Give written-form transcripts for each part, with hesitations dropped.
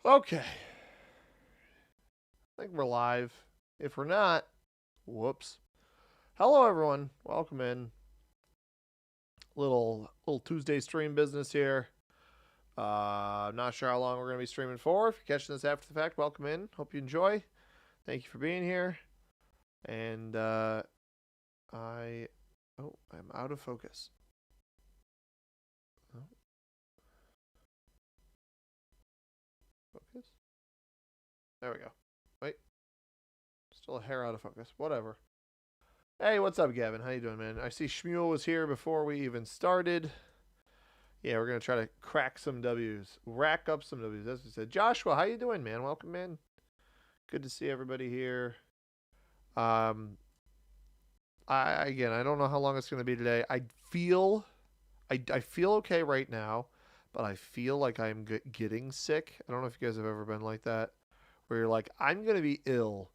Okay. I think we're live. If we're not, whoops. Hello, everyone. Welcome in. Little Tuesday stream business here. I'm not sure how long we're going to be streaming for. If you're catching this after the fact, welcome in. Hope you enjoy. Thank you for being here. And I'm out of focus. Oh. Focus. There we go. Wait. Still a hair out of focus. Whatever. Hey, what's up, Gavin? How you doing, man? I see Shmuel was here before we even started. Yeah, we're gonna try to crack some W's, rack up some W's. As we said, Joshua, how you doing, man? Welcome in. Good to see everybody here. Um, I don't know how long it's gonna be today. I feel okay right now, but I feel like I'm getting sick. I don't know if you guys have ever been like that, where you're like, I'm gonna be ill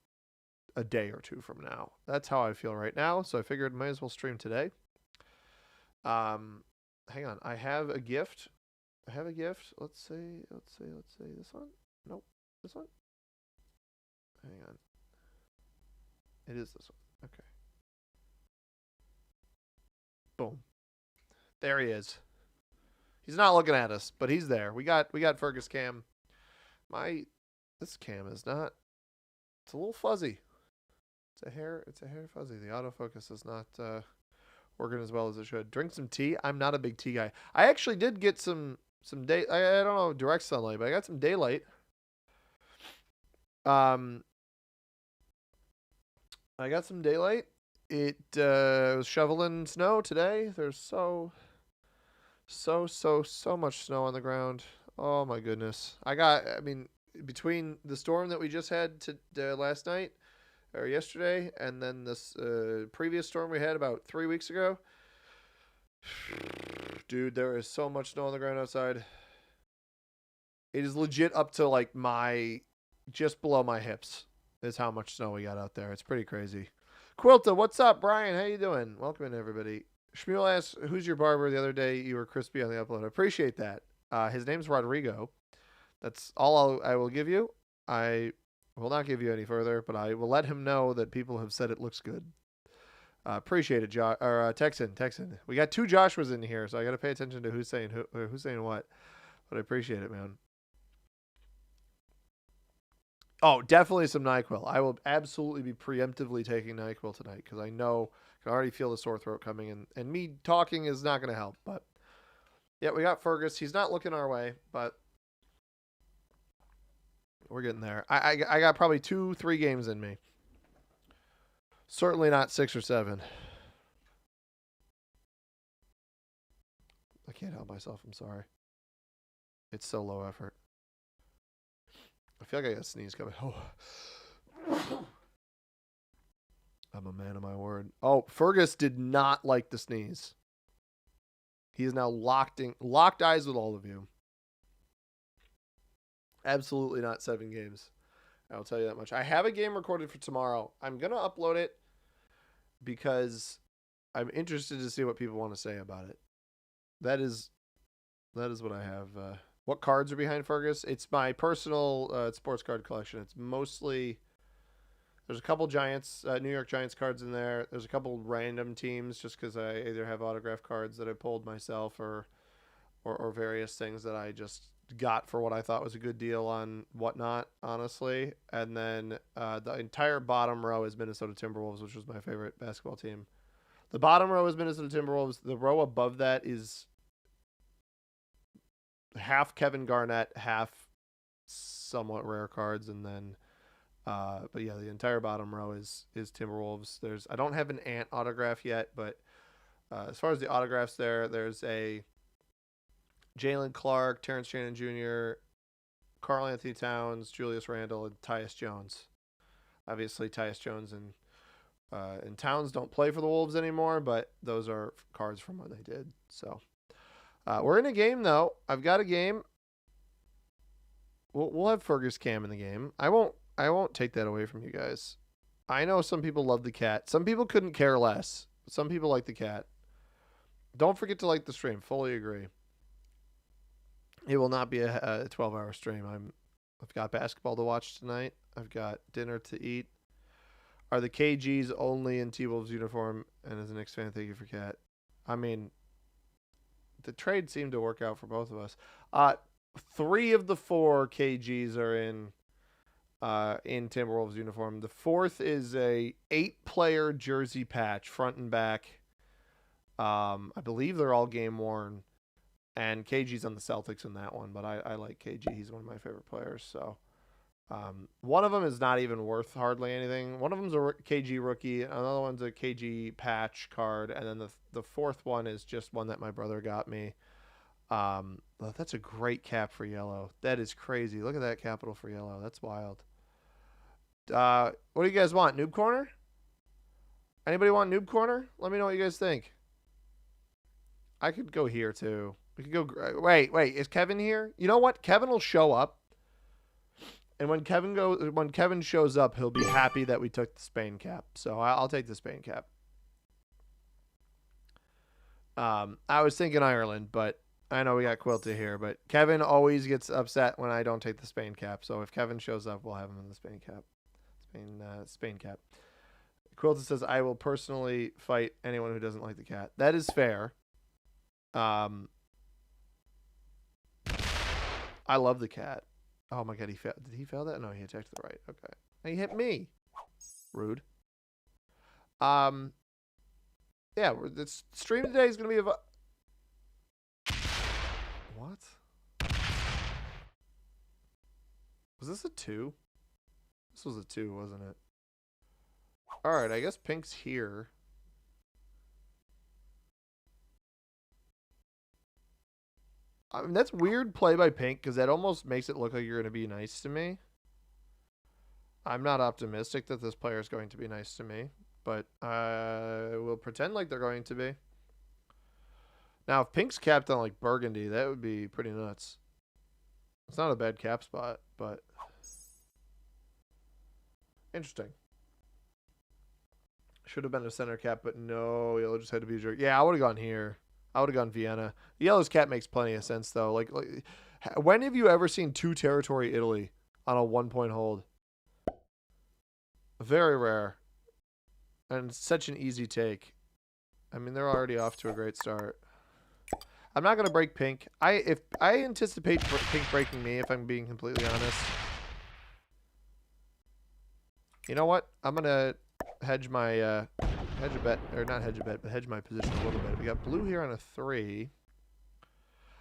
a day or two from now. That's how I feel right now. So I figured might as well stream today. Hang on. I have a gift. Let's see this one. Nope, this one. Hang on. It is this one. Okay. Boom. There he is. He's not looking at us, but he's there. We got Fergus cam. This cam is not. It's a little fuzzy. It's a hair fuzzy. The autofocus is not working as well as it should. Drink some tea. I'm not a big tea guy. I actually did get some day. I don't know direct sunlight, but I got some daylight. I got some daylight. It was shoveling snow today. There's so much snow on the ground. Oh my goodness. I mean, between the storm that we just had last night or yesterday, and then this previous storm we had about 3 weeks ago. Dude, there is so much snow on the ground outside. It is legit up to like just below my hips is how much snow we got out there. It's pretty crazy. Quilta, what's up? Brian, how you doing? Welcome in, everybody. Shmuel asked, who's your barber? The other day you were crispy on the upload. I appreciate that. His name's Rodrigo. That's all I will give you. I will not give you any further, but I will let him know that people have said it looks good. Appreciate it, Texan. We got two Joshuas in here, so I got to pay attention to who's saying what. But I appreciate it, man. Oh, definitely some NyQuil. I will absolutely be preemptively taking NyQuil tonight because I know I can already feel the sore throat coming, and me talking is not going to help. But yeah, we got Fergus. He's not looking our way, but we're getting there. I got probably 2-3 games in me. Certainly not 6 or 7. I can't help myself. I'm sorry. It's so low effort. I feel like I got a sneeze coming. Oh. I'm a man of my word. Oh, Fergus did not like the sneeze. He is now locked eyes with all of you. Absolutely not 7 games. I'll tell you that much. I have a game recorded for tomorrow. I'm going to upload it because I'm interested to see what people want to say about it. That is what I have. What cards are behind Fergus? It's my personal sports card collection. It's mostly there's a couple Giants, New York Giants cards in there. There's a couple random teams just because I either have autograph cards that I pulled myself or various things that I just got for what I thought was a good deal on whatnot, honestly. And then the entire bottom row is Minnesota Timberwolves, which was my favorite basketball team. The bottom row is Minnesota Timberwolves. The row above that is half Kevin Garnett, half somewhat rare cards, and then but yeah, the entire bottom row is Timberwolves. I don't have an Ant autograph yet, but as far as the autographs there's a Jalen Clark, Terrence Shannon Jr., Karl Anthony Towns, Julius Randle, and Tyus Jones. Obviously, Tyus Jones and Towns don't play for the Wolves anymore, but those are cards from when they did. So we're in a game, though. I've got a game. We'll have Fergus Cam in the game. I won't take that away from you guys. I know some people love the cat. Some people couldn't care less. Some people like the cat. Don't forget to like the stream. Fully agree. It will not be a 12-hour stream. I've got basketball to watch tonight. I've got dinner to eat. Are the KGs only in T-Wolves uniform? And as a Knicks fan, thank you for Cat. I mean, the trade seemed to work out for both of us. 3 of the 4 KGs are in Timberwolves uniform. The 4th is a 8-player jersey patch, front and back. I believe they're all game worn. And KG's on the Celtics in that one, but I like KG. He's one of my favorite players. So one of them is not even worth hardly anything. One of them's a KG rookie. Another one's a KG patch card. And then the 4th one is just one that my brother got me. That's a great cap for yellow. That is crazy. Look at that capital for yellow. That's wild. What do you guys want? Noob Corner? Anybody want Noob Corner? Let me know what you guys think. I could go here too. We could go. Wait. Is Kevin here? You know what? Kevin will show up, and when Kevin shows up, he'll be happy that we took the Spain cap. So I'll take the Spain cap. I was thinking Ireland, but I know we got Quilty here. But Kevin always gets upset when I don't take the Spain cap. So if Kevin shows up, we'll have him in the Spain cap. Spain cap. Quilty says, I will personally fight anyone who doesn't like the cat. That is fair. I love the cat. Oh my god, he failed. Did he fail that? No, he attacked to the right. Okay. He hit me. Rude. Yeah, this stream today is going to be what? Was this a 2? This was a 2, wasn't it? Alright, I guess Pink's here. I mean, that's weird play by Pink because that almost makes it look like you're going to be nice to me. I'm not optimistic that this player is going to be nice to me, but I will pretend like they're going to be. Now, if Pink's capped on like Burgundy, that would be pretty nuts. It's not a bad cap spot, but interesting. Should have been a center cap, but no, yellow just had to be a jerk. Yeah, I would have gone here. I would have gone Vienna. The yellow's cap makes plenty of sense, though. Like, when have you ever seen 2 territory Italy on a 1-point hold? Very rare. And such an easy take. I mean, they're already off to a great start. I'm not going to break Pink. I anticipate Pink breaking me, if I'm being completely honest. You know what? I'm going to hedge my... hedge a bet, or not hedge a bet, but hedge my position a little bit. We got blue here on a 3.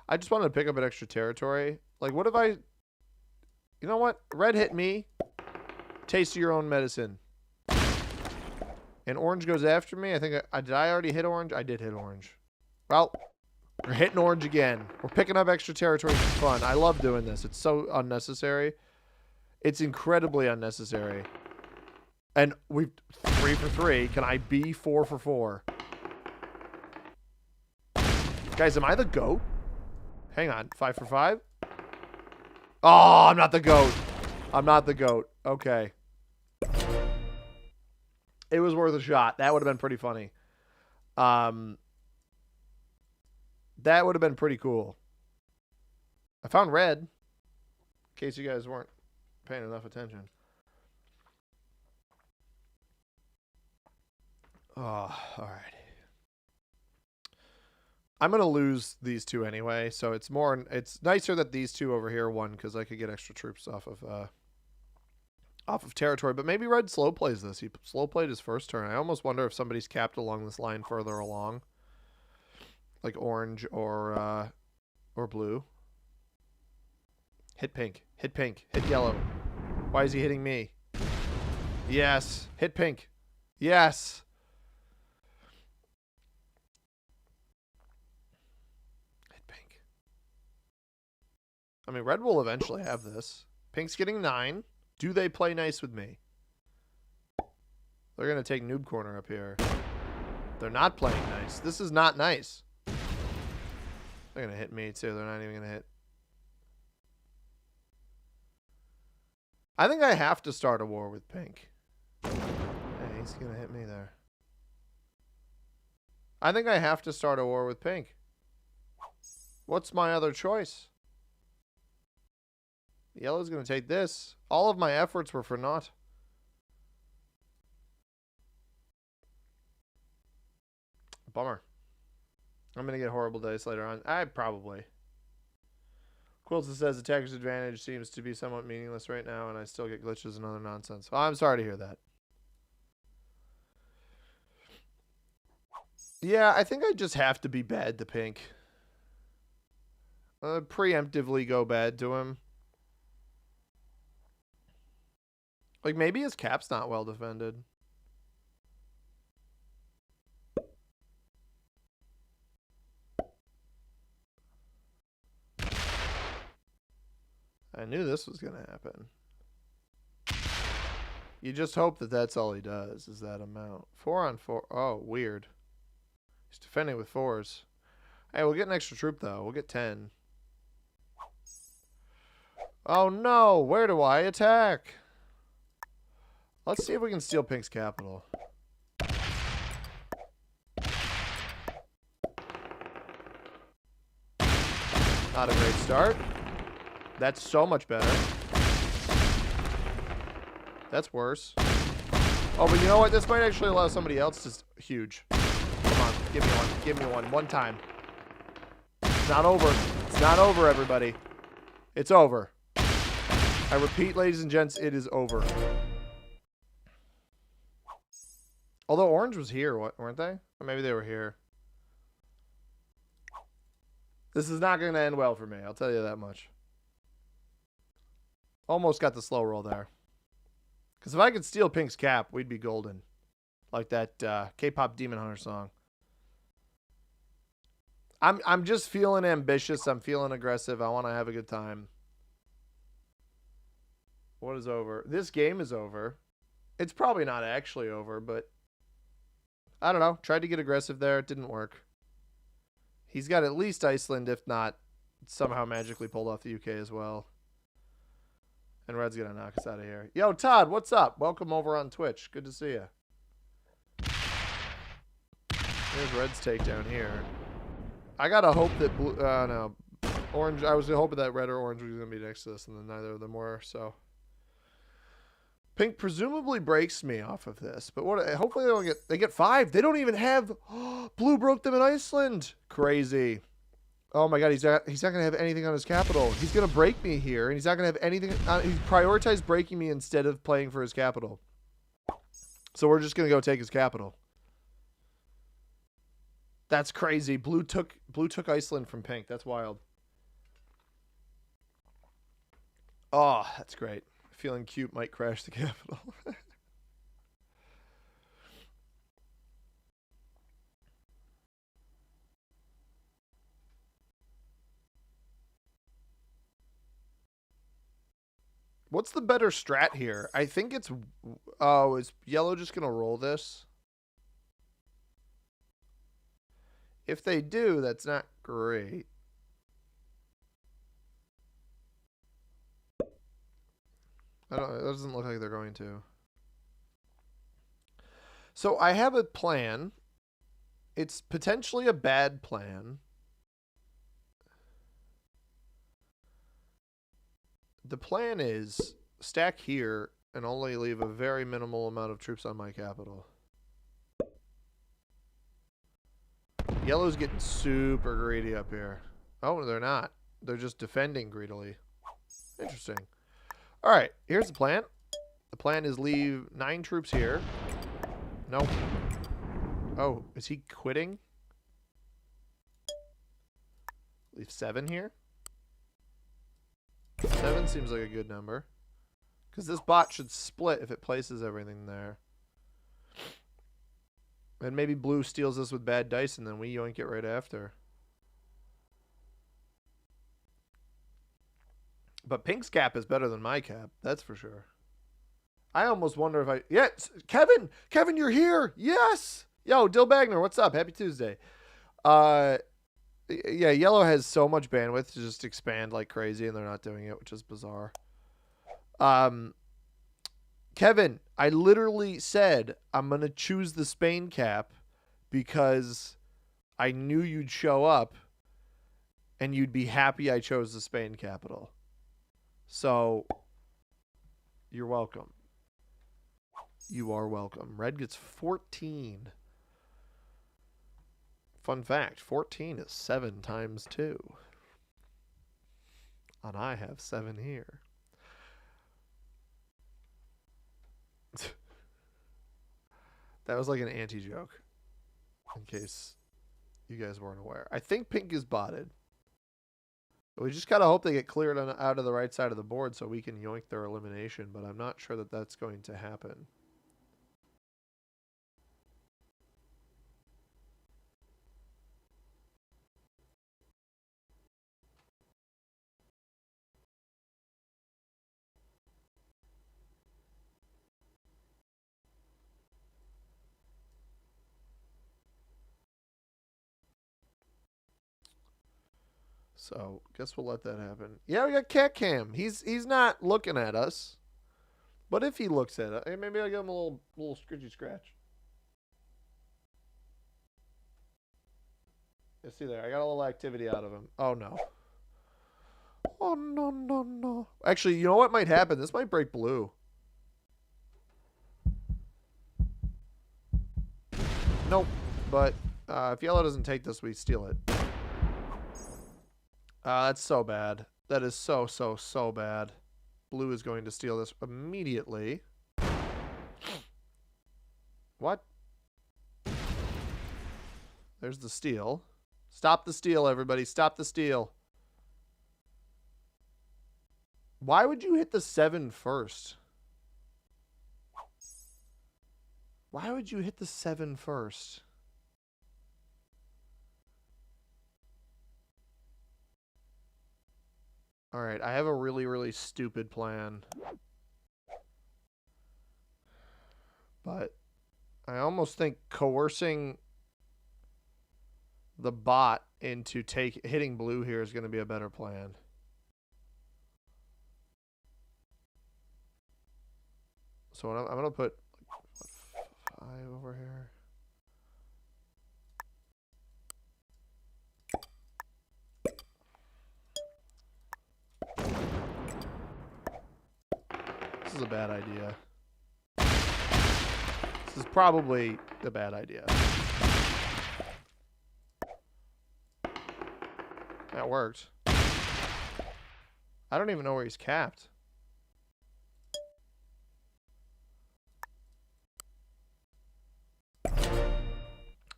I just wanted to pick up an extra territory. Like, what if I... You know what? Red hit me. Taste of your own medicine. And orange goes after me. I think did I already hit orange? I did hit orange. Well, we're hitting orange again. We're picking up extra territory for fun. I love doing this. It's so unnecessary. It's incredibly unnecessary. And we've 3 for 3. Can I be 4 for 4? Guys, am I the GOAT? Hang on. 5 for 5? Oh, I'm not the GOAT. I'm not the GOAT. Okay. It was worth a shot. That would have been pretty funny. That would have been pretty cool. I found red. In case you guys weren't paying enough attention. Oh, all right. I'm going to lose these 2 anyway, so it's nicer that these 2 over here won because I could get extra troops off of territory. But maybe red slow plays this. He slow played his first turn. I almost wonder if somebody's capped along this line further along. Like orange or blue. Hit pink. Hit pink. Hit yellow. Why is he hitting me? Yes. Hit pink. Yes. I mean, red will eventually have this. Pink's getting 9. Do they play nice with me? They're going to take noob corner up here. They're not playing nice. This is not nice. They're going to hit me, too. They're not even going to hit. I think I have to start a war with pink. Hey, he's going to hit me there. I think I have to start a war with pink. What's my other choice? Yellow's going to take this. All of my efforts were for naught. Bummer. I'm going to get horrible dice later on. I probably. Quilton says attacker's advantage seems to be somewhat meaningless right now, and I still get glitches and other nonsense. Well, I'm sorry to hear that. Yeah, I think I just have to be bad to Pink. Preemptively go bad to him. Like, maybe his cap's not well defended. I knew this was going to happen. You just hope that that's all he does, is that amount. 4 on 4. Oh, weird. He's defending with 4s. Hey, we'll get an extra troop, though. We'll get 10. Oh, no. Where do I attack? Let's see if we can steal Pink's capital. Not a great start. That's so much better. That's worse. Oh, but you know what? This might actually allow somebody else to... Huge. Come on. Give me one. Give me one. One time. It's not over. It's not over, everybody. It's over. I repeat, ladies and gents, it is over. Although Orange was here, weren't they? Or maybe they were here. This is not going to end well for me. I'll tell you that much. Almost got the slow roll there. Because if I could steal Pink's cap, we'd be golden. Like that K-pop Demon Hunter song. I'm just feeling ambitious. I'm feeling aggressive. I want to have a good time. What is over? This game is over. It's probably not actually over, but I don't know. Tried to get aggressive there. It didn't work. He's got at least Iceland, if not somehow magically pulled off the UK as well. And Red's going to knock us out of here. Yo, Todd, what's up? Welcome over on Twitch. Good to see you. There's Red's takedown here. I got to hope that blue... no. Orange... I was hoping that Red or Orange was going to be next to this, and then neither of them were, so... Pink presumably breaks me off of this, but what? Hopefully they don't get... They get 5. They don't even have... Blue broke them in Iceland. Crazy. Oh my god, he's not going to have anything on his capital. He's going to break me here, and he's not going to have anything... he's prioritized breaking me instead of playing for his capital. So we're just going to go take his capital. That's crazy. Blue took Iceland from Pink. That's wild. Oh, that's great. Feeling cute might crash the capital. What's the better strat here? I think it's... Oh, is Yellow just going to roll this? If they do, that's not great. I don't... It doesn't look like they're going to. So I have a plan. It's potentially a bad plan. The plan is stack here and only leave a very minimal amount of troops on my capital. Yellow's getting super greedy up here. Oh, they're not. They're just defending greedily. Interesting. All right, here's the plan. The plan is leave 9 troops here. No. Oh, is he quitting? Leave 7 here. 7 seems like a good number. Because this bot should split if it places everything there. And maybe blue steals this with bad dice and then we yoink it right after. But Pink's cap is better than my cap. That's for sure. I almost wonder if I... Yes! Kevin! Kevin, you're here! Yes! Yo, Dill Bagner, what's up? Happy Tuesday. Yeah, Yellow has so much bandwidth to just expand like crazy, and they're not doing it, which is bizarre. Kevin, I literally said I'm going to choose the Spain cap because I knew you'd show up and you'd be happy I chose the Spain capital. So, you're welcome. You are welcome. Red gets 14. Fun fact, 14 is 7 times 2. And I have 7 here. That was like an anti-joke, in case you guys weren't aware. I think pink is botted. We just gotta hope they get cleared out of the right side of the board so we can yoink their elimination, but I'm not sure that that's going to happen. So, guess we'll let that happen. Yeah, we got Cat Cam. He's not looking at us. But if he looks at it, hey, maybe I'll give him a little scritchy scratch. You see there, I got a little activity out of him. Oh, no. Oh, no, no, no. Actually, you know what might happen? This might break blue. Nope. But if yellow doesn't take this, we steal it. That's so bad. That is so, so, so bad. Blue is going to steal this immediately. What? There's the steal. Stop the steal, everybody. Stop the steal. Why would you hit the 7 first? Why would you hit the 7 first? All right, I have a really, really stupid plan. But I almost think coercing the bot into hitting blue here is going to be a better plan. So I'm going to put 5 over here. This is a bad idea. This is probably a bad idea. That worked. I don't even know where he's capped.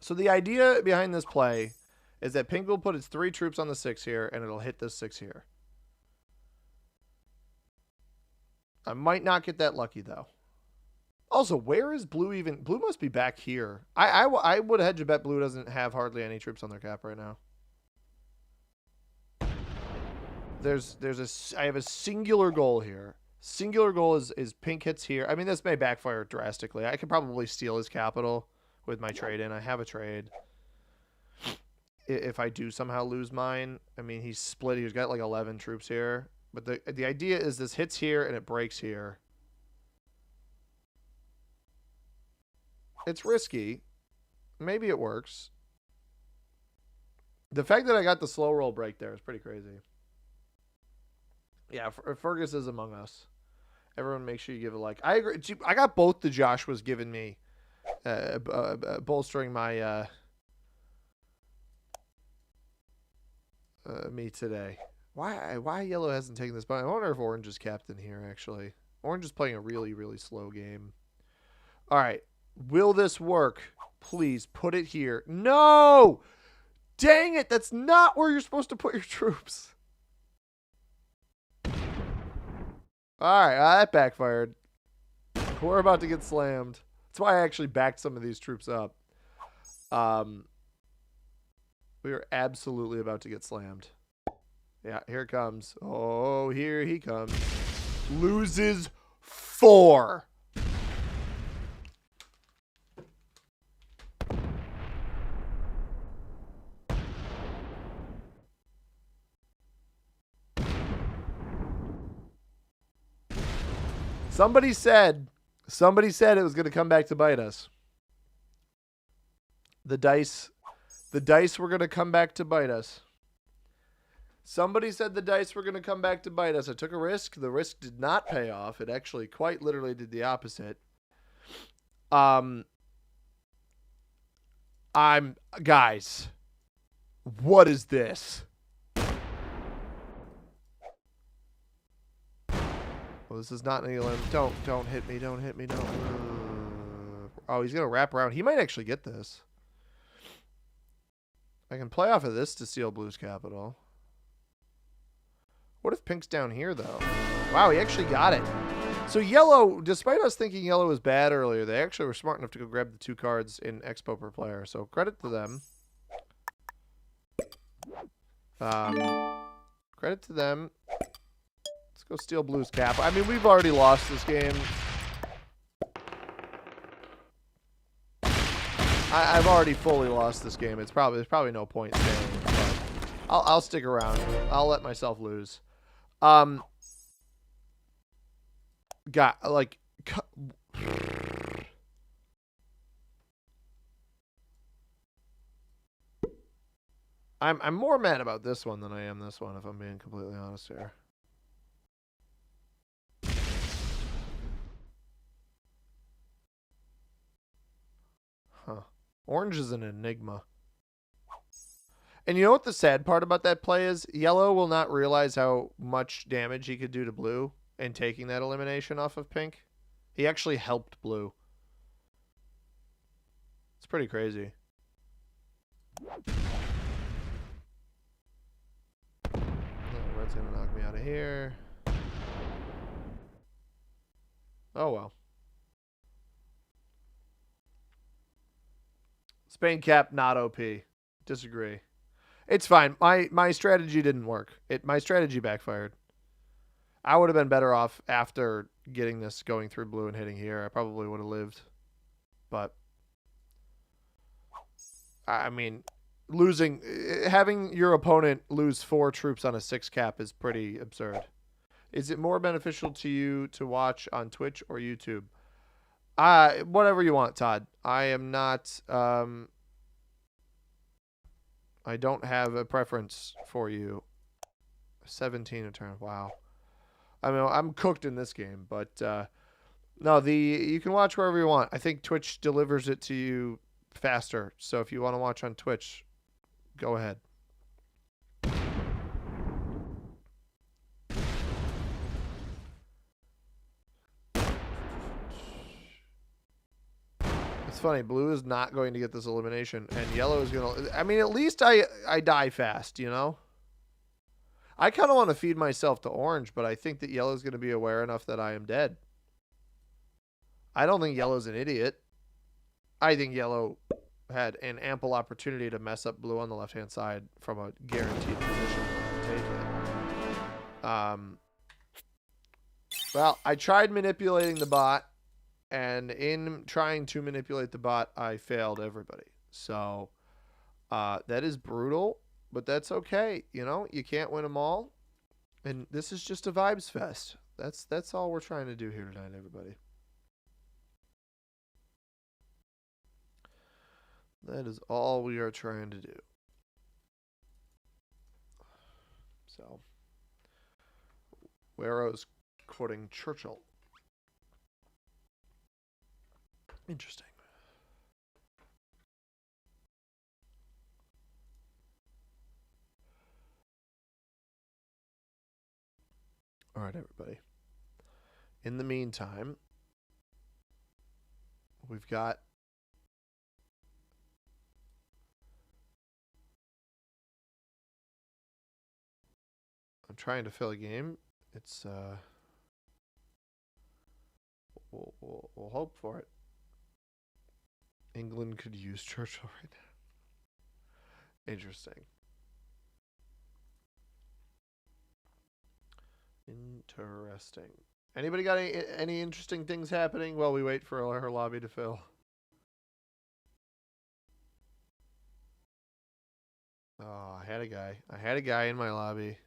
So the idea behind this play is that pink will put its 3 troops on the 6 here, and it'll hit this 6 here. I might not get that lucky, though. Also, where is blue even? Blue must be back here. I would hedge a bet blue doesn't have hardly any troops on their cap right now. I have a singular goal here. Singular goal is pink hits here. I mean, this may backfire drastically. I could probably steal his capital with my trade in. I have a trade. If I do somehow lose mine, I mean, he's split. He's got like 11 troops here. But the idea is this hits here and it breaks here. It's risky. Maybe it works. The fact that I got the slow roll break there is pretty crazy. Yeah, Fergus is among us. Everyone make sure you give a like. I agree. I got both the Joshua's given me. Bolstering my me today. Why yellow hasn't taken this? But I wonder if orange is captain here, actually. Orange is playing a really, really slow game. All right. Will this work? Please put it here. No! Dang it. That's not where you're supposed to put your troops. All right. That backfired. We're about to get slammed. That's why I actually backed some of these troops up. We are absolutely about to get slammed. Yeah, here it comes. Oh, here he comes. Loses 4. Somebody said it was going to come back to bite us. The dice were going to come back to bite us. Somebody said the dice were going to come back to bite us. I took a risk. The risk did not pay off. It actually quite literally did the opposite. Guys, what is this? Well, this is not an elim. Don't hit me. Don't hit me. Don't. Oh, he's going to wrap around. He might actually get this. I can play off of this to steal blue's capital. What if pink's down here, though? Wow, he actually got it. So yellow, despite us thinking yellow was bad earlier, they actually were smart enough to go grab the 2 cards in Expo per player. So credit to them. Credit to them. Let's go steal blue's cap. I mean, we've already lost this game. I've already fully lost this game. There's probably no point staying. But I'll stick around. I'll let myself lose. I'm more mad about this one than I am this one, if I'm being completely honest here. Huh. Orange is an enigma. And you know what the sad part about that play is? Yellow will not realize how much damage he could do to blue in taking that elimination off of pink. He actually helped blue. It's pretty crazy. Red's going to knock me out of here. Oh, well. Spain cap, not OP. Disagree. It's fine. My strategy didn't work. My strategy backfired. I would have been better off after getting this going through blue and hitting here. I probably would have lived. But, I mean, having your opponent lose 4 troops on a 6 cap is pretty absurd. Is it more beneficial to you to watch on Twitch or YouTube? Whatever you want, Todd. I am not... I don't have a preference for you. 17 a turn. Wow. I mean, I'm cooked in this game, but no, you can watch wherever you want. I think Twitch delivers it to you faster. So if you want to watch on Twitch, go ahead. It's funny. Blue is not going to get this elimination, and yellow is going to... I mean, at least I die fast, you know? I kind of want to feed myself to orange, but I think that yellow is going to be aware enough that I am dead. I don't think yellow's an idiot. I think yellow had an ample opportunity to mess up blue on the left-hand side from a guaranteed position to take it. Well, I tried manipulating the bot. And in trying to manipulate the bot, I failed everybody. So that is brutal, but that's okay. You know, you can't win them all. And this is just a vibes fest. That's all we're trying to do here tonight, everybody. That is all we are trying to do. So, Warrow's quoting Churchill. Interesting. All right, everybody. In the meantime, we've got I'm trying to fill a game. It's we'll hope for it. England could use Churchill right now. Interesting. Interesting. Anybody got any interesting things happening while we wait for her lobby to fill? Oh, I had a guy. I had a guy in my lobby.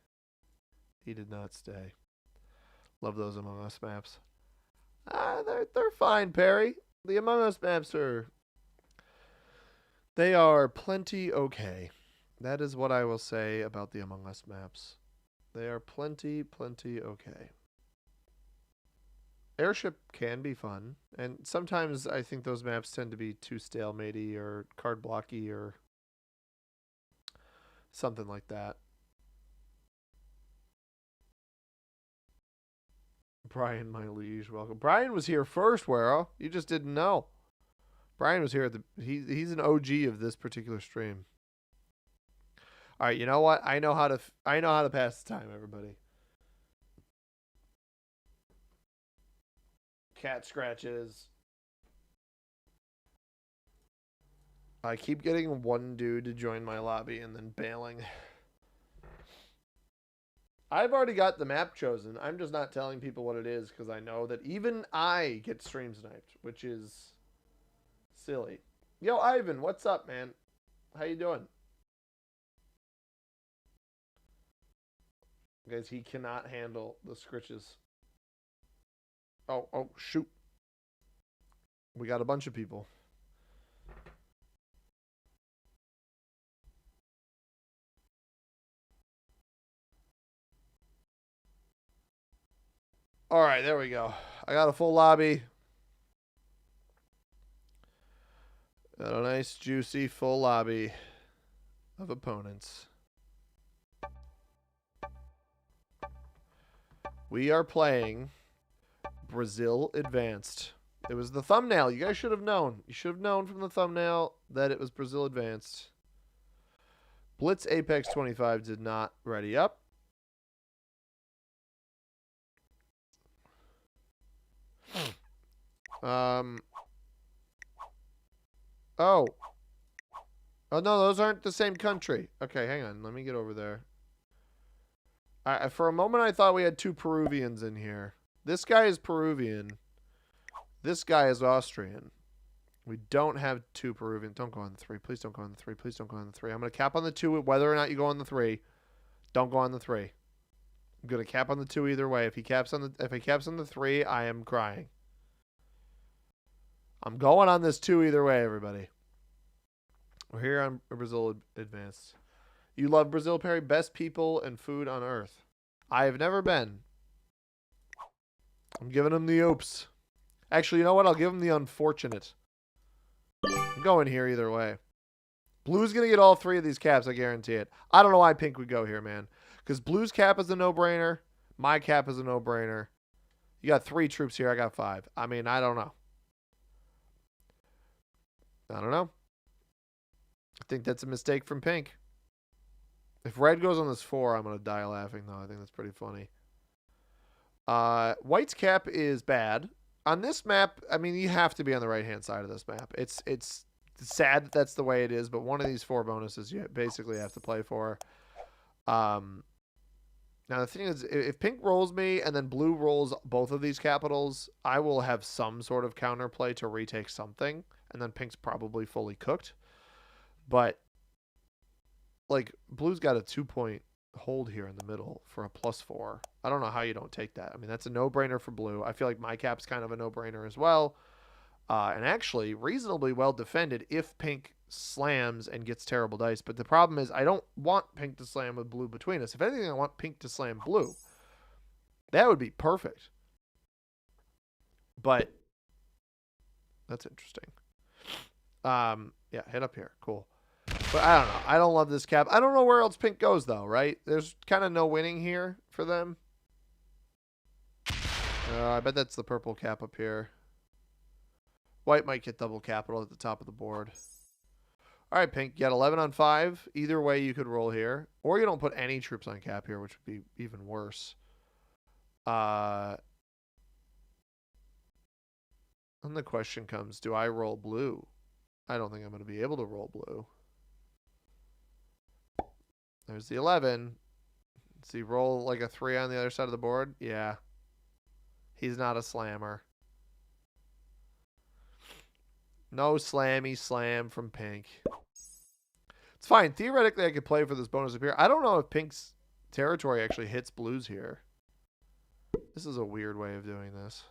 He did not stay. Love those Among Us maps. They're fine, Perry. The Among Us maps are... They are plenty okay. That is what I will say about the Among Us maps. They are plenty okay. Airship can be fun, and sometimes I think those maps tend to be too stalematey or card blocky or something like that. Brian, my liege, welcome. Brian was here first, Wero. You just didn't know. Brian was here at the. He's an OG of this particular stream. All right, you know what? I know how to pass the time, everybody. Cat scratches. I keep getting one dude to join my lobby and then bailing. I've already got the map chosen. I'm just not telling people what it is because I know that even I get stream sniped, which is silly. Yo, Ivan, what's up, man? How you doing? Guys, he cannot handle the scritches. Oh, shoot. We got a bunch of people. All right, there we go. I got a full lobby. Got a nice, juicy, full lobby of opponents. We are playing Brazil Advanced. It was the thumbnail. You guys should have known. You should have known from the thumbnail that it was Brazil Advanced. Blitz Apex 25 did not ready up. Oh. Oh, no, those aren't the same country. Okay, hang on. Let me get over there. For a moment, I thought we had two Peruvians in here. This guy is Peruvian. This guy is Austrian. We don't have two Peruvians. Don't go on the 3. Please don't go on the 3. Please don't go on the 3. I'm going to cap on the 2 whether or not you go on the 3. Don't go on the 3. I'm going to cap on the 2 either way. If he caps on the 3, I am crying. I'm going on this 2 either way, everybody. We're here on Brazil Advanced. You love Brazil, Perry? Best people and food on earth. I have never been. I'm giving him the oops. Actually, you know what? I'll give him the unfortunate. I'm going here either way. Blue's going to get all 3 of these caps, I guarantee it. I don't know why Pink would go here, man. Because Blue's cap is a no-brainer. My cap is a no-brainer. You got 3 troops here. I got 5. I mean, I don't know. I don't know. I think that's a mistake from Pink. If red goes on this 4, I'm going to die laughing, though. I think that's pretty funny. White's cap is bad. On this map, I mean, you have to be on the right-hand side of this map. It's sad that that's the way it is, but one of these 4 bonuses you basically have to play for. Now, the thing is, if Pink rolls me and then Blue rolls both of these capitals, I will have some sort of counterplay to retake something, and then Pink's probably fully cooked. But like, Blue's got a 2-point hold here in the middle for a +4. I don't know how you don't take that. I mean, that's a no-brainer for Blue. I feel like my cap's kind of a no-brainer as well. And actually, reasonably well defended if Pink slams and gets terrible dice. But the problem is I don't want Pink to slam with Blue between us. If anything, I want Pink to slam Blue. That would be perfect. But that's interesting. Yeah, hit up here. Cool. But I don't know. I don't love this cap. I don't know where else Pink goes, though, right? There's kind of no winning here for them. I bet that's the purple cap up here. White might get double capital at the top of the board. All right, Pink, you got 11 on 5. Either way, you could roll here. Or you don't put any troops on cap here, which would be even worse. And the question comes, do I roll Blue? I don't think I'm going to be able to roll Blue. There's the 11. Does he roll like a 3 on the other side of the board? Yeah. He's not a slammer. No slammy slam from Pink. It's fine. Theoretically, I could play for this bonus up here. I don't know if Pink's territory actually hits Blue's here. This is a weird way of doing this.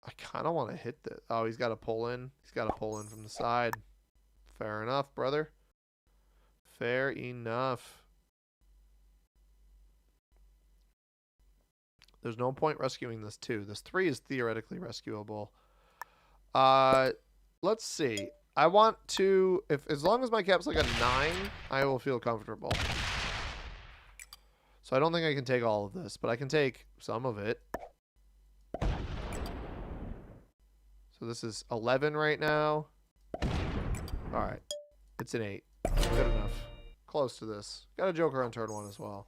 I kind of want to hit this. Oh, he's got to pull in. He's got to pull in from the side. Fair enough, brother. Fair enough. There's no point rescuing this 2. This 3 is theoretically rescuable. Let's see. I want to, as long as my cap's like a 9, I will feel comfortable. So I don't think I can take all of this, but I can take some of it. So this is 11 right now. All right. It's an 8. Good enough. Close to this. Got a joker on turn 1 as well.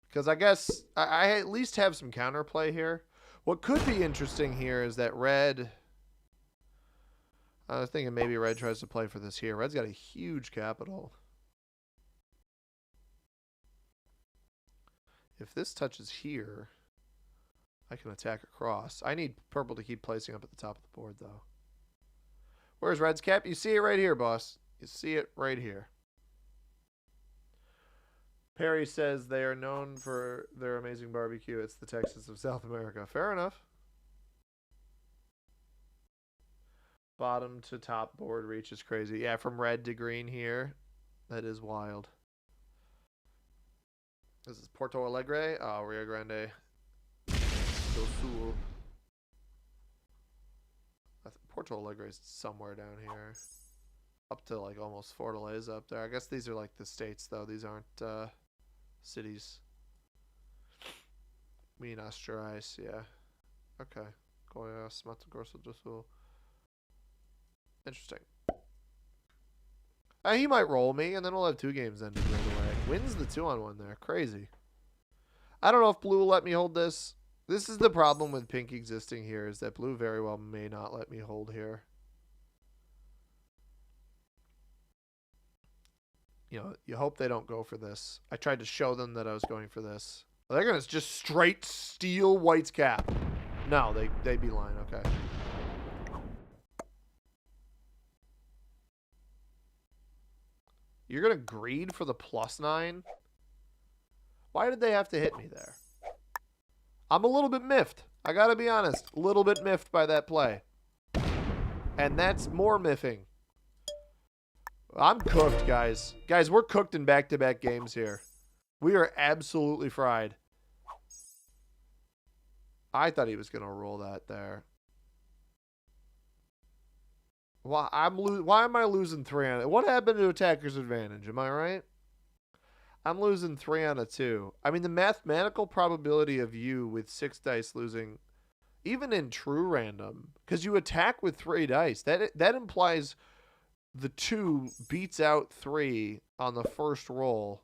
Because I guess I at least have some counterplay here. What could be interesting here is that red... I was thinking maybe red tries to play for this here. Red's got a huge capital. If this touches here, I can attack across. I need purple to keep placing up at the top of the board, though. Where's red's cap? You see it right here, boss. You see it right here. Perry says they are known for their amazing barbecue. It's the Texas of South America. Fair enough. Bottom to top board reach is crazy. Yeah, from red to green here. That is wild. This is Porto Alegre. Oh, Rio Grande do Sul. Porto Alegre is somewhere down here. Up to like almost Fortaleza up there. I guess these are like the states, though. These aren't cities. Minas Gerais, yeah. Okay. Goiás, Mato Grosso do Sul. Interesting. He might roll me, and then we'll have 2 games ended right away. Wins the 2-on-1 there. Crazy. I don't know if blue will let me hold this. This is the problem with pink existing here, is that blue very well may not let me hold here. You know, you hope they don't go for this. I tried to show them that I was going for this. They're going to just straight steal white's cap. No, they'd be lying. Okay. You're going to greed for the +9? Why did they have to hit me there? I'm a little bit miffed. I got to be honest. A little bit miffed by that play. And that's more miffing. I'm cooked, guys. Guys, we're cooked in back-to-back games here. We are absolutely fried. I thought he was going to roll that there. Why am I losing 3 on it? What happened to attacker's advantage? Am I right? I'm losing 3 on a 2. I mean, the mathematical probability of you with 6 dice losing, even in true random, because you attack with 3 dice, that implies the 2 beats out 3 on the first roll.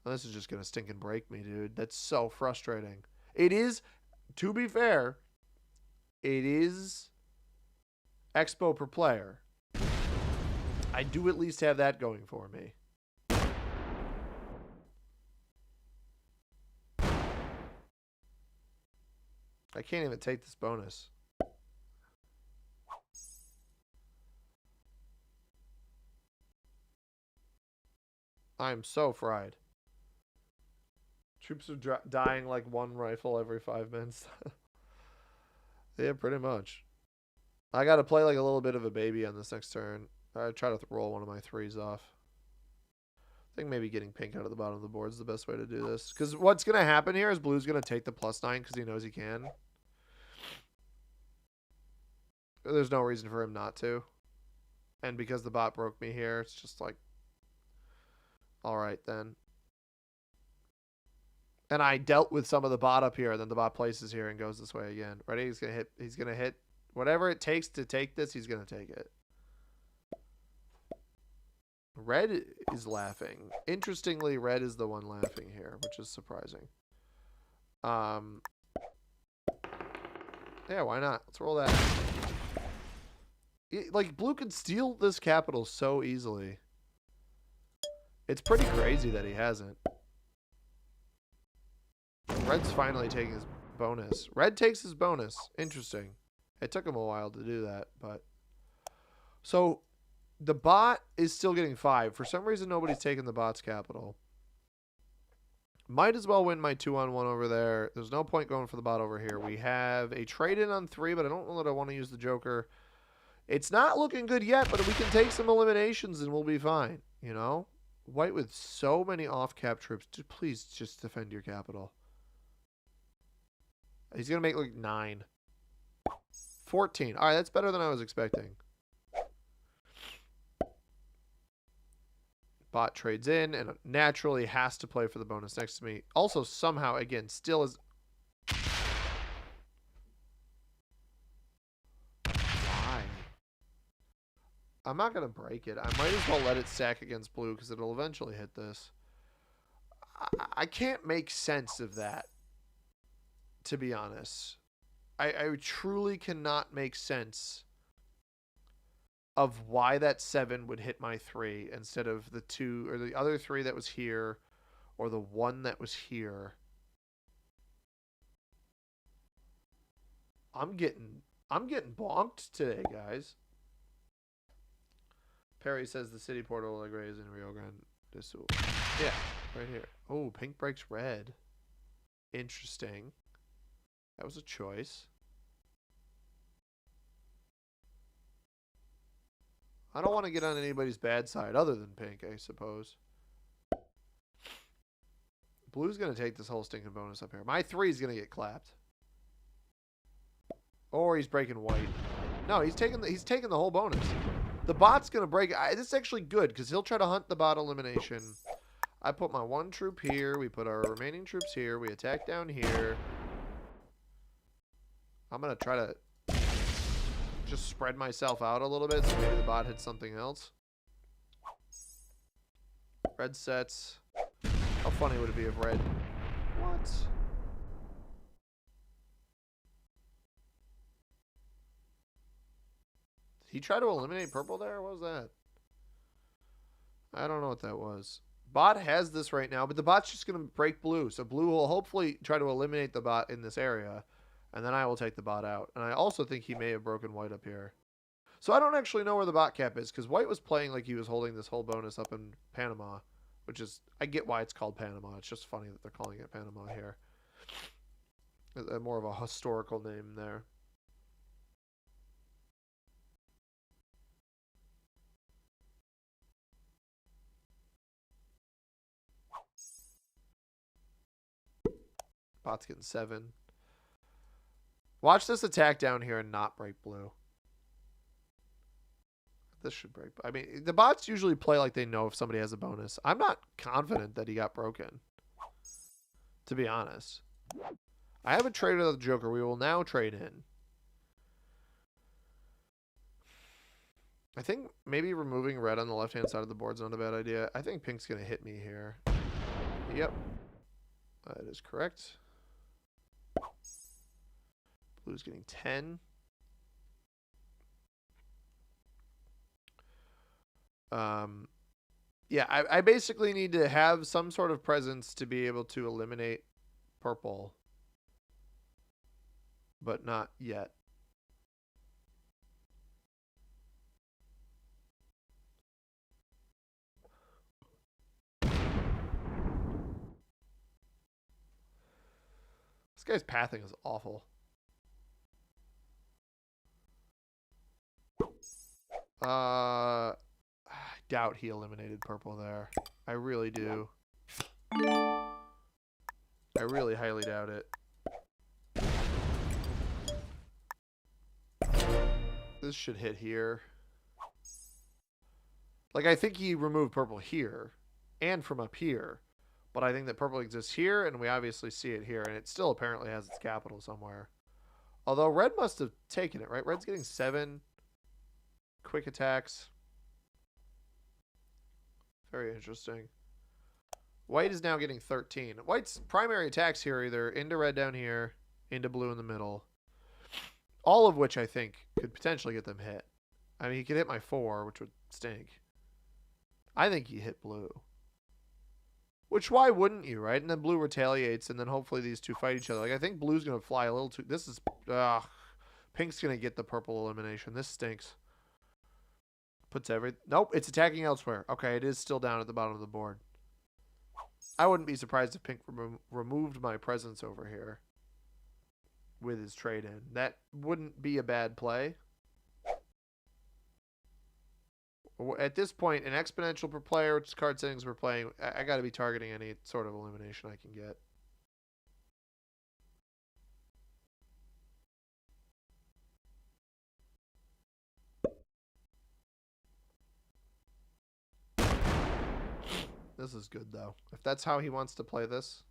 Well, this is just going to stink and break me, dude. That's so frustrating. It is, to be fair, it is expo per player. I do at least have that going for me. I can't even take this bonus. I'm so fried. Troops are dying like 1 rifle every 5 minutes. Yeah, pretty much. I got to play like a little bit of a baby on this next turn. I try to roll one of my 3s off. I think maybe getting pink out of the bottom of the board is the best way to do this. Because what's going to happen here is blue's going to take the +9 because he knows he can. There's no reason for him not to. And because the bot broke me here, it's just like, all right then. And I dealt with some of the bot up here, and then the bot places here and goes this way again. Ready? He's gonna hit whatever it takes to take this, he's gonna take it. Red is laughing. Interestingly, red is the one laughing here, which is surprising. Yeah, why not? Let's roll that. Like, blue could steal this capital so easily. It's pretty crazy that he hasn't. Red's finally taking his bonus. Red takes his bonus. Interesting. It took him a while to do that, but... So, the bot is still getting 5. For some reason, nobody's taking the bot's capital. Might as well win my 2-on-1 over there. There's no point going for the bot over here. We have a trade-in on 3, but I don't know that I want to use the Joker. It's not looking good yet, but we can take some eliminations and we'll be fine, you know? White with so many off-cap troops. Please just defend your capital. He's going to make like 9. 14. All right, that's better than I was expecting. Bot trades in and naturally has to play for the bonus next to me. Also, somehow, again, still is... Why? I'm not going to break it. I might as well let it stack against blue because it'll eventually hit this. I can't make sense of that, to be honest. I truly cannot make sense of why that 7 would hit my 3 instead of the 2 or the other 3 that was here or the 1 that was here. I'm getting bonked today, guys. Perry says the city portal like is in Rio Grande do Sul. Yeah, right here. Oh, pink breaks red. Interesting. That was a choice. I don't want to get on anybody's bad side other than pink, I suppose. Blue's going to take this whole stinking bonus up here. My 3 is going to get clapped. Or he's breaking white. No, he's taking the whole bonus. The bot's going to break. This is actually good because he'll try to hunt the bot elimination. I put my 1 troop here. We put our remaining troops here. We attack down here. I'm going to try to just spread myself out a little bit so maybe the bot hits something else. Red sets. How funny would it be if red... What? Did he try to eliminate purple there? What was that? I don't know what that was. Bot has this right now, but the bot's just going to break blue. So blue will hopefully try to eliminate the bot in this area. And then I will take the bot out. And I also think he may have broken white up here. So I don't actually know where the bot cap is. Because white was playing like he was holding this whole bonus up in Panama. Which is... I get why it's called Panama. It's just funny that they're calling it Panama here. More of a historical name there. Bot's getting 7. Watch this attack down here and not break blue. This should break. I mean, the bots usually play like they know if somebody has a bonus. I'm not confident that he got broken, to be honest. I haven't traded the Joker. We will now trade in. I think maybe removing red on the left-hand side of the board is not a bad idea. I think pink's going to hit me here. Yep. That is correct. Blue's getting 10. Yeah, I basically need to have some sort of presence to be able to eliminate purple. But not yet. This guy's pathing is awful. I doubt he eliminated purple there. I really do. I really highly doubt it. This should hit here. Like, I think he removed purple here and from up here. But I think that purple exists here, and we obviously see it here. And it still apparently has its capital somewhere. Although red must have taken it, right? Red's getting 7 quick attacks. Very interesting. White is now getting 13. White's primary attacks here are either into red down here, into blue in the middle. All of which I think could potentially get them hit. I mean, he could hit my 4, which would stink. I think he hit blue. Which, why wouldn't you, right? And then blue retaliates, and then hopefully these two fight each other. Like, I think blue's going to fly a little too... This is... Pink's going to get the purple elimination. This stinks. Puts every... Nope, it's attacking elsewhere. Okay, it is still down at the bottom of the board. I wouldn't be surprised if Pink removed my presence over here with his trade in. That wouldn't be a bad play. At this point, an exponential per player, which is card settings we're playing, I got to be targeting any sort of elimination I can get. This is good, though. If that's how he wants to play this.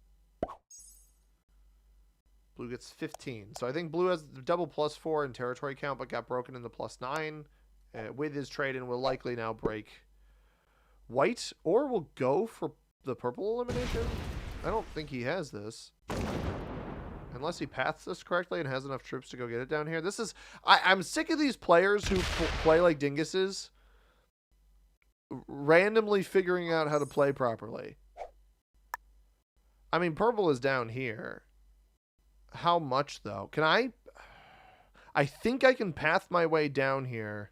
Blue gets 15. So I think blue has the double +4 in territory count, but got broken in the +9. With his trade-in, will likely now break white, or will go for the purple elimination. I don't think he has this. Unless he paths this correctly and has enough troops to go get it down here. This is... I'm sick of these players who play like dinguses randomly figuring out how to play properly. I mean, purple is down here. How much, though? Can I think I can path my way down here.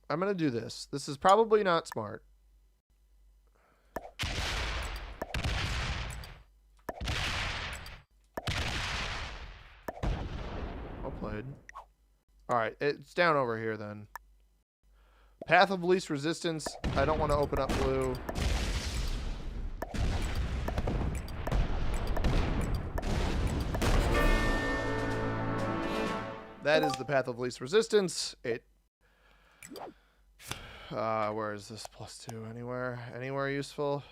I'm going to do this. This is probably not smart. Well played. Alright, it's down over here then. Path of least resistance. I don't want to open up blue. That is the path of least resistance. Where is this +2? Anywhere? Anywhere useful?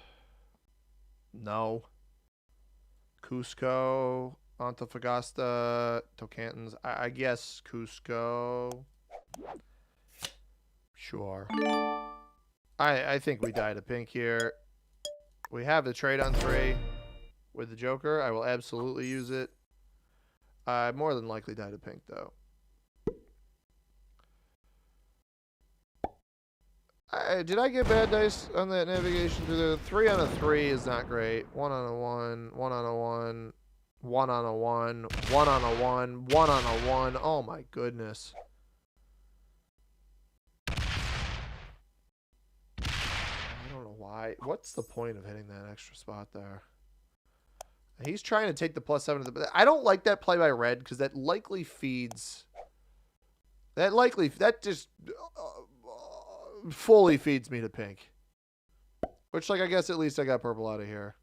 No. Cusco, Antofagasta, Tocantins. I guess Cusco. Sure. I think we die to pink here. We have the trade on 3 with the Joker. I will absolutely use it. I more than likely die to pink, though. Did I get bad dice on that navigation through there? 3 on a 3 is not great. 1 on a 1, 1 on a 1, 1 on a 1, 1 on a 1, 1 on a 1. Oh my goodness. I don't know why. What's the point of hitting that extra spot there? He's trying to take the +7 to the... I don't like that play by red because that likely feeds... That just... fully feeds me to pink. Which, like, I guess at least I got purple out of here.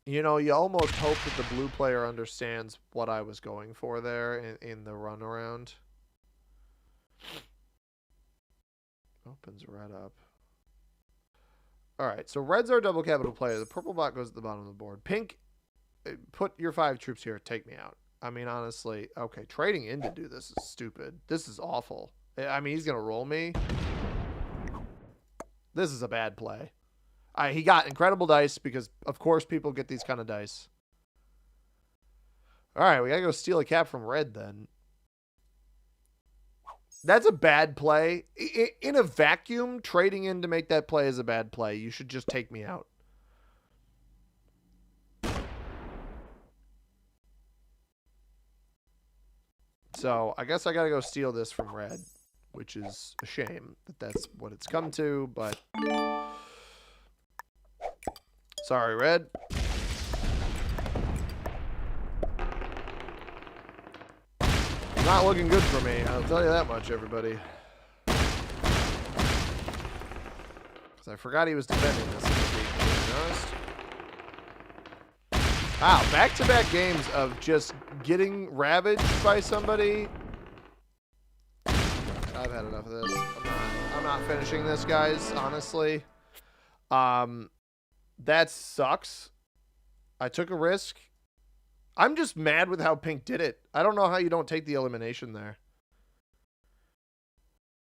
You know, you almost hope that the blue player understands what I was going for there in the runaround. Opens red up. Alright, so red's our double capital player. The purple bot goes at the bottom of the board. Pink, put your 5 troops here. Take me out. I mean, honestly, okay, trading in to do this is stupid. This is awful. I mean, he's going to roll me. This is a bad play. He got incredible dice because, of course, people get these kind of dice. All right, we got to go steal a cap from red then. That's a bad play. In a vacuum, trading in to make that play is a bad play. You should just take me out. So I guess I got to go steal this from red, which is a shame that that's what it's come to, but sorry, red. Not looking good for me, I'll tell you that much, everybody. Because I forgot he was defending this, to be honest. Wow, back-to-back games of just getting ravaged by somebody. I've had enough of this. I'm not finishing this, guys, honestly. That sucks. I took a risk. I'm just mad with how pink did it. I don't know how you don't take the elimination there.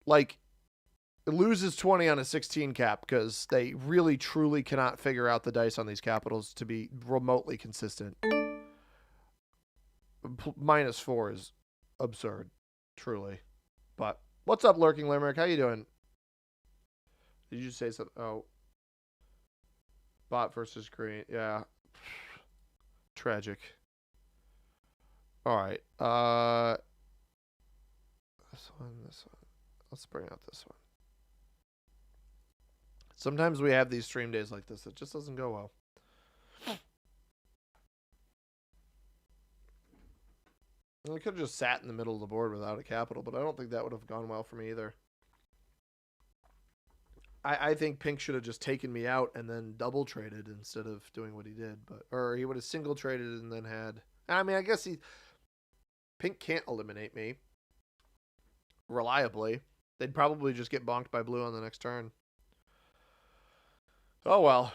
Like, it loses 20 on a 16 cap because they really, truly cannot figure out the dice on these capitals to be remotely consistent. -4 is absurd, truly. But what's up, Lurking Limerick? How you doing? Did you say something? Oh. Bot versus green. Yeah. Tragic. All right. This one, this one. Let's bring out this one. Sometimes we have these stream days like this. It just doesn't go well. I could have just sat in the middle of the board without a capital, but I don't think that would have gone well for me either. I think Pink should have just taken me out and then double traded instead of doing what he did. Or he would have single traded and then had... I mean, I guess Pink can't eliminate me reliably. They'd probably just get bonked by blue on the next turn. Oh, well.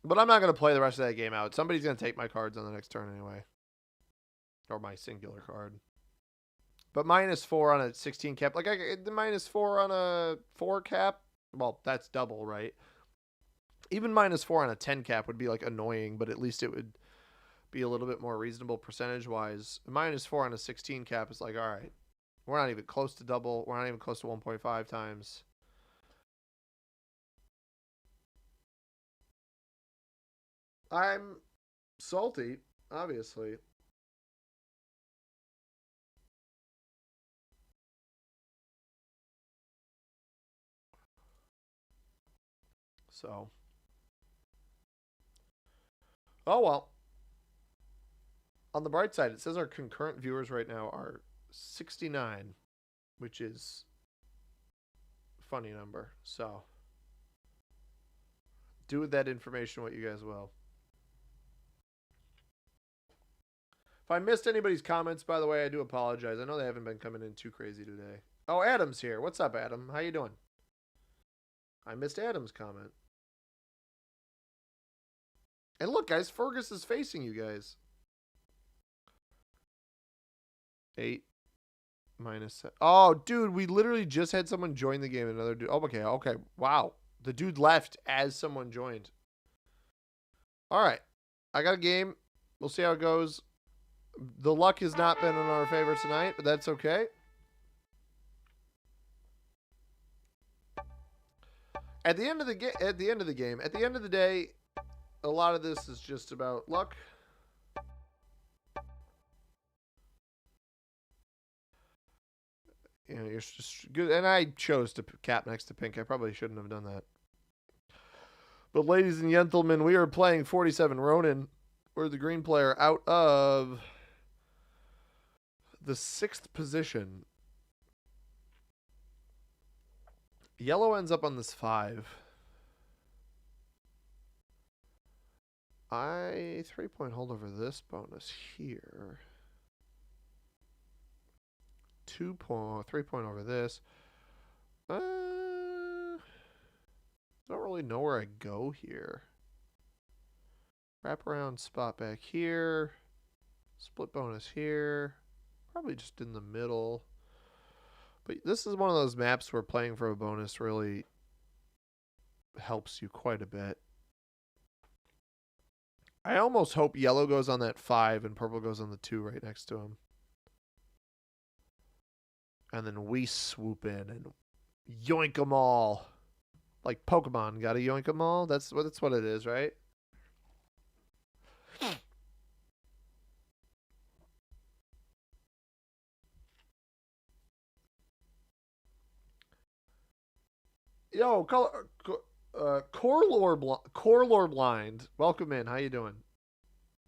But I'm not going to play the rest of that game out. Somebody's going to take my cards on the next turn anyway. Or my singular card. But -4 on a 16 cap. Like, the -4 on a 4 cap. Well, that's double, right? Even -4 on a 10 cap would be, like, annoying. But at least it would be a little bit more reasonable percentage-wise. -4 on a 16 cap is like, all right. We're not even close to double. We're not even close to 1.5 times. I'm salty, obviously. So. Oh, well. On the bright side, it says our concurrent viewers right now are 69, which is a funny number. So. Do with that information what you guys will. If I missed anybody's comments, by the way, I do apologize. I know they haven't been coming in too crazy today. Oh, Adam's here. What's up, Adam? How you doing? I missed Adam's comment. And look, guys, Fergus is facing you guys. 8 -7. Oh, dude, we literally just had someone join the game. Another dude. Oh, okay. Wow. The dude left as someone joined. All right. I got a game. We'll see how it goes. The luck has not been in our favor tonight, but that's okay. At the end of the game, at the end of the day, a lot of this is just about luck. You know, you're just good, and I chose to cap next to Pink. I probably shouldn't have done that. But ladies and gentlemen, we are playing 47 Ronin. We're the green player out of the 6th position. Yellow ends up on this 5. I 3-point hold over this bonus here. 3-point over this. Don't really know where I go here. Wrap around spot back here. Split bonus here. Probably just in the middle. But this is one of those maps where playing for a bonus really helps you quite a bit. I almost hope yellow goes on that 5 and purple goes on the 2 right next to him. And then we swoop in and yoink them all. Like Pokemon, gotta yoink them all? That's what it is, right? Yo, Core Lore Blind. Welcome in. How you doing?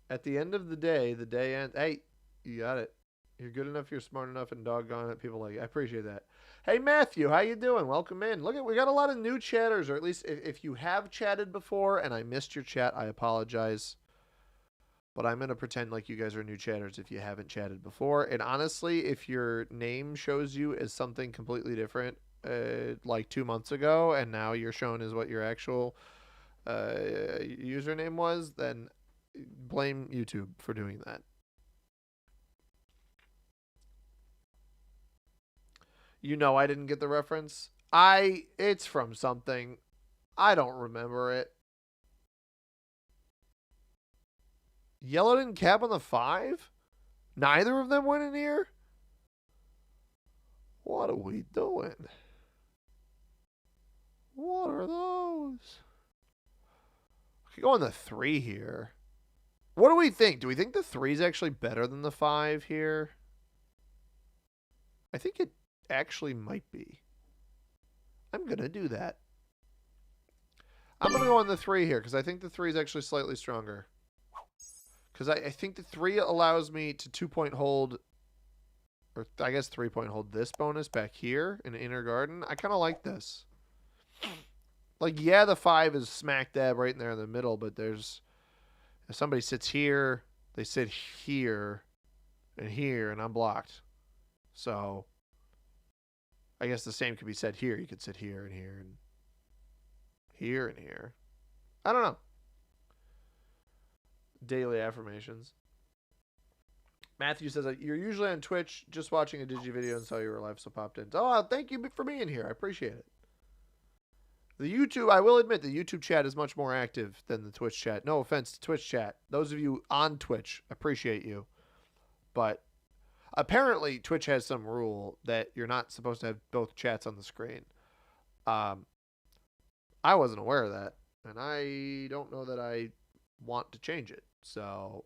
At the end of the day ends. Hey, you got it. You're good enough. You're smart enough, and doggone it, people like it. I appreciate that. Hey, Matthew, how you doing? Welcome in. Look, we got a lot of new chatters, or at least if you have chatted before and I missed your chat, I apologize. But I'm gonna pretend like you guys are new chatters if you haven't chatted before. And honestly, if your name shows you as something completely different, like 2 months ago, and now you're shown as what your actual username was, then blame YouTube for doing that. You know I didn't get the reference. It's from something. I don't remember it. Yellow didn't cap on the 5? Neither of them went in here? What are we doing? What are those? We could go on the 3 here. What do we think? Do we think the 3 is actually better than the 5 here? I think it actually might be. I'm going to do that. I'm going to go on the 3 here because I think the 3 is actually slightly stronger. Because I think the 3 allows me to 2-point hold, or I guess 3-point hold this bonus back here in Inner Garden. I kind of like this. Like, yeah, the 5 is smack dab right in there in the middle, but there's, if somebody sits here, they sit here, and I'm blocked. So, I guess the same could be said here. You could sit here and here and here and here. I don't know. Daily affirmations. Matthew says, you're usually on Twitch just watching a Digi video and saw you were live, so popped in. Oh, thank you for being here. I appreciate it. The YouTube, I will admit, the YouTube chat is much more active than the Twitch chat. No offense to Twitch chat. Those of you on Twitch, appreciate you. But apparently Twitch has some rule that you're not supposed to have both chats on the screen. I wasn't aware of that, and I don't know that I want to change it. So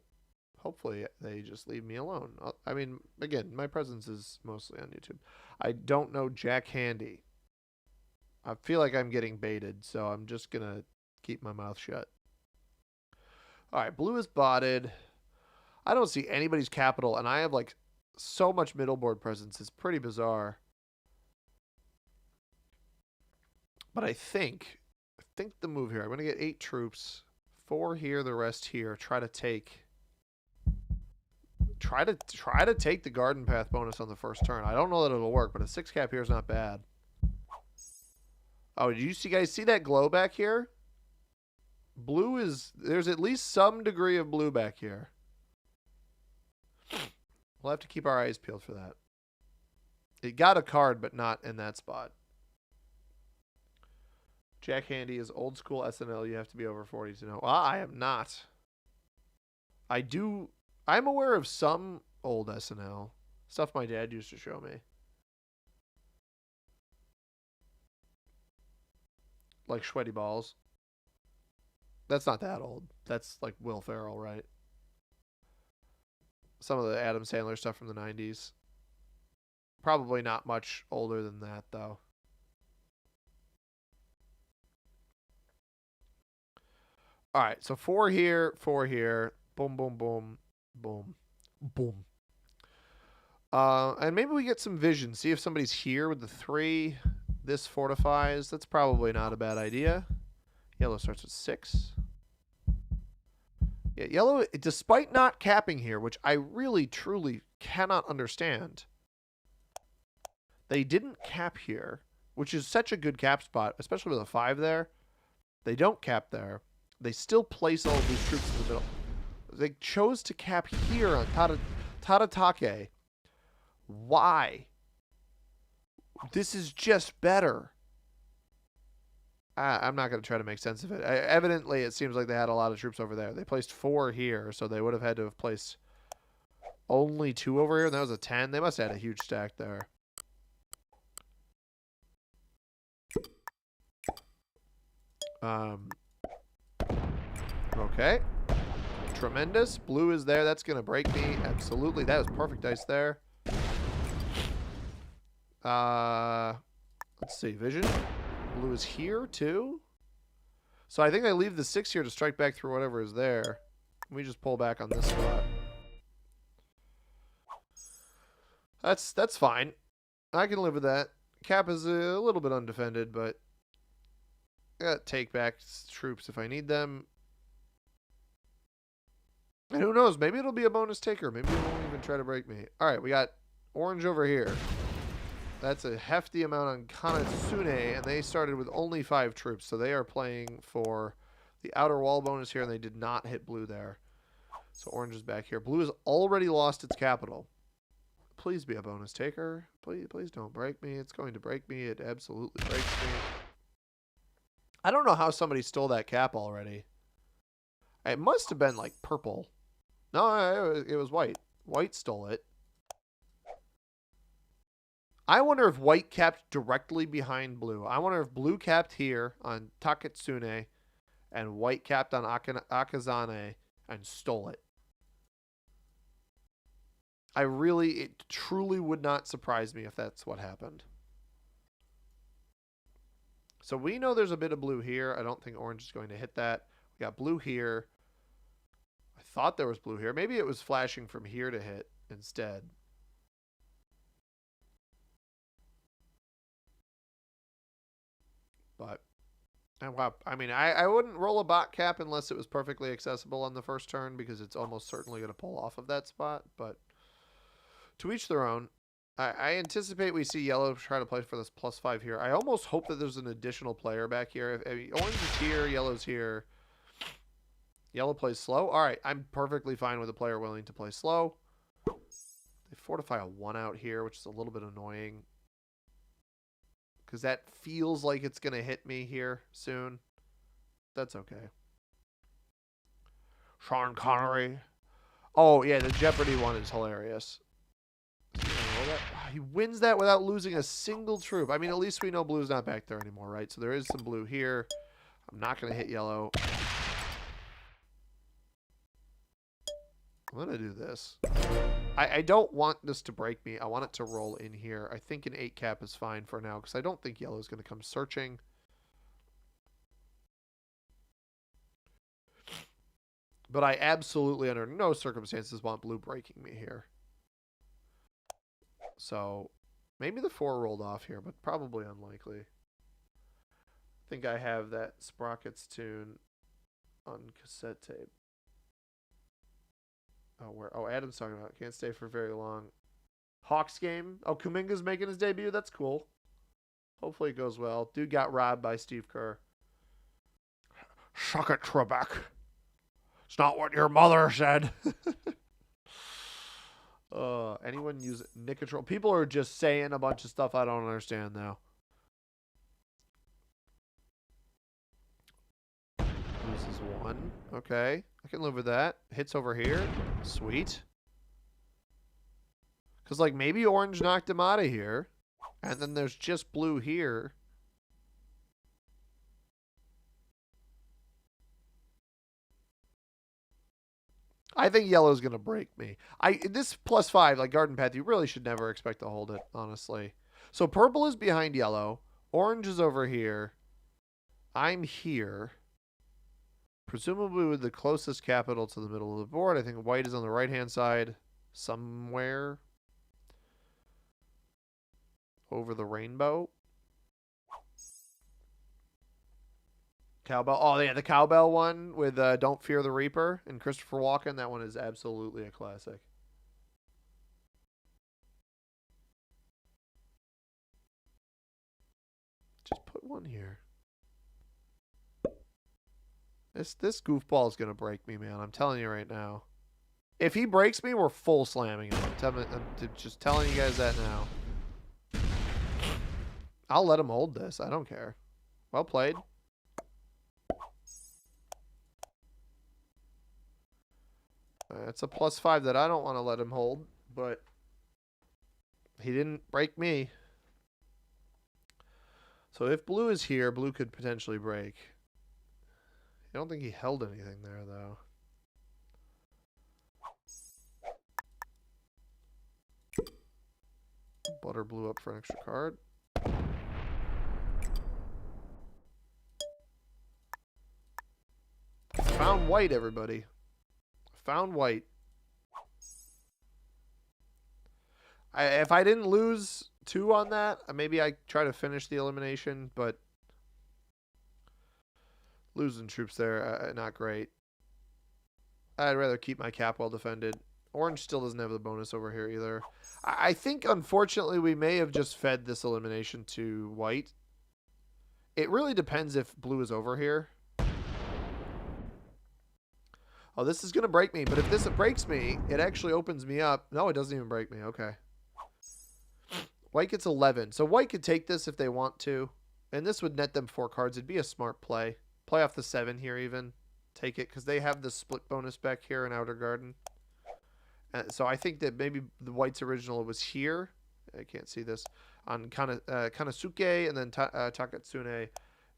hopefully they just leave me alone. I mean, again, my presence is mostly on YouTube. I don't know Jack Handy. I feel like I'm getting baited, so I'm just going to keep my mouth shut. All right, blue is botted. I don't see anybody's capital, and I have like so much middle board presence. It's pretty bizarre. But I think the move here, I'm going to get 8 troops, 4 here, the rest here. Try to take the garden path bonus on the first turn. I don't know that it'll work, but a 6 cap here is not bad. Oh, did you guys see that glow back here? Blue is, there's at least some degree of blue back here. We'll have to keep our eyes peeled for that. It got a card, but not in that spot. Jack Handy is old school SNL. You have to be over 40 to know. Well, I am not. I'm aware of some old SNL. Stuff my dad used to show me. Like Sweaty Balls. That's not that old. That's like Will Ferrell, right? Some of the Adam Sandler stuff from the 90s. Probably not much older than that, though. All right, so 4 here, 4 here. Boom, boom, boom, boom, boom. And maybe we get some vision. See if somebody's here with the 3. This fortifies. That's probably not a bad idea. Yellow starts with 6. Yeah, yellow, despite not capping here, which I really, truly cannot understand, they didn't cap here, which is such a good cap spot, especially with a 5 there. They don't cap there. They still place all of these troops in the middle. They chose to cap here on Tadatake. Why? This is just better. I'm not going to try to make sense of it. Evidently, it seems like they had a lot of troops over there. They placed 4 here, so they would have had to have placed only 2 over here, and that was a 10. They must have had a huge stack there. Okay. Tremendous. Blue is there. That's going to break me. Absolutely. That was perfect dice there. Let's see. Vision. Blue is here, too. So I think I leave the 6 here to strike back through whatever is there. Let me just pull back on this spot. That's fine. I can live with that. Cap is a little bit undefended, but I got take back troops if I need them. And who knows? Maybe it'll be a bonus taker. Maybe it won't even try to break me. All right, we got orange over here. That's a hefty amount on Kanatsune, and they started with only 5 troops, so they are playing for the outer wall bonus here, and they did not hit blue there. So orange is back here. Blue has already lost its capital. Please be a bonus taker. Please don't break me. It's going to break me. It absolutely breaks me. I don't know how somebody stole that cap already. It must have been like purple. No, it was white. White stole it. I wonder if white capped directly behind blue. I wonder if blue capped here on Taketsune and white capped on Akazane and stole it. It truly would not surprise me if that's what happened. So we know there's a bit of blue here. I don't think orange is going to hit that. We got blue here. I thought there was blue here. Maybe it was flashing from here to hit instead. But, and wow, I mean, I wouldn't roll a bot cap unless it was perfectly accessible on the first turn because it's almost certainly going to pull off of that spot. But to each their own. I anticipate we see yellow try to play for this +5 here. I almost hope that there's an additional player back here. If orange is here, yellow's here. Yellow plays slow. All right, I'm perfectly fine with a player willing to play slow. They fortify a 1 out here, which is a little bit annoying. Because that feels like it's going to hit me here soon. That's okay. Sean Connery. Oh, yeah, the Jeopardy one is hilarious. He wins that without losing a single troop. I mean, at least we know blue's not back there anymore, right? So there is some blue here. I'm not going to hit yellow. I'm going to do this. I don't want this to break me. I want it to roll in here. I think an 8 cap is fine for now because I don't think yellow is going to come searching. But I absolutely, under no circumstances, want blue breaking me here. So maybe the 4 rolled off here, but probably unlikely. I think I have that Sprockets tune on cassette tape. Oh, where? Oh, Adam's talking about it. Can't stay for very long. Hawks game. Oh, Kuminga's making his debut. That's cool. Hopefully it goes well. Dude got robbed by Steve Kerr. Suck it, Trebek. It's not what your mother said. Anyone use Nicotrol? People are just saying a bunch of stuff I don't understand now. Loses 1. Okay. I can live with that. Hits over here. Sweet. Because, like, maybe orange knocked him out of here. And then there's just blue here. I think yellow's going to break me. This +5, like Garden Path, you really should never expect to hold it, honestly. So purple is behind yellow. Orange is over here. I'm here. Presumably with the closest capital to the middle of the board. I think white is on the right-hand side somewhere. Over the rainbow. Cowbell. Oh, yeah, the Cowbell one with Don't Fear the Reaper and Christopher Walken. That one is absolutely a classic. Just put 1 here. This goofball is going to break me, man. I'm telling you right now. If he breaks me, we're full slamming him. I'm just telling you guys that now. I'll let him hold this. I don't care. Well played. It's a +5 that I don't want to let him hold, but he didn't break me. So if blue is here, blue could potentially break. I don't think he held anything there, though. Butter blue up for an extra card. Found white, everybody. Found white. If I didn't lose 2 on that, maybe I try to finish the elimination, but losing troops there, not great. I'd rather keep my cap well defended. Orange still doesn't have the bonus over here either. I think, unfortunately, we may have just fed this elimination to white. It really depends if blue is over here. Oh, this is going to break me. But if this breaks me, it actually opens me up. No, it doesn't even break me. Okay. White gets 11. So white could take this if they want to. And this would net them 4 cards. It'd be a smart play. Play off the 7 here even. Take it because they have the split bonus back here in Outer Garden. So I think that maybe the white's original was here. I can't see this. On Kanasuke and then Takatsune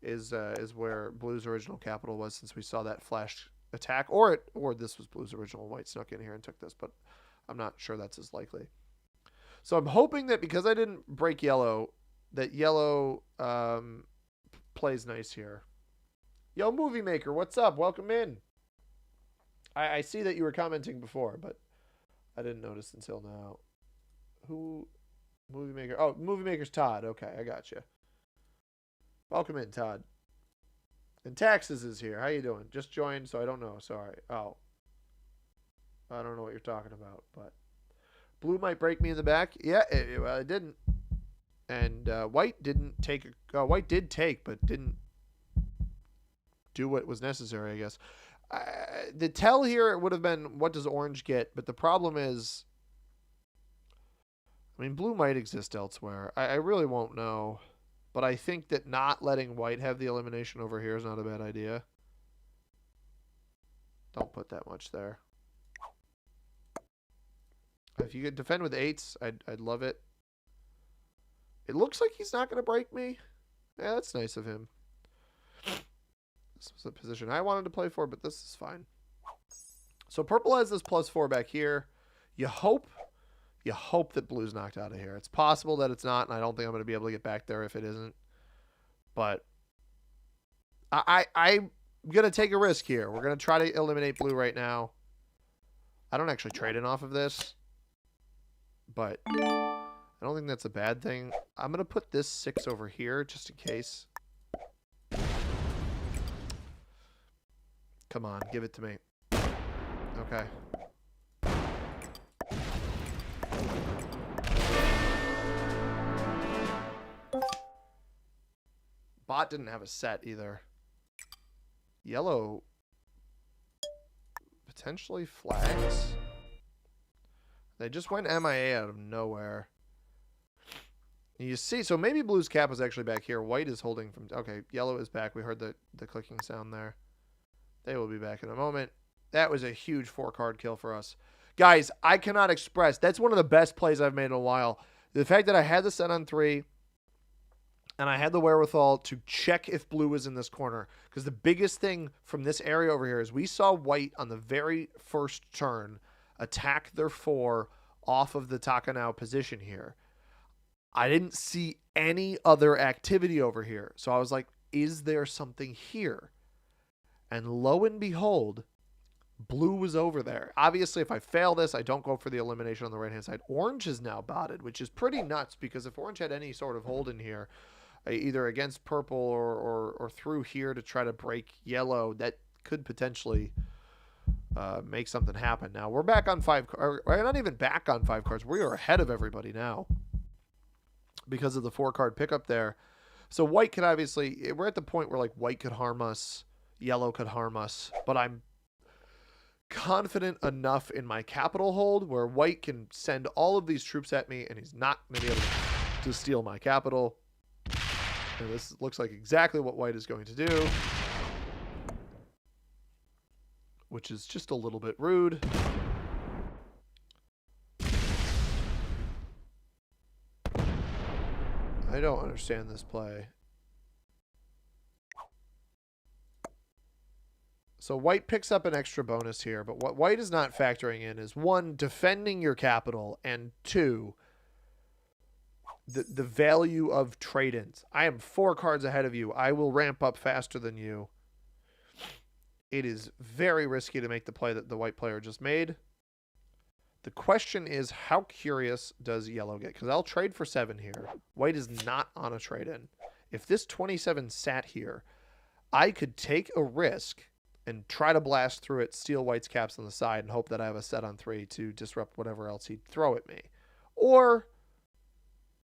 is where blue's original capital was, since we saw that flash attack, or this was blue's original. White snuck in here and took this, but I'm not sure that's as likely. So I'm hoping that because I didn't break yellow, that yellow plays nice here. Yo, Movie Maker, what's up? Welcome in. I see that you were commenting before, but I didn't notice until now. Who? Movie Maker. Oh, Movie Maker's Todd. Okay, I got you. Welcome in, Todd. And Taxes is here. How you doing? Just joined, so I don't know. Sorry. Oh. I don't know what you're talking about, but blue might break me in the back. Yeah, it didn't. And white didn't take. White did take, but didn't do what was necessary, I guess. The tell here would have been, what does orange get? But the problem is, I mean, blue might exist elsewhere. I really won't know. But I think that not letting white have the elimination over here is not a bad idea. Don't put that much there. If you could defend with 8s, I'd love it. It looks like he's not going to break me. Yeah, that's nice of him. This was a position I wanted to play for, but this is fine. So purple has this +4 back here. You hope that blue's knocked out of here. It's possible that it's not, and I don't think I'm going to be able to get back there if it isn't. But I'm going to take a risk here. We're going to try to eliminate blue right now. I don't actually trade in off of this, but I don't think that's a bad thing. I'm going to put this 6 over here just in case. Come on, give it to me. Okay. Bot didn't have a set either. Yellow potentially flags. They just went MIA out of nowhere. You see, so maybe blue's cap was actually back here. White is holding from... Okay, yellow is back. We heard the clicking sound there. They will be back in a moment. That was a huge 4-card kill for us. Guys, I cannot express. That's one of the best plays I've made in a while. The fact that I had the set on 3... and I had the wherewithal to check if blue was in this corner. Because the biggest thing from this area over here is we saw white on the very first turn attack their 4 off of the Takanao position here. I didn't see any other activity over here. So I was like, is there something here? And lo and behold, blue was over there. Obviously, if I fail this, I don't go for the elimination on the right-hand side. Orange is now botted, which is pretty nuts because if orange had any sort of hold in here, either against purple or through here to try to break yellow, that could potentially make something happen. Now, we're back on 5 cards. We're not even back on 5 cards. We are ahead of everybody now because of the 4-card pickup there. So white could obviously... We're at the point where like white could harm us, yellow could harm us, but I'm confident enough in my capital hold where white can send all of these troops at me and he's not going to be able to steal my capital. And this looks like exactly what white is going to do, which is just a little bit rude. I don't understand this play. So white picks up an extra bonus here, but what white is not factoring in is 1, defending your capital, and 2, the value of trade-ins. I am 4 cards ahead of you. I will ramp up faster than you. It is very risky to make the play that the white player just made. The question is, how curious does yellow get? Because I'll trade for 7 here. White is not on a trade-in. If this 27 sat here, I could take a risk and try to blast through it, steal white's caps on the side, and hope that I have a set on 3 to disrupt whatever else he'd throw at me. Or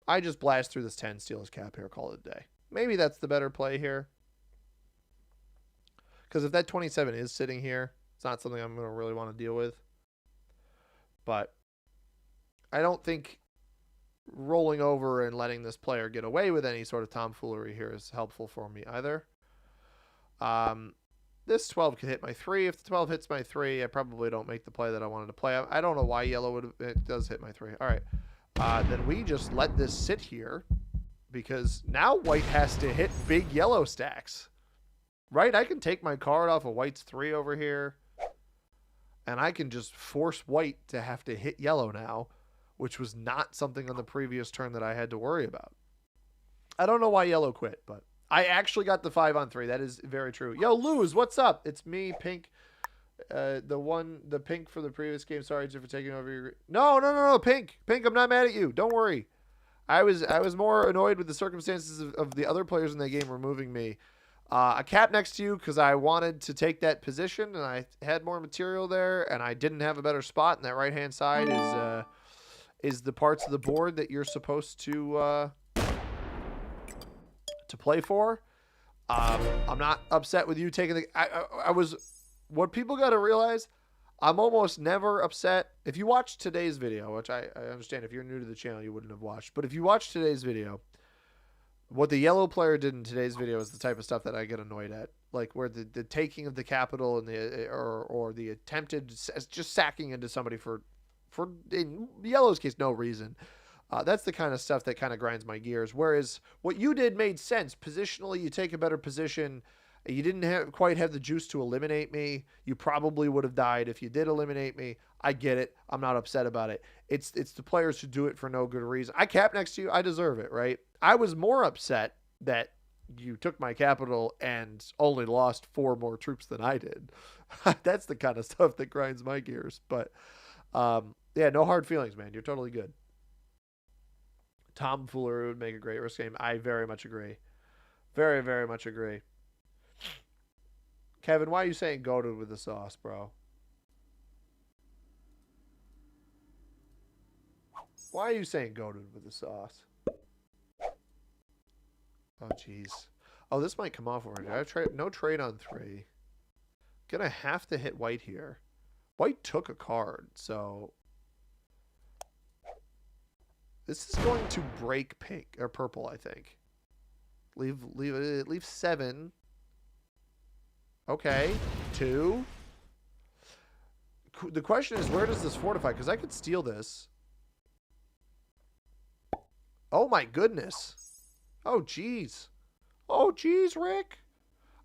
I just blast through this 10, steal his cap here, call it a day. Maybe that's the better play here. Because if that 27 is sitting here, it's not something I'm going to really want to deal with. But I don't think rolling over and letting this player get away with any sort of tomfoolery here is helpful for me either. This 12 could hit my 3. If the 12 hits my 3, I probably don't make the play that I wanted to play. I don't know why yellow would. It does hit my 3. All right. Then we just let this sit here because now white has to hit big yellow stacks. Right? I can take my card off of white's 3 over here. and I can just force white to have to hit yellow now, which was not something on the previous turn that I had to worry about. I don't know why yellow quit, but I actually got the 5-on-3. That is very true. Yo, Luz, what's up? It's me, Pink. The Pink for the previous game. Sorry for taking over your... No, Pink. Pink, I'm not mad at you. Don't worry. I was more annoyed with the circumstances of the other players in the game removing me. I capped next to you because I wanted to take that position, and I had more material there, and I didn't have a better spot. And that right-hand side is the parts of the board that you're supposed to play for. I'm not upset with you taking the... I was... What people got to realize, I'm almost never upset. If you watch today's video, which I understand if you're new to the channel, you wouldn't have watched. But if you watch today's video, what the yellow player did in today's video is the type of stuff that I get annoyed at. Like where the taking of the capital and or the attempted just sacking into somebody for in yellow's case, no reason. That's the kind of stuff that kind of grinds my gears. Whereas what you did made sense. Positionally, you take a better position. You didn't quite have the juice to eliminate me. You probably would have died if you did eliminate me. I get it. I'm not upset about it. It's the players who do it for no good reason. I capped next to you. I deserve it, right? I was more upset that you took my capital and only lost 4 more troops than I did. That's the kind of stuff that grinds my gears. But, yeah, no hard feelings, man. You're totally good. Tomfoolery would make a great risk game. I very much agree. Very, very much agree. Kevin, why are you saying goated with the sauce, bro? Why are you saying goated with the sauce? Oh, jeez. Oh, this might come off over here. No trade on 3. Gonna have to hit white here. White took a card, so... This is going to break pink or purple, I think. Leave 7. Okay, 2. The question is, where does this fortify? Because I could steal this. Oh, my goodness. Oh, jeez. Oh, jeez, Rick.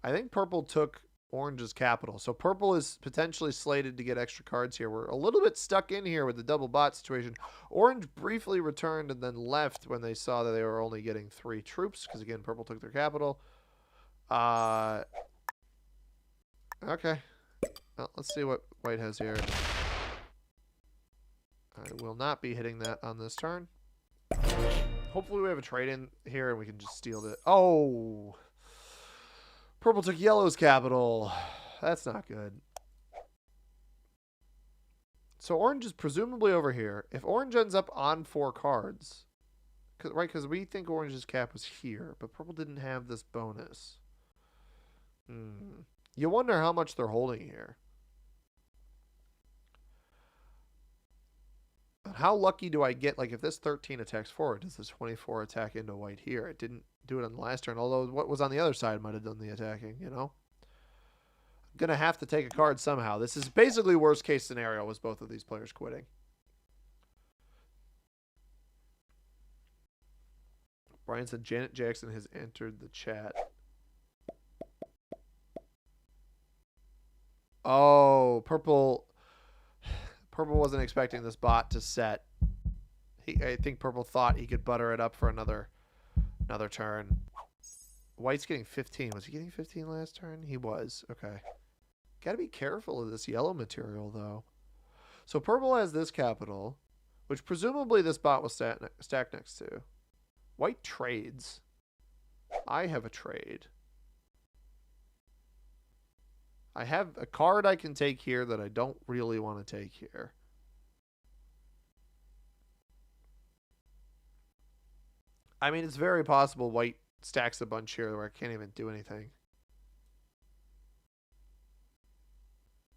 I think purple took orange's capital. So purple is potentially slated to get extra cards here. We're a little bit stuck in here with the double bot situation. Orange briefly returned and then left when they saw that they were only getting 3 troops. Because, again, purple took their capital. Okay. Well, let's see what white has here. I will not be hitting that on this turn. Hopefully we have a trade in here and we can just steal it. Oh! Purple took yellow's capital. That's not good. So orange is presumably over here. If orange ends up on 4 cards, right, because we think orange's cap was here, but purple didn't have this bonus. You wonder how much they're holding here. But how lucky do I get? Like, if this 13 attacks forward, does this 24 attack into white here? It didn't do it on the last turn, although what was on the other side might have done the attacking, you know? I'm going to have to take a card somehow. This is basically worst case scenario was both of these players quitting. Brian said Janet Jackson has entered the chat. Oh, purple wasn't expecting this bot to set. I think purple thought he could butter it up for another turn. White's getting 15. Was he getting 15 last turn? He was. Okay. Got to be careful of this yellow material, though. So purple has this capital, which presumably this bot will stack next to. White trades. I have a trade. I have a card I can take here that I don't really want to take here. I mean, it's very possible white stacks a bunch here where I can't even do anything.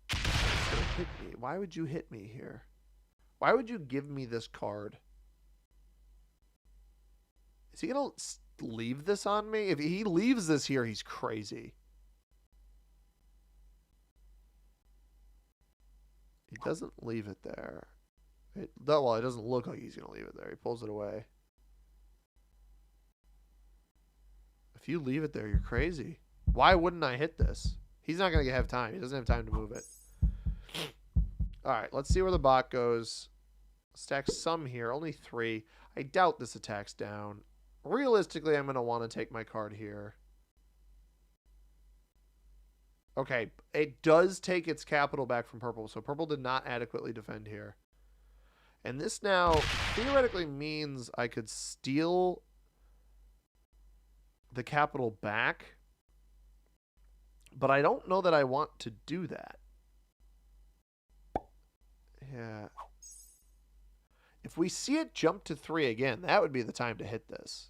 Hit me. Why would you hit me here? Why would you give me this card? Is he going to leave this on me? If he leaves this here, he's crazy. He doesn't leave it there. Well, it doesn't look like he's going to leave it there. He pulls it away. If you leave it there, you're crazy. Why wouldn't I hit this? He's not going to have time. He doesn't have time to move it. All right, let's see where the bot goes. Stack some here, only 3. I doubt this attacks down. Realistically, I'm going to want to take my card here. Okay, it does take its capital back from purple, so purple did not adequately defend here. And this now theoretically means I could steal the capital back, but I don't know that I want to do that. Yeah. If we see it jump to 3 again, that would be the time to hit this.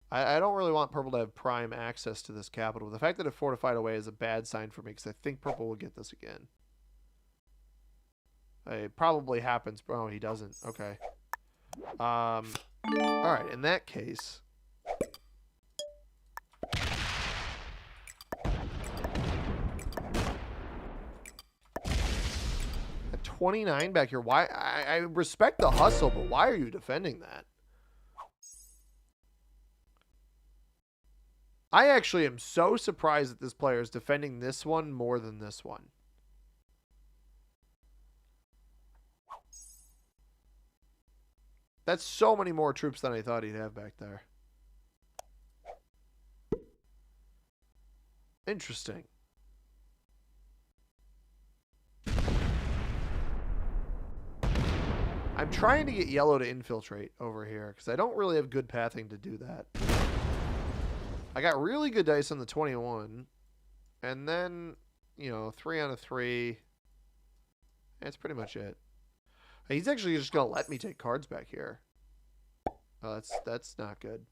I don't really want purple to have prime access to this capital. The fact that it fortified away is a bad sign for me because I think purple will get this again. It probably happens. Oh, he doesn't. Okay. All right. In that case, at 29 back here. Why? I respect the hustle, but why are you defending that? I actually am so surprised that this player is defending this one more than this one. That's so many more troops than I thought he'd have back there. Interesting. I'm trying to get yellow to infiltrate over here because I don't really have good pathing to do that. I got really good dice on the 21. And then, you know, 3 out of 3. That's pretty much it. He's actually just going to let me take cards back here. Oh, that's not good.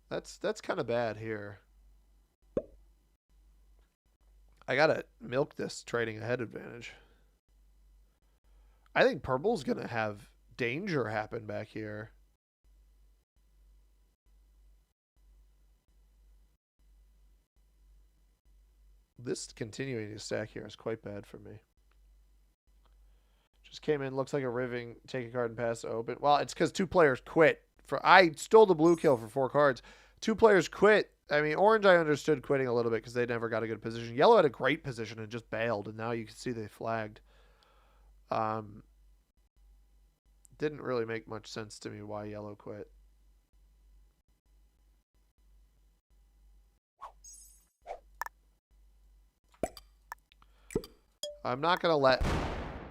That's kind of bad here. I got to milk this trading ahead advantage. I think purple's going to have danger happen back here. This continuing to stack here is quite bad for me. Just came in, looks like a riving, take a card and pass to open. Well, it's because 2 players quit. I stole the blue kill for 4 cards. 2 players quit. I mean, orange I understood quitting a little bit because they never got a good position. Yellow had a great position and just bailed, and now you can see they flagged. Didn't really make much sense to me why yellow quit. I'm not going to let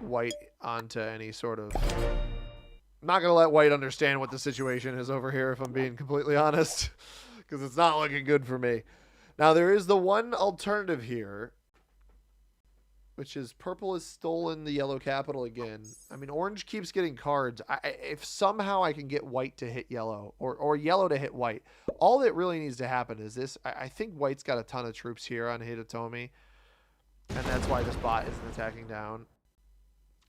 white onto any sort of... I'm not going to let white understand what the situation is over here, if I'm being completely honest. Because it's not looking good for me. Now, there is the one alternative here, which is purple has stolen the yellow capital again. I mean, orange keeps getting cards. If somehow I can get white to hit yellow, or yellow to hit white, all that really needs to happen is this. I think white's got a ton of troops here on Hitotomi. And that's why this bot isn't attacking down.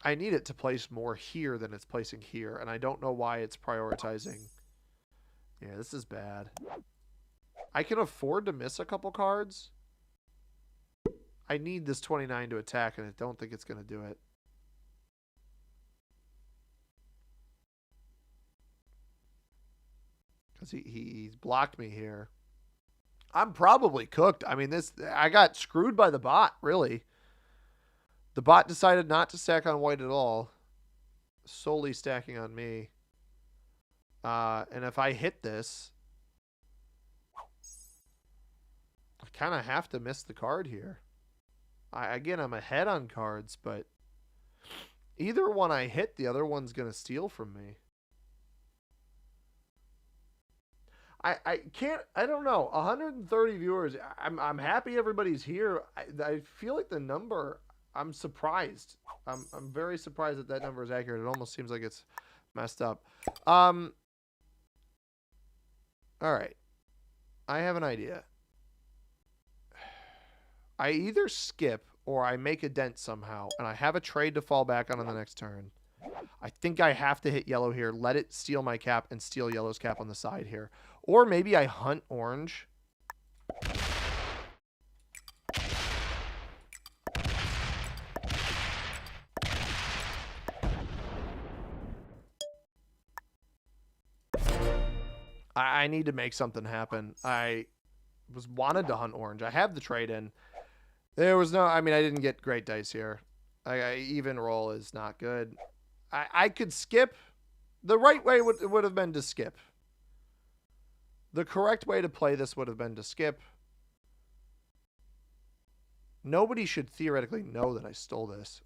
I need it to place more here than it's placing here. And I don't know why it's prioritizing. Yeah, this is bad. I can afford to miss a couple cards. I need this 29 to attack, and I don't think it's going to do it. Because he's blocked me here. I'm probably cooked. I mean, I got screwed by the bot, really. The bot decided not to stack on white at all. Solely stacking on me. And if I hit this, I kind of have to miss the card here. Again, I'm ahead on cards, but either one I hit, the other one's going to steal from me. I don't know. 130 viewers. I'm happy everybody's here. I feel like the number, I'm surprised. I'm very surprised that number is accurate. It almost seems like it's messed up. All right. I have an idea. I either skip or I make a dent somehow, and I have a trade to fall back on the next turn. I think I have to hit yellow here, let it steal my cap, and steal yellow's cap on the side here. Or maybe I hunt orange. I need to make something happen. I wanted to hunt orange. I have the trade in. There was no. I mean, I didn't get great dice here. Even roll is not good. I could skip. The right way would have been to skip. The correct way to play this would have been to skip. Nobody should theoretically know that I stole this.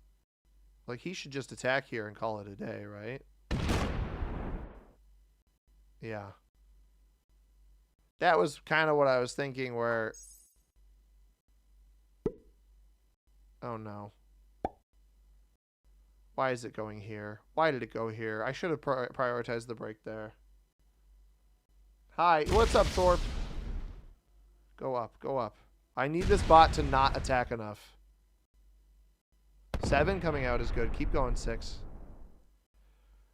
Like, he should just attack here and call it a day, right? Yeah. That was kind of what I was thinking where... Oh, no. Why is it going here? Why did it go here? I should have prioritized the break there. Hi. What's up, Thorpe? Go up. Go up. I need this bot to not attack enough. 7 coming out is good. Keep going, 6.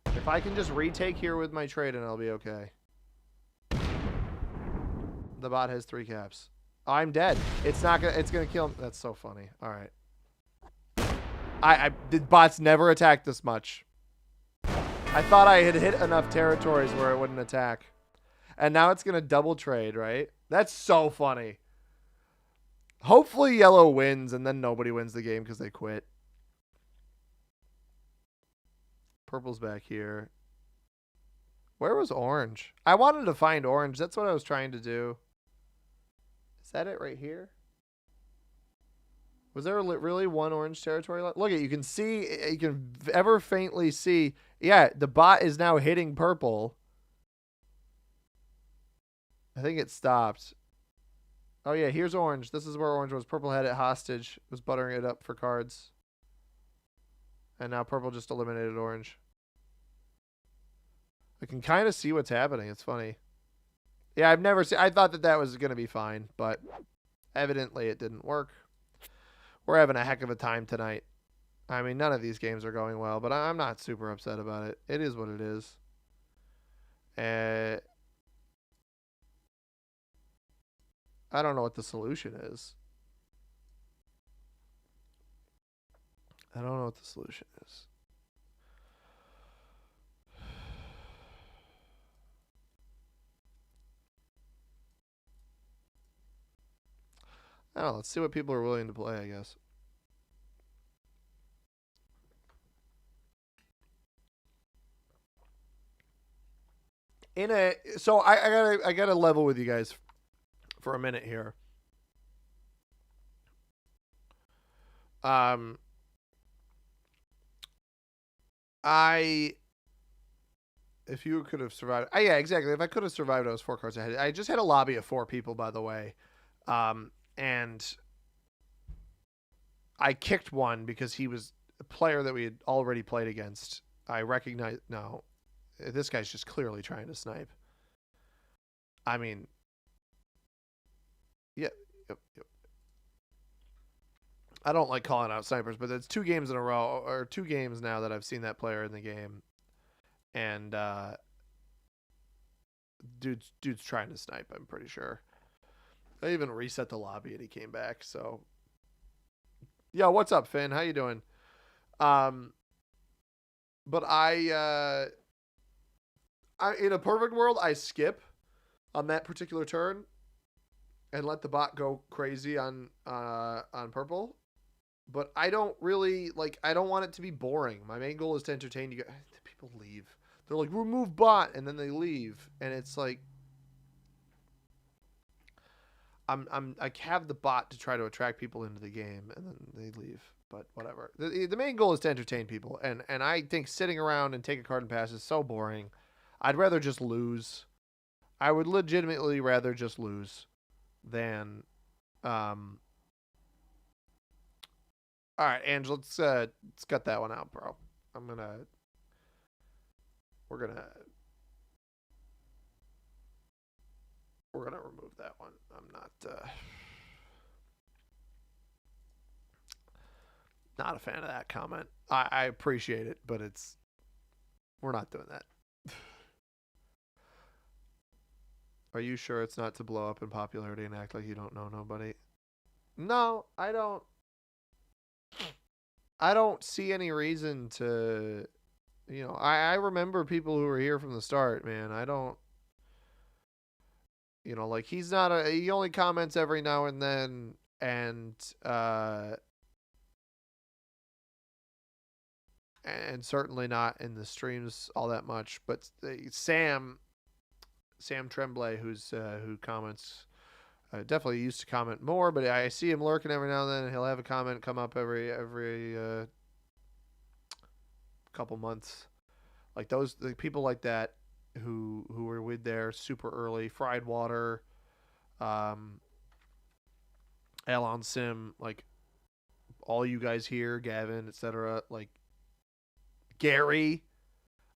If I can just retake here with my trade, and I'll be okay. The bot has 3 caps. I'm dead. It's not gonna. It's gonna kill him. That's so funny. All right. The bots never attacked this much. I thought I had hit enough territories where it wouldn't attack, and now it's gonna double trade. Right? That's so funny. Hopefully yellow wins, and then nobody wins the game because they quit. Purple's back here. Where was orange? I wanted to find orange. That's what I was trying to do. Is that it right here? Was there really one orange territory left? Look at, you can see, you can ever faintly see. Yeah, the bot is now hitting purple. I think it stopped. Oh yeah, here's orange. This is where orange was. Purple had it hostage. Was buttering it up for cards. And now purple just eliminated orange. I can kind of see what's happening. It's funny. Yeah, I've never seen... I thought that was going to be fine, but evidently it didn't work. We're having a heck of a time tonight. I mean, none of these games are going well, but I'm not super upset about it. It is what it is. I don't know what the solution is. I don't know what the solution is. I don't know. Let's see what people are willing to play, I guess. So I gotta level with you guys for a minute here. If you could have survived, yeah, exactly. If I could have survived, I was 4 cards ahead. I just had a lobby of 4 people, by the way, and I kicked one because he was a player that we had already played against. I recognize no, this guy's just clearly trying to snipe. I mean, yeah, yep. I don't like calling out snipers, but it's 2 games in a row, or 2 games now that I've seen that player in the game, and dude's trying to snipe. I'm pretty sure. I even reset the lobby and he came back. So, yeah, what's up, Finn? How you doing? But I in a perfect world, I skip on that particular turn and let the bot go crazy on purple. But I don't really I don't want it to be boring. My main goal is to entertain you guys. People leave. They're like, remove bot, and then they leave, and it's like, I have the bot to try to attract people into the game, and then they leave. But whatever. The main goal is to entertain people, and I think sitting around and take a card and pass is so boring. I'd rather just lose. I would legitimately rather just lose than all right, Angela, let's cut that one out, bro. We're gonna remove that one. I'm not a fan of that comment. I appreciate it, but we're not doing that. Are you sure it's not to blow up in popularity and act like you don't know nobody? No, I don't see any reason to, I remember people who were here from the start, man. I don't, he only comments every now and then, and certainly not in the streams all that much. But Sam Tremblay, who comments, definitely used to comment more, but I see him lurking every now and then. And he'll have a comment come up every couple months. Like those people like that who were with there super early. Fried Water, Alon Sim, like all you guys here, Gavin, etc. Like Gary.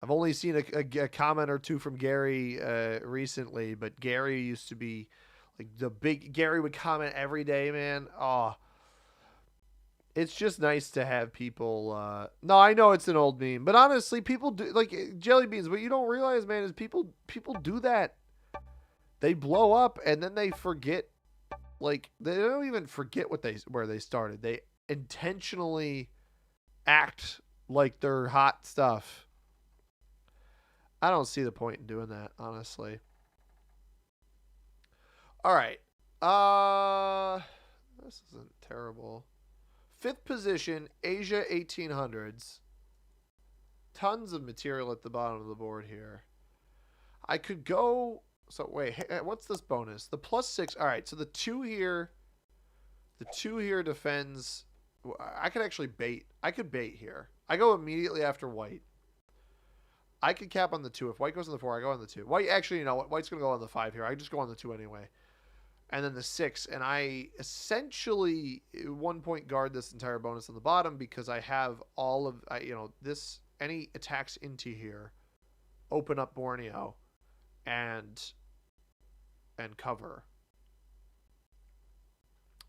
I've only seen a comment or two from Gary recently, but Gary used to be like the big. Gary would comment every day, man. Oh, it's just nice to have people. No, I know it's an old meme, but honestly, people do like jelly beans. What you don't realize, man, is people do that. They blow up and then they forget. Like they don't even forget where they started. They intentionally act like they're hot stuff. I don't see the point in doing that, honestly. All right. This isn't terrible. 5th position, Asia 1800s. Tons of material at the bottom of the board here. I could go. So wait, what's this bonus? The +6. All right, so the 2 here. The 2 here defends. I could actually bait. I could bait here. I go immediately after white. I could cap on the 2. If white goes on the 4, I go on the 2. White, actually, you know what? White's going to go on the 5 here. I just go on the 2 anyway. And then the 6. And I essentially 1 point guard this entire bonus on the bottom because I have all of, this, any attacks into here, open up Borneo and cover.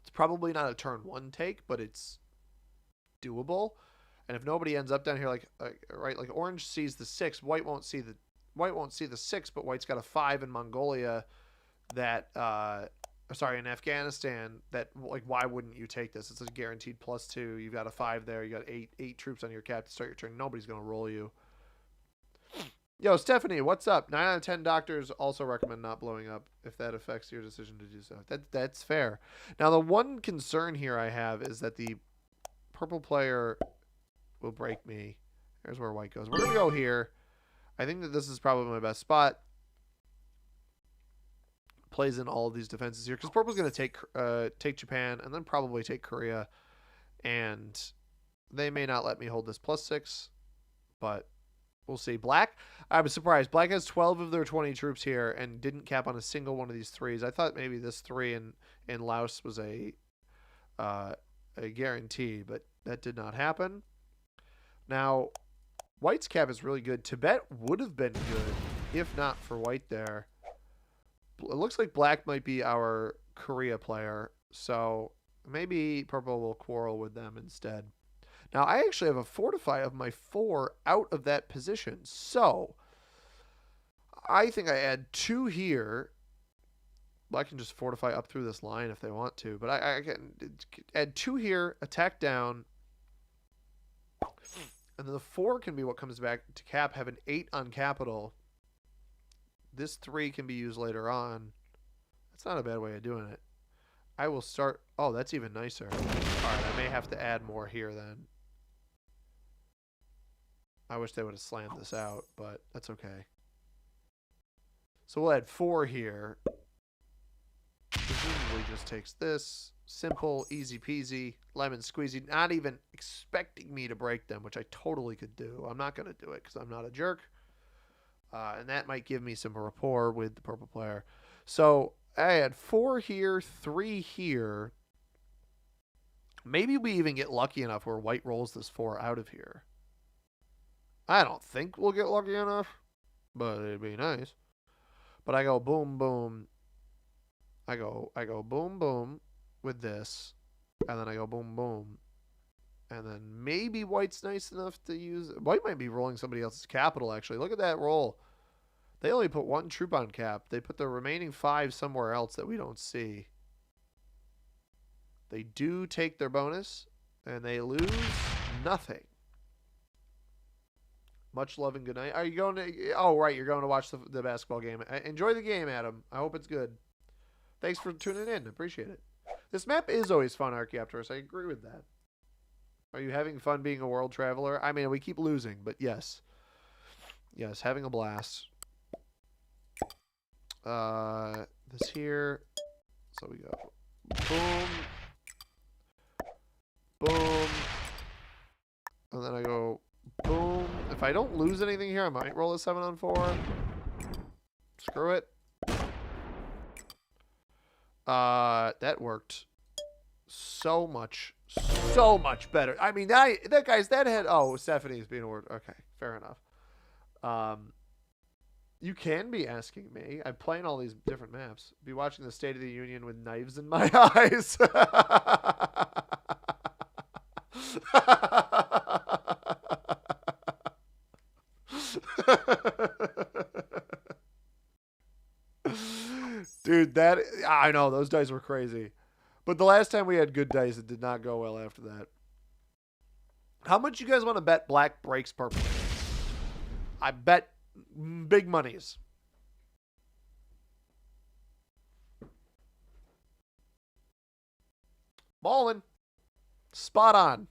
It's probably not a turn 1 take, but it's doable. And if nobody ends up down here, like orange sees the 6, white won't see the 6, but white's got a 5 in Mongolia that in Afghanistan that, like, why wouldn't you take this? It's a guaranteed +2. You've got a 5 there. You got eight troops on your cap to start your turn. Nobody's gonna roll you. Yo, Stephanie, what's up? 9 out of 10 doctors also recommend not blowing up if that affects your decision to do so. That's fair. Now, the one concern here I have is that the purple player will break me. Here's where white goes. We're going to go here. I think that this is probably my best spot. Plays in all of these defenses here because purple's going to take Japan and then probably take Korea. And they may not let me hold this +6, but we'll see. Black, I was surprised. Black has 12 of their 20 troops here and didn't cap on a single one of these 3s. I thought maybe this 3 in Laos was a guarantee, but that did not happen. Now, white's cap is really good. Tibet would have been good if not for white there. It looks like black might be our Korea player, so maybe purple will quarrel with them instead. Now, I actually have a fortify of my 4 out of that position, so I think I add 2 here. Black can just fortify up through this line if they want to, but I can add 2 here, attack down, and then the 4 can be what comes back to cap, have an 8 on capital. This 3 can be used later on. That's not a bad way of doing it. I will start. Oh, that's even nicer. All right, I may have to add more here then. I wish they would have slammed this out, but that's okay. So we'll add 4 here. Presumably just takes this. Simple, easy peasy, lemon squeezy. Not even expecting me to break them, which I totally could do. I'm not going to do it because I'm not a jerk. And that might give me some rapport with the purple player. So I had 4 here, 3 here. Maybe we even get lucky enough where white rolls this 4 out of here. I don't think we'll get lucky enough, but it'd be nice. But I go boom, boom. I go boom, boom with this. And then I go boom, boom. And then maybe white's nice enough to use. White might be rolling somebody else's capital, actually. Look at that roll. They only put 1 troop on cap. They put the remaining 5 somewhere else that we don't see. They do take their bonus, and they lose nothing. Much love and good night. Are you going to... Oh, right. You're going to watch the basketball game. Enjoy the game, Adam. I hope it's good. Thanks for tuning in. Appreciate it. This map is always fun, Archaeopteros. I agree with that. Are you having fun being a world traveler? I mean, we keep losing, but yes. Yes, having a blast. This here. So we go boom. Boom. And then I go boom. If I don't lose anything here, I might roll a 7-on-4. Screw it. That worked so much better. I mean, that head. Oh, Stephanie's being ordered. Okay, fair enough. You can be asking me. I'm playing all these different maps. Be watching the State of the Union with knives in my eyes. Dude, I know those dice were crazy. But the last time we had good dice, it did not go well after that. How much you guys want to bet black breaks purple? I bet big monies. Ballin'. Spot on.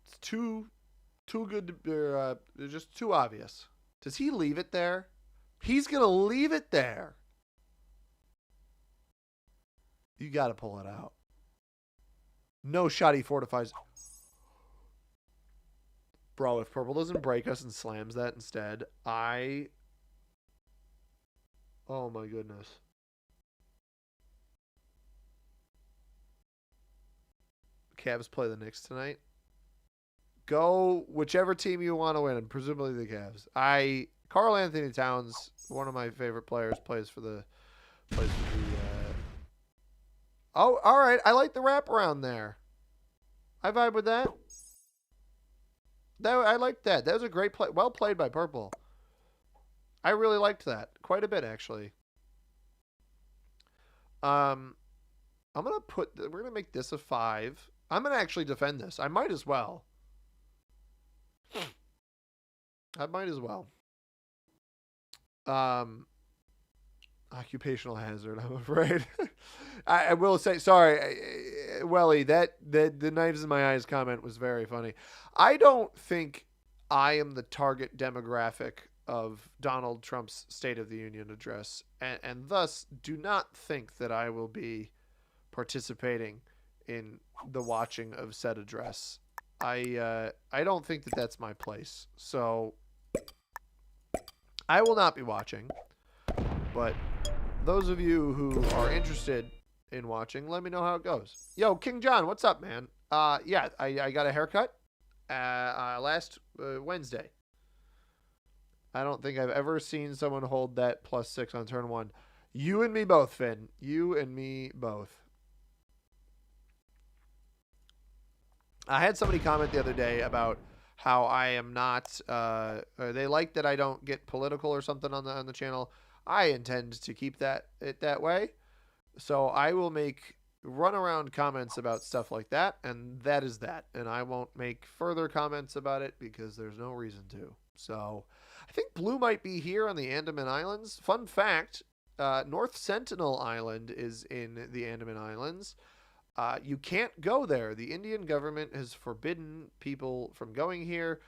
It's too good to be, just too obvious. Does he leave it there? He's going to leave it there. You got to pull it out. No shot he fortifies. Bro, if purple doesn't break us and slams that instead, oh my goodness. Cavs play the Knicks tonight. Go whichever team you want to win, and presumably the Cavs. Karl Anthony Towns, one of my favorite players, plays for the. Oh, all right. I like the wraparound there. I vibe with that. I like that. That was a great play. Well played by purple. I really liked that quite a bit, actually. I'm gonna we're gonna make this a 5. I'm gonna actually defend this. I might as well. Occupational hazard, I'm afraid. I will say, sorry, Welly, that the knives in my eyes comment was very funny. I don't think I am the target demographic of Donald Trump's State of the Union address, and thus do not think that I will be participating in the watching of said address. I don't think that that's my place, so I will not be watching. But those of you who are interested in watching, let me know how it goes. Yo, King John, what's up, man? Yeah, I got a haircut last Wednesday. I don't think I've ever seen someone hold that +6 on turn 1. You and me both, Finn. You and me both. I had somebody comment the other day about how I am not. They like that I don't get political or something on the channel. I intend to keep it that way. So I will make runaround comments about stuff like that, and that is that. And I won't make further comments about it because there's no reason to. So I think Blue might be here on the Andaman Islands. Fun fact, North Sentinel Island is in the Andaman Islands. You can't go there. The Indian government has forbidden people from going here.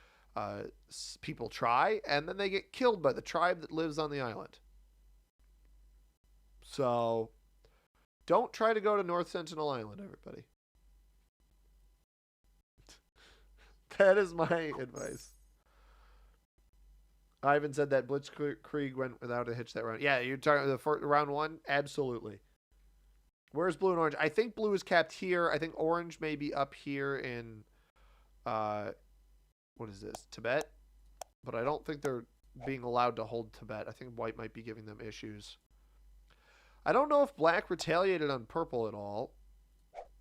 People try, and then they get killed by the tribe that lives on the island. So don't try to go to North Sentinel Island, everybody. That is my advice. Ivan said that Blitzkrieg went without a hitch that round. Yeah, you're talking the round 1? Absolutely. Where's blue and orange? I think blue is capped here. I think orange may be up here in, what is this, Tibet? But I don't think they're being allowed to hold Tibet. I think white might be giving them issues. I don't know if black retaliated on purple at all.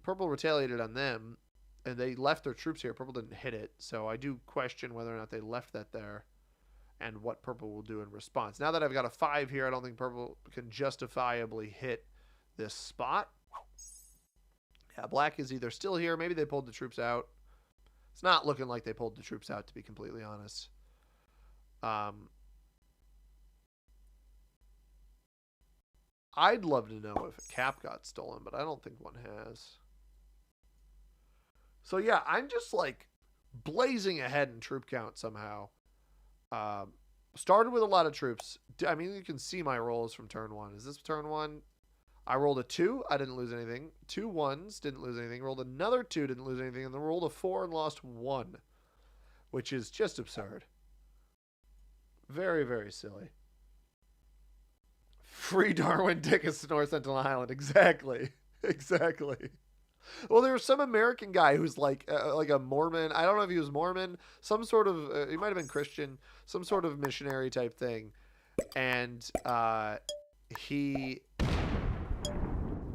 Purple retaliated on them, and they left their troops here. Purple didn't hit it, so I do question whether or not they left that there and what purple will do in response. Now that I've got a 5 here, I don't think purple can justifiably hit this spot. Yeah, black is either still here. Maybe they pulled the troops out. It's not looking like they pulled the troops out, to be completely honest. Um, I'd love to know if a cap got stolen, but I don't think one has. So yeah, I'm just like blazing ahead in troop count somehow. Um, Started with a lot of troops. I mean, you can see my rolls from turn one. Is this turn one? I rolled a 2. I didn't lose anything. 2 ones, didn't lose anything. Rolled another 2, didn't lose anything. And then rolled a 4 and lost 1, which is just absurd. Very, very silly. Free Darwin Dickinson North Sentinel Island. Exactly. Exactly. Well, there was some American guy who's like a Mormon. I don't know if he was Mormon, some sort of. He might have been Christian, some sort of missionary type thing, and he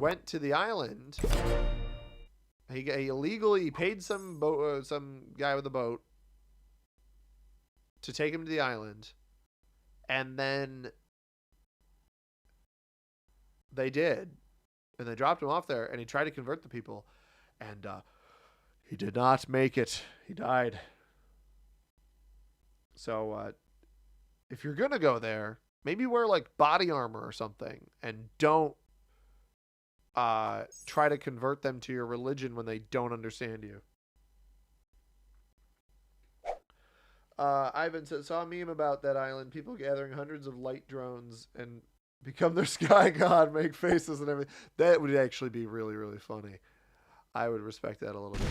went to the island. He illegally paid some guy with a boat to take him to the island, and then they did, and they dropped him off there, and he tried to convert the people, and he did not make it. He died. So if you're gonna go there, maybe wear like body armor or something, and don't try to convert them to your religion when they don't understand you. Ivan saw a meme about that island. People gathering hundreds of light drones and become their sky god, make faces and everything. That would actually be really, really funny. I would respect that a little bit.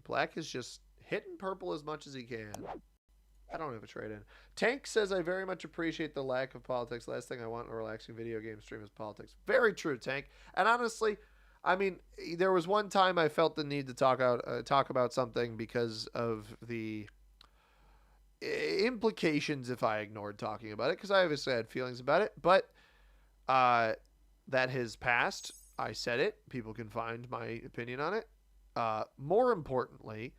Black is just hitting purple as much as he can. I don't have a trade in. Tank says, I very much appreciate the lack of politics. Last thing I want in a relaxing video game stream is politics. Very true, Tank. And honestly, I mean, there was one time I felt the need to talk about something because of the implications if I ignored talking about it, because I obviously had feelings about it. But that has passed. I said it. People can find my opinion on it. More importantly,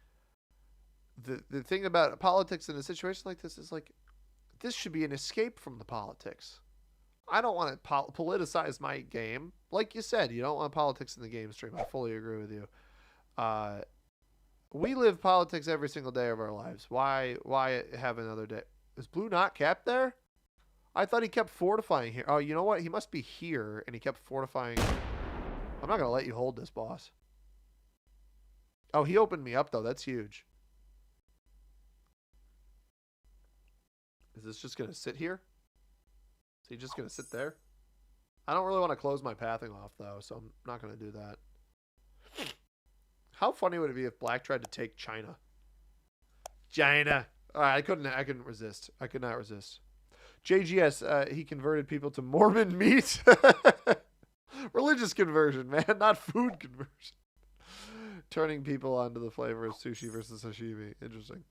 the thing about politics in a situation like this is like, this should be an escape from the politics. I don't want to politicize my game. Like you said, you don't want politics in the game stream. I fully agree with you. We live politics every single day of our lives. Why have another day? Is Blue not capped there? I thought he kept fortifying here. Oh, you know what? He must be here, and he kept fortifying. I'm not going to let you hold this, boss. Oh, he opened me up, though. That's huge. Is this just going to sit here? Is he just going to sit there? I don't really want to close my pathing off, though, so I'm not going to do that. How funny would it be if Black tried to take China? China. All right, I couldn't resist. I could not resist. JGS, he converted people to Mormon meat. Religious conversion, man, not food conversion. Turning people onto the flavor of sushi versus sashimi. Interesting.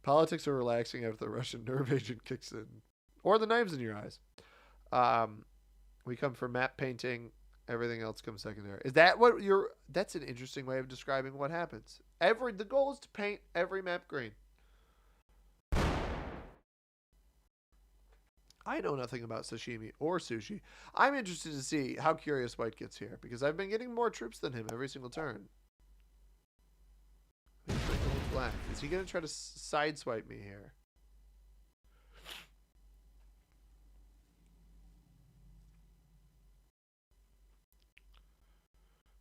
Politics are relaxing after the Russian nerve agent kicks in. Or the knives in your eyes. We come for map painting. Everything else comes secondary. Is that what you're... That's an interesting way of describing what happens. The goal is to paint every map green. I know nothing about sashimi or sushi. I'm interested to see how curious White gets here, because I've been getting more troops than him every single turn. Black. Is he going to try to sideswipe me here?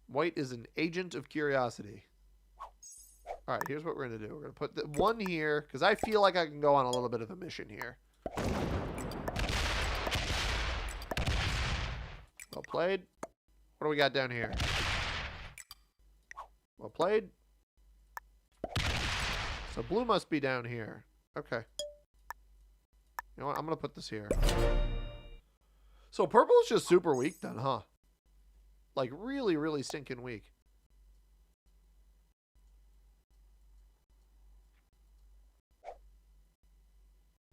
White is an agent of curiosity. All right, here's what we're going to do. We're going to put the one here, because I feel like I can go on a little bit of a mission here. Well played. What do we got down here? Well played. So blue must be down here. Okay. You know what? I'm going to put this here. So purple is just super weak then, huh? Like really, really stinking weak.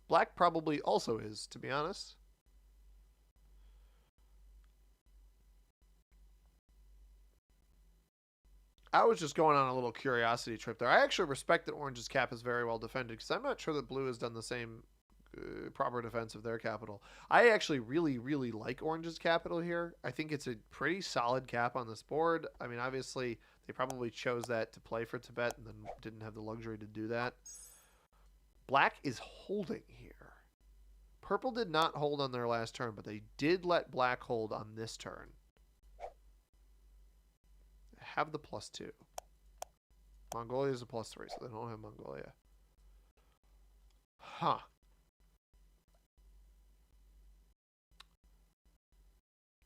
Black probably also is, to be honest. I was just going on a little curiosity trip there. I actually respect that Orange's cap is very well defended, because I'm not sure that Blue has done the same proper defense of their capital. I actually really, really like Orange's capital here. I think it's a pretty solid cap on this board. I mean, obviously, They probably chose that to play for Tibet and then didn't have the luxury to do that. Black is holding here. Purple did not hold on their last turn, but they did let black hold on this turn. Have the +2. Mongolia is a +3, so they don't have Mongolia. Huh.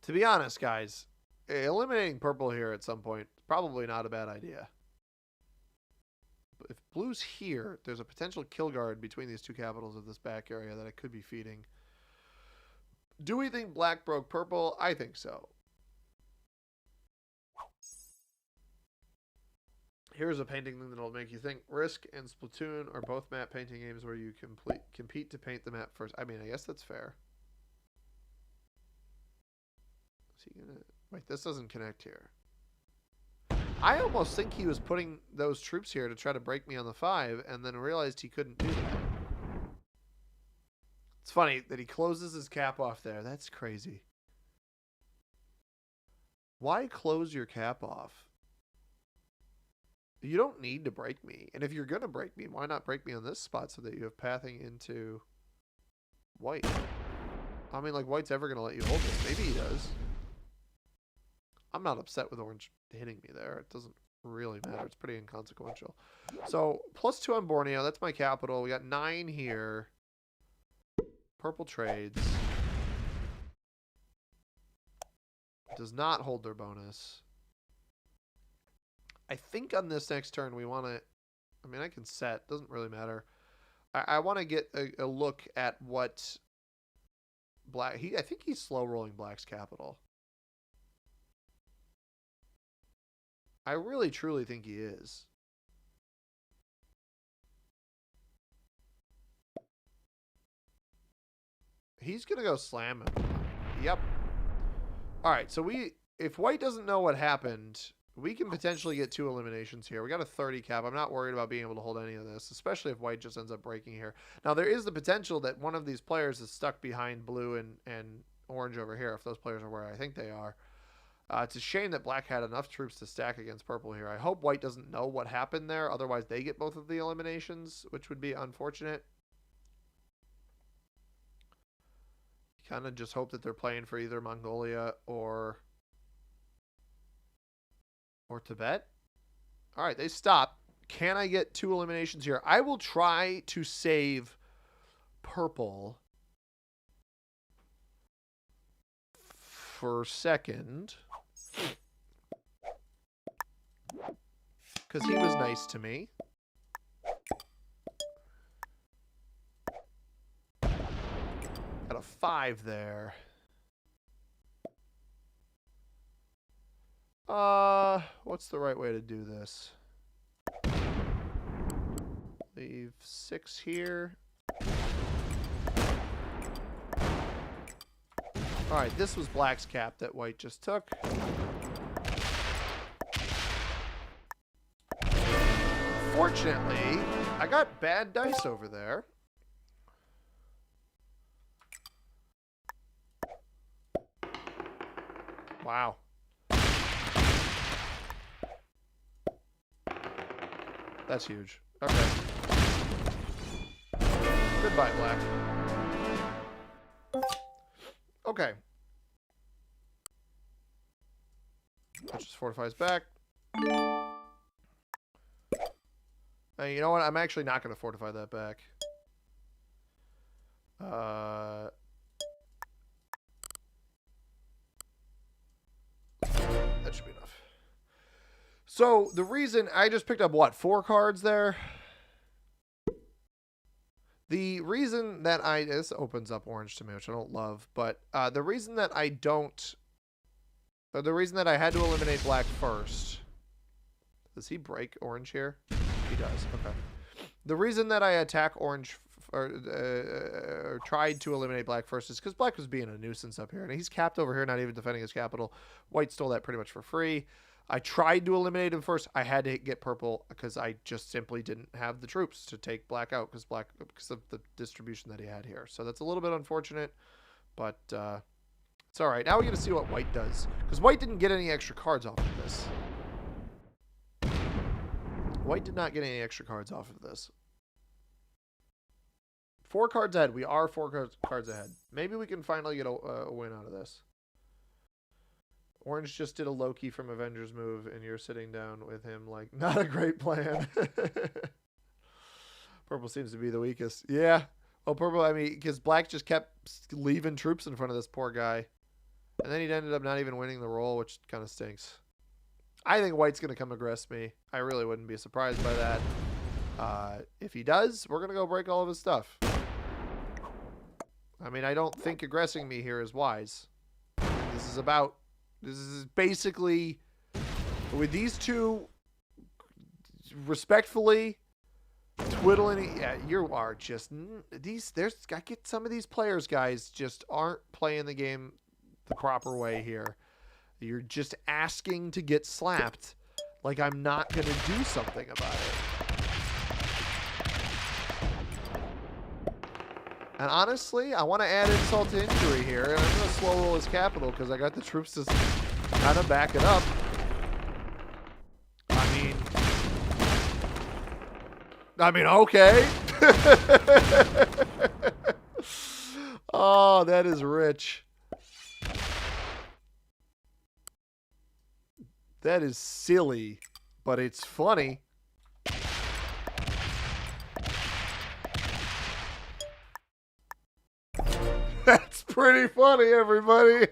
To be honest, guys, eliminating purple here at some point is probably not a bad idea. But if blue's here, there's a potential kill guard between these two capitals of this back area that I could be feeding. Do we think black broke purple? I think so. Here's a painting thing that'll make you think. Risk and Splatoon are both map painting games where you compete to paint the map first. I mean, I guess that's fair. Is he gonna... Wait, this doesn't connect here. I almost think he was putting those troops here to try to break me on the 5 and then realized he couldn't do that. It's funny that he closes his cap off there. That's crazy. Why close your cap off? You don't need to break me. And if you're going to break me, why not break me on this spot so that you have pathing into white? I mean, like, white's ever going to let you hold this. Maybe he does. I'm not upset with orange hitting me there. It doesn't really matter. It's pretty inconsequential. So, +2 on Borneo. That's my capital. We got 9 here. Purple trades. Does not hold their bonus. I think on this next turn we want to... I mean, I can set. Doesn't really matter. I want to get a look at what black... I think he's slow rolling black's capital. I really, truly think he is. He's going to go slam him. Yep. All right, so if white doesn't know what happened, we can potentially get 2 eliminations here. We got a 30 cap. I'm not worried about being able to hold any of this, especially if white just ends up breaking here. Now, there is the potential that one of these players is stuck behind blue and orange over here, if those players are where I think they are. It's a shame that black had enough troops to stack against purple here. I hope white doesn't know what happened there. Otherwise, they get both of the eliminations, which would be unfortunate. Kind of just hope that they're playing for either Mongolia or Tibet. All right, they stop. Can I get 2 eliminations here? I will try to save purple for second. Because he was nice to me. Got a 5 there. What's the right way to do this? Leave 6 here. Alright, this was black's cap that white just took. Fortunately, I got bad dice over there. Wow. That's huge. Okay. Goodbye, black. Okay. That just fortifies back. Hey, you know what? I'm actually not going to fortify that back. That should be enough. So, the reason I just picked up, what, 4 cards there? The reason that this opens up orange to me, which I don't love, but the reason that I don't, the reason that I had to eliminate black first, does he break orange here? He does, okay. The reason that I attack orange, or tried to eliminate black first, is because black was being a nuisance up here, and he's capped over here, not even defending his capital. White stole that pretty much for free. I tried to eliminate him first. I had to get purple because I just simply didn't have the troops to take black out because of the distribution that he had here. So that's a little bit unfortunate, but it's all right. Now we get to see what white does because white didn't get any extra cards off of this. White did not get any extra cards off of this. 4 cards ahead. We are 4 cards ahead. Maybe we can finally get a win out of this. Orange just did a Loki from Avengers move, and you're sitting down with him like, not a great plan. Purple seems to be the weakest. Yeah. Well, purple, I mean, because black just kept leaving troops in front of this poor guy. And then he ended up not even winning the roll, which kind of stinks. I think white's going to come aggress me. I really wouldn't be surprised by that. If he does, we're going to go break all of his stuff. I mean, I don't think aggressing me here is wise. This is basically, with these two respectfully twiddling. Yeah, you are just, I get some of these players, guys, just aren't playing the game the proper way here. You're just asking to get slapped like I'm not going to do something about it. And honestly, I want to add insult to injury here, and I'm going to slow roll his capital because I got the troops to kind of back it up. I mean, okay. Oh, that is rich. That is silly, but it's funny. That's pretty funny, everybody.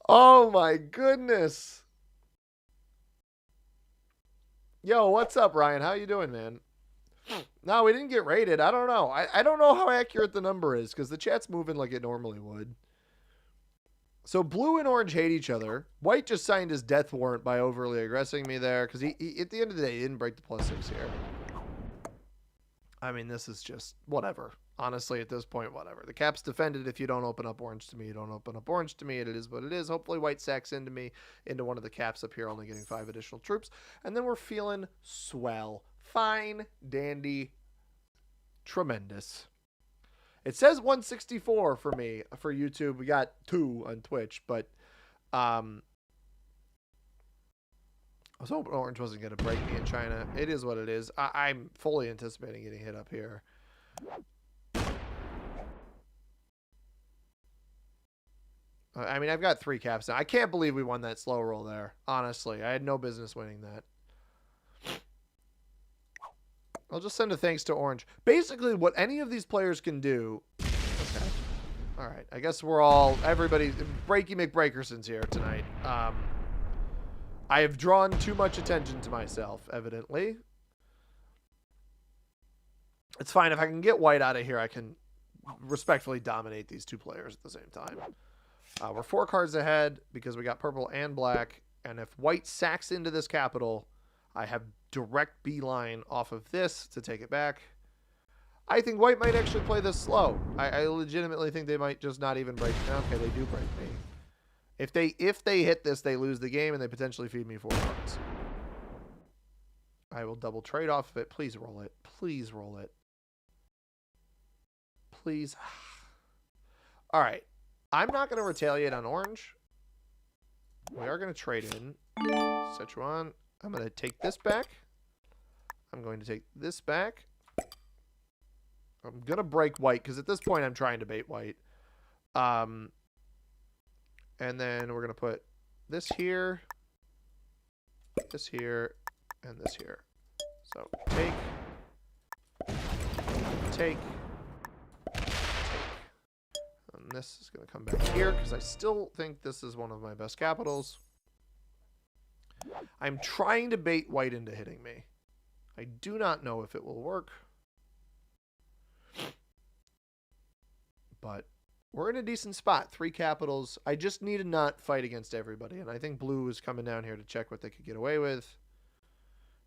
Oh my goodness. Yo, what's up, Ryan? How you doing, man? No, we didn't get rated. I don't know. I don't know how accurate the number is because the chat's moving like it normally would. So blue and orange hate each other. White just signed his death warrant by overly aggressing me there because he at the end of the day, he didn't break the +6 here. I mean, this is just whatever. Honestly, at this point, whatever. The cap's defended. If you don't open up orange to me, you don't open up orange to me. It is what it is. Hopefully white sacks into me, into one of the caps up here, only getting 5 additional troops. And then we're feeling swell. Fine, dandy, tremendous. It says 164 for me, for YouTube. We got 2 on Twitch, but I was hoping orange wasn't going to break me in China. It is what it is. I'm fully anticipating getting hit up here. I mean, I've got 3 caps now. I can't believe we won that slow roll there. Honestly, I had no business winning that. I'll just send a thanks to orange. Basically, what any of these players can do. Okay. All right. I guess everybody, Breaky McBreakerson's here tonight. I have drawn too much attention to myself, evidently. It's fine. If I can get white out of here, I can respectfully dominate these 2 players at the same time. We're 4 cards ahead because we got purple and black. And if white sacks into this capital, I have direct beeline off of this to take it back. I think white might actually play this slow. I legitimately think they might just not even break me. Okay, they do break me. If they hit this, they lose the game and they potentially feed me 4 cards. I will double trade off of it. Please roll it. Please roll it. Please. All right. I'm not going to retaliate on orange. We are going to trade in Sichuan. I'm going to take this back. I'm going to take this back. I'm going to break white because at this point I'm trying to bait white. And then we're going to put this here, and this here. So take. And this is going to come back here because I still think this is one of my best capitals. I'm trying to bait white into hitting me. I do not know if it will work. But we're in a decent spot. 3 capitals. I just need to not fight against everybody. And I think blue is coming down here to check what they could get away with.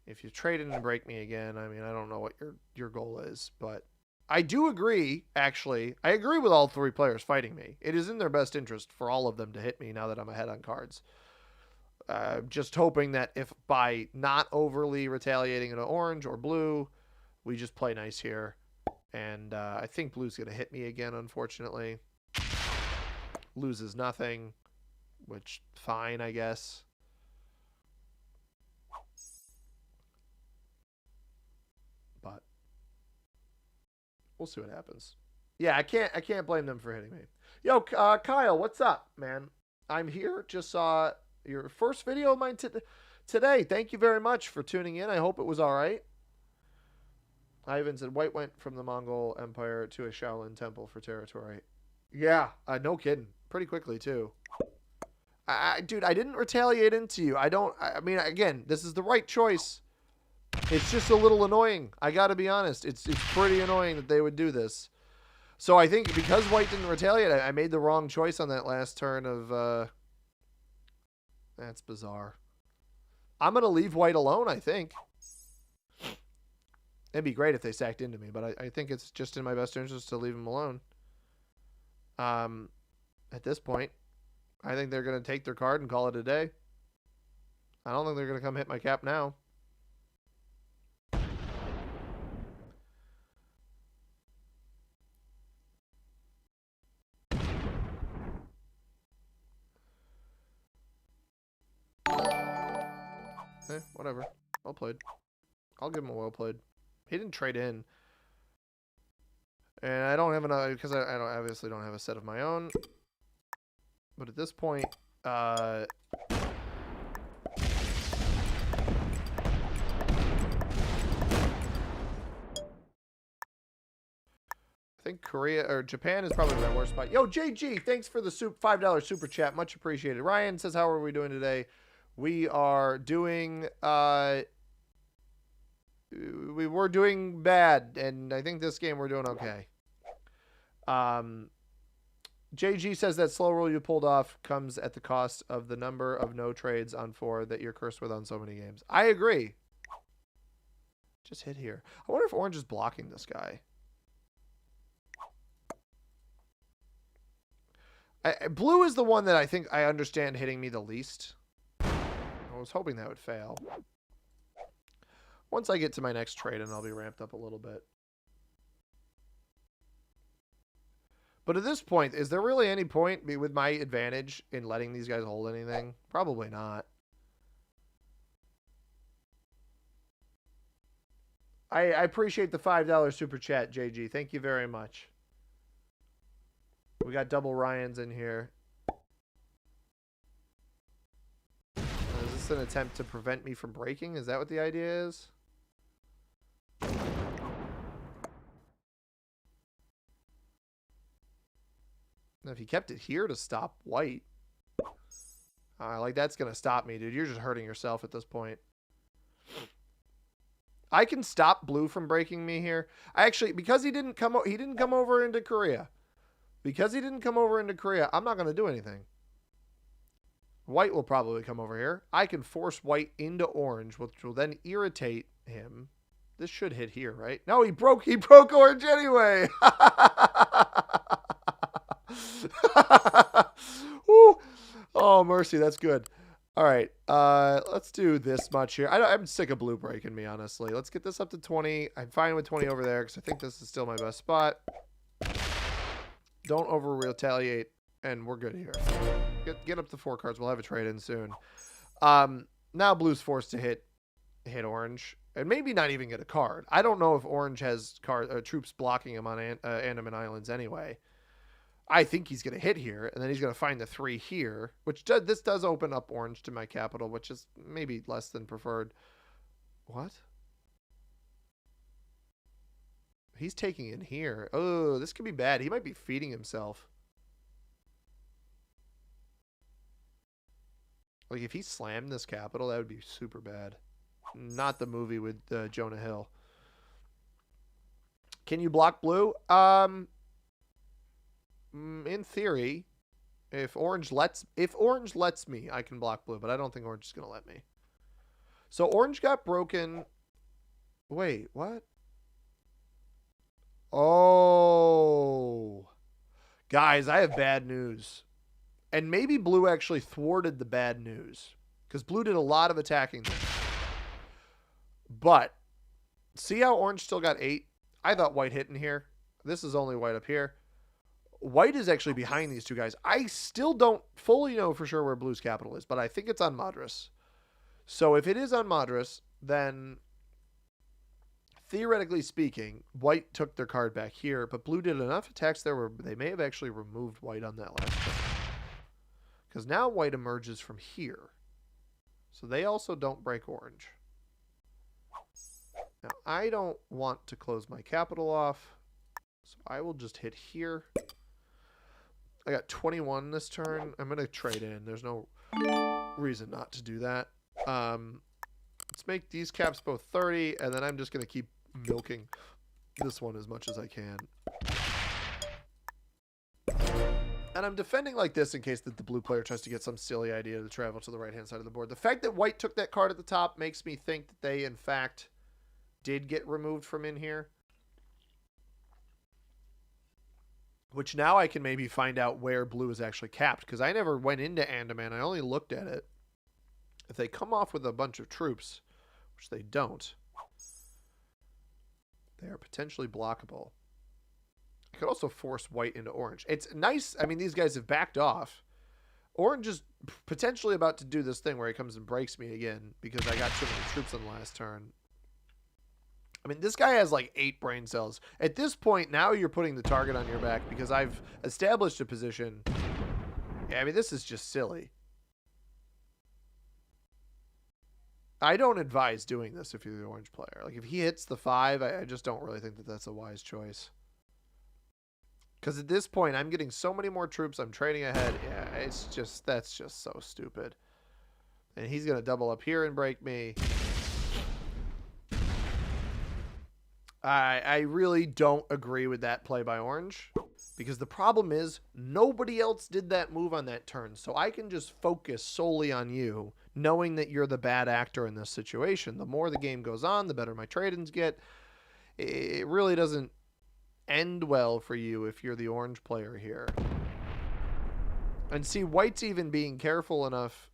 If you trade in and break me again, I mean, I don't know what your goal is. But I do agree, actually. I agree with all 3 players fighting me. It is in their best interest for all of them to hit me now that I'm ahead on cards. Just hoping that if by not overly retaliating into orange or blue, we just play nice here. And I think blue's going to hit me again, unfortunately. Loses nothing, which fine, I guess. We'll see what happens. Yeah, I can't blame them for hitting me. Yo, Kyle, what's up, man? I'm here. Just saw your first video of mine today. Thank you very much for tuning in. I hope it was all right. Ivan said, White went from the Mongol Empire to a Shaolin temple for territory. Yeah, no kidding. Pretty quickly, too. Dude, I didn't retaliate into you. I mean, again, this is the right choice. It's just a little annoying. I got to be honest. It's pretty annoying that they would do this. So I think because White didn't retaliate, I made the wrong choice on that last turn of... That's bizarre. I'm going to leave White alone, I think. It'd be great if they sacked into me, but I think it's just in my best interest to leave him alone. At this point, I think they're going to take their card and call it a day. I don't think they're going to come hit my cap now. Whatever. Well played. I'll give him a well played. He didn't trade in. And I don't have another, because I obviously don't have a set of my own. But at this point, I think Korea or Japan is probably my worst spot. Yo, JG, thanks for the $5 super chat. Much appreciated. Ryan says, how are we doing today? We are doing, we were doing bad, and I think this game we're doing okay. JG says that slow roll you pulled off comes at the cost of the number of no trades on 4 that you're cursed with on so many games. I agree. Just hit here. I wonder if Orange is blocking this guy. Blue is the one that I think I understand hitting me the least. I was hoping that would fail. Once I get to my next trade, and I'll be ramped up a little bit. But at this point, is there really any point with my advantage in letting these guys hold anything? Probably not. I appreciate the $5 super chat, JG. Thank you very much. We got double Ryans in here. Is this an attempt to prevent me from breaking? Is that what the idea is? Now, if he kept it here to stop White, like that's going to stop me, dude. You're just hurting yourself at this point. I can stop Blue from breaking me here. I actually, because he didn't come over into Korea. Because he didn't come over into Korea, I'm not going to do anything. White will probably come over here. I can force White into Orange, which will then irritate him. This should hit here, right? No, he broke Orange anyway. Oh, mercy. That's good. All right. Let's do this much here. I'm sick of Blue breaking me, honestly. Let's get this up to 20. I'm fine with 20 over there because I think this is still my best spot. Don't over retaliate, and we're good here. Get up to 4 cards. We'll have a trade in soon. Now Blue's forced to hit Orange, and maybe not even get a card. I don't know if Orange has troops blocking him on Andaman Islands anyway. I think he's going to hit here, and then he's going to find the 3 here, which this does open up Orange to my capital, which is maybe less than preferred. What? He's taking in here. Oh, this could be bad. He might be feeding himself. Like, if he slammed this capital, that would be super bad. Not the movie with Jonah Hill. Can you block Blue? In theory, if Orange lets me, I can block Blue, but I don't think Orange is going to let me. So Orange got broken. Wait, what? Oh. Guys, I have bad news. And maybe Blue actually thwarted the bad news, because Blue did a lot of attacking there. But see how Orange still got 8? I thought White hit in here. This is only White up here. White is actually behind these two guys. I still don't fully know for sure where Blue's capital is, but I think it's on Madras. So if it is on Madras, then theoretically speaking, white took their card back here, but blue did enough attacks there where they may have actually removed white on that last turn. Because now white emerges from here. So they also don't break orange. Now, I don't want to close my capital off, so I will just hit here. I got 21 this turn. I'm going to trade in. There's no reason not to do that. Let's make these caps both 30, and then I'm just going to keep milking this one as much as I can. And I'm defending like this in case that the blue player tries to get some silly idea to travel to the right-hand side of the board. The fact that white took that card at the top makes me think that they, in fact, did get removed from in here. Which now I can maybe find out where blue is actually capped, because I never went into Andaman. I only looked at it. If they come off with a bunch of troops, which they don't, they are potentially blockable. I could also force white into orange. It's nice. I mean, these guys have backed off. Orange is potentially about to do this thing where he comes and breaks me again because I got too many troops on the last turn. I mean, this guy has like 8 brain cells. At this point, now you're putting the target on your back because I've established a position. Yeah, I mean, this is just silly. I don't advise doing this if you're the orange player. Like, if he hits the 5, I just don't really think that that's a wise choice. Because at this point, I'm getting so many more troops. I'm trading ahead. Yeah, it's just, that's just so stupid. And he's going to double up here and break me. I really don't agree with that play by orange. Because the problem is, nobody else did that move on that turn. So I can just focus solely on you, knowing that you're the bad actor in this situation. The more the game goes on, the better my trade-ins get. It really doesn't end well for you if you're the orange player here. And see, white's even being careful enough.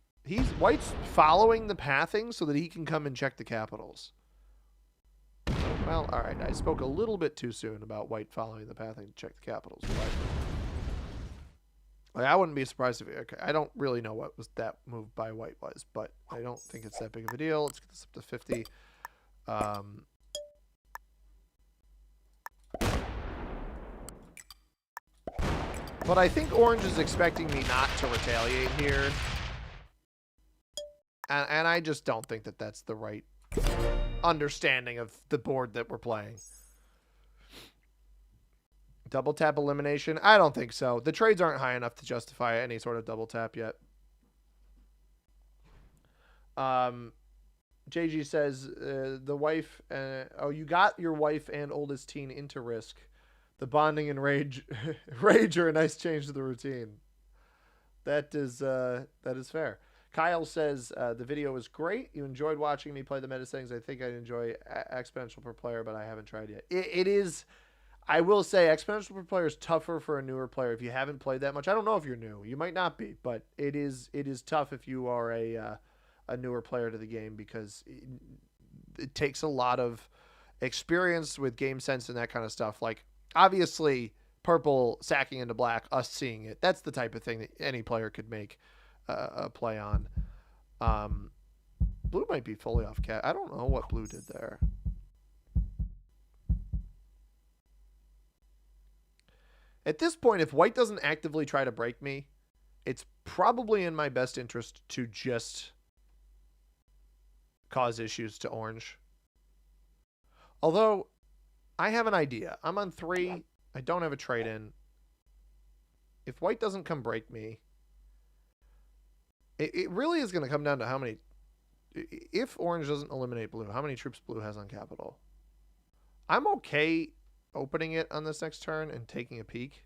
White's following the pathing so that he can come and check the capitals. Well, all right. I spoke a little bit too soon about white following the pathing to check the capitals. Like, I wouldn't be surprised if... Okay, I don't really know what was that move by white was, but I don't think it's that big of a deal. Let's get this up to 50. But I think orange is expecting me not to retaliate here. And I just don't think that that's the right understanding of the board that we're playing. Double tap elimination? I don't think so. The trades aren't high enough to justify any sort of double tap yet. JG says, the wife... oh, you got your wife and oldest teen into Risk. The bonding and rage are a nice change to the routine. That is fair. Kyle says, the video was great. You enjoyed watching me play the meta settings. I think I'd enjoy exponential per player, but I haven't tried yet. It is, I will say, exponential per player is tougher for a newer player if you haven't played that much. I don't know if you're new. You might not be, but it is tough if you are a newer player to the game because it takes a lot of experience with game sense and that kind of stuff. Like, obviously, purple sacking into black, us seeing it, that's the type of thing that any player could make a play on. Blue might be fully off cat. I don't know what blue did there. At this point, if white doesn't actively try to break me, it's probably in my best interest to just cause issues to orange. Although, I have an idea. I'm on 3. I don't have a trade-in. If white doesn't come break me, it really is going to come down to how many... If orange doesn't eliminate blue, how many troops blue has on capital? I'm okay opening it on this next turn and taking a peek.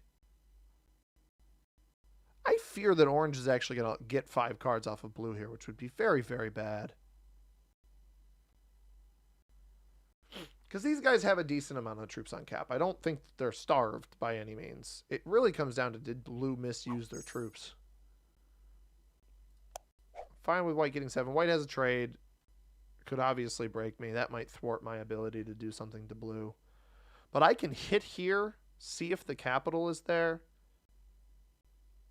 I fear that orange is actually going to get 5 cards off of blue here, which would be very, very bad. Because these guys have a decent amount of troops on cap. I don't think they're starved by any means. It really comes down to, did blue misuse their troops? Fine with white getting 7. White has a trade. Could obviously break me. That might thwart my ability to do something to blue. But I can hit here, see if the capital is there.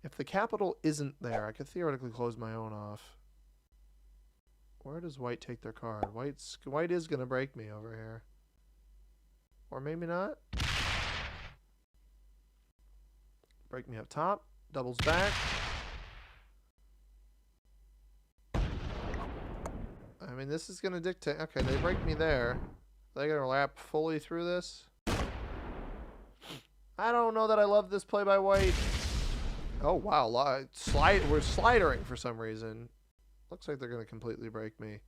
If the capital isn't there, I could theoretically close my own off. Where does white take their card? White is going to break me over here. Or maybe not. Break me up top. Doubles back. I mean, this is going to dictate. Okay, they break me there. They're going to lap fully through this. I don't know that I love this play by white. Oh, wow. We're slidering for some reason. Looks like they're going to completely break me.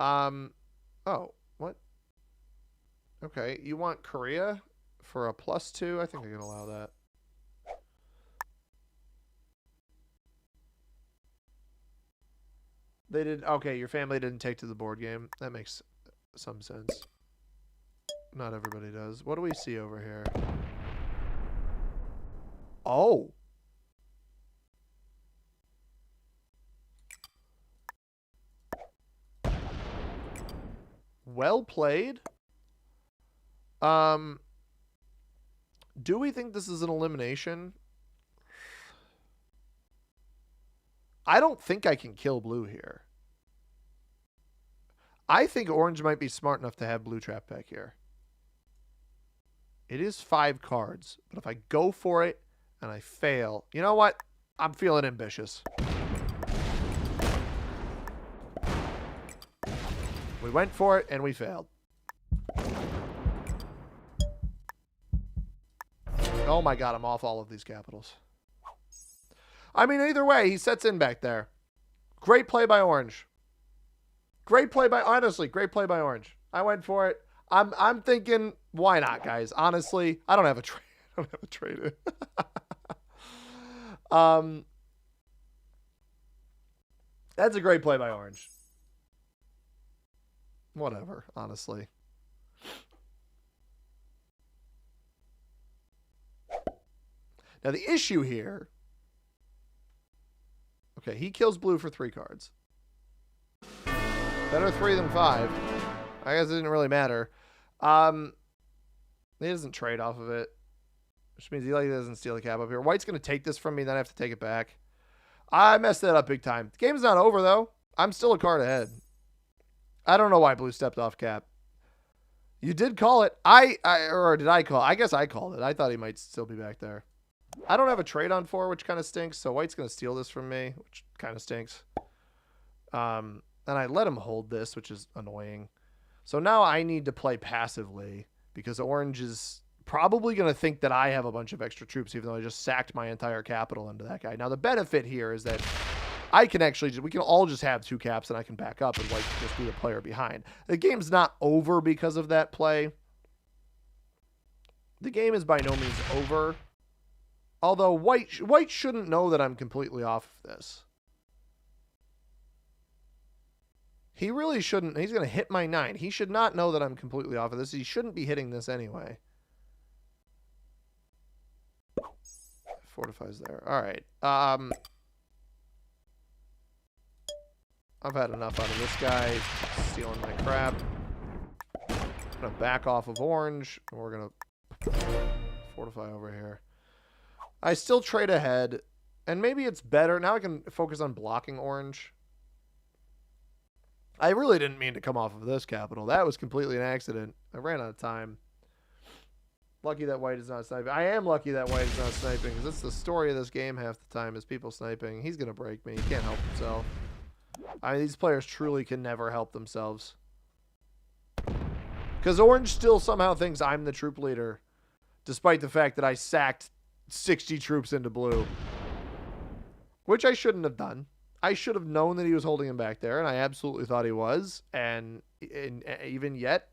Oh, what? Okay, you want Korea for a +2? I think I can allow that. They did. Okay, your family didn't take to the board game. That makes some sense. Not everybody does. What do we see over here? Oh. Well played. Do we think this is an elimination? I don't think I can kill blue here. I think orange might be smart enough to have blue trap back here. It is 5 cards, but if I go for it and I fail, you know what? I'm feeling ambitious. We went for it and we failed. Oh my god, I'm off all of these capitals. I mean, either way, he sets in back there. Great play by orange. Great play by, honestly, great play by orange. I went for it. I'm thinking, why not, guys? Honestly, I don't have a trade. I don't have a trade. That's a great play by orange. Whatever, honestly. Now the issue here. Okay, he kills blue for 3 cards. Better 3 than 5. I guess it didn't really matter. He doesn't trade off of it, which means he doesn't steal the cap up here. White's going to take this from me, then I have to take it back. I messed that up big time. The game's not over, though. I'm still a card ahead. I don't know why blue stepped off cap. You did call it. Or did I call it? I guess I called it. I thought he might still be back there. I don't have a trade on 4, which kind of stinks, so white's going to steal this from me, which kind of stinks. And I let him hold this, which is annoying. So now I need to play passively because orange is probably going to think that I have a bunch of extra troops, even though I just sacked my entire capital into that guy. Now, the benefit here is that I can actually, we can all just have 2 caps and I can back up and white can just be the player behind. The game's not over because of that play. The game is by no means over. Although white shouldn't know that I'm completely off of this. He really shouldn't. He's going to hit my 9. He should not know that I'm completely off of this. He shouldn't be hitting this anyway. Fortifies there. All right. I've had enough out of this guy stealing my crap. I'm going to back off of orange. And we're going to fortify over here. I still trade ahead. And maybe it's better. Now I can focus on blocking orange. I really didn't mean to come off of this capital. That was completely an accident. I ran out of time. Lucky that white is not sniping. I am lucky that white is not sniping because that's the story of this game half the time is people sniping. He's going to break me. He can't help himself. I mean, these players truly can never help themselves. Because orange still somehow thinks I'm the troop leader, despite the fact that I sacked 60 troops into blue. Which I shouldn't have done. I should have known that he was holding him back there, and I absolutely thought he was. And even yet.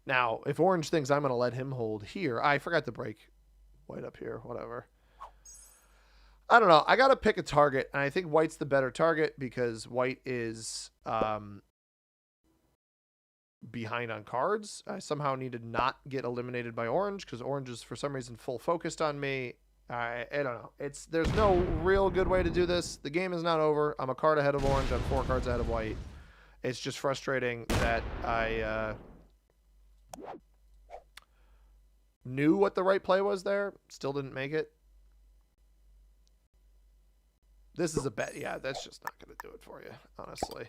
Now, if orange thinks I'm going to let him hold here, I forgot to break white up here, whatever. I don't know. I got to pick a target, and I think white's the better target because white is behind on cards. I somehow need to not get eliminated by orange because orange is for some reason full focused on me. I don't know. There's no real good way to do this. The game is not over. I'm a card ahead of orange. I'm 4 cards ahead of white. It's just frustrating that I knew what the right play was there. Still didn't make it. This is a bet. Yeah, that's just not going to do it for you, honestly.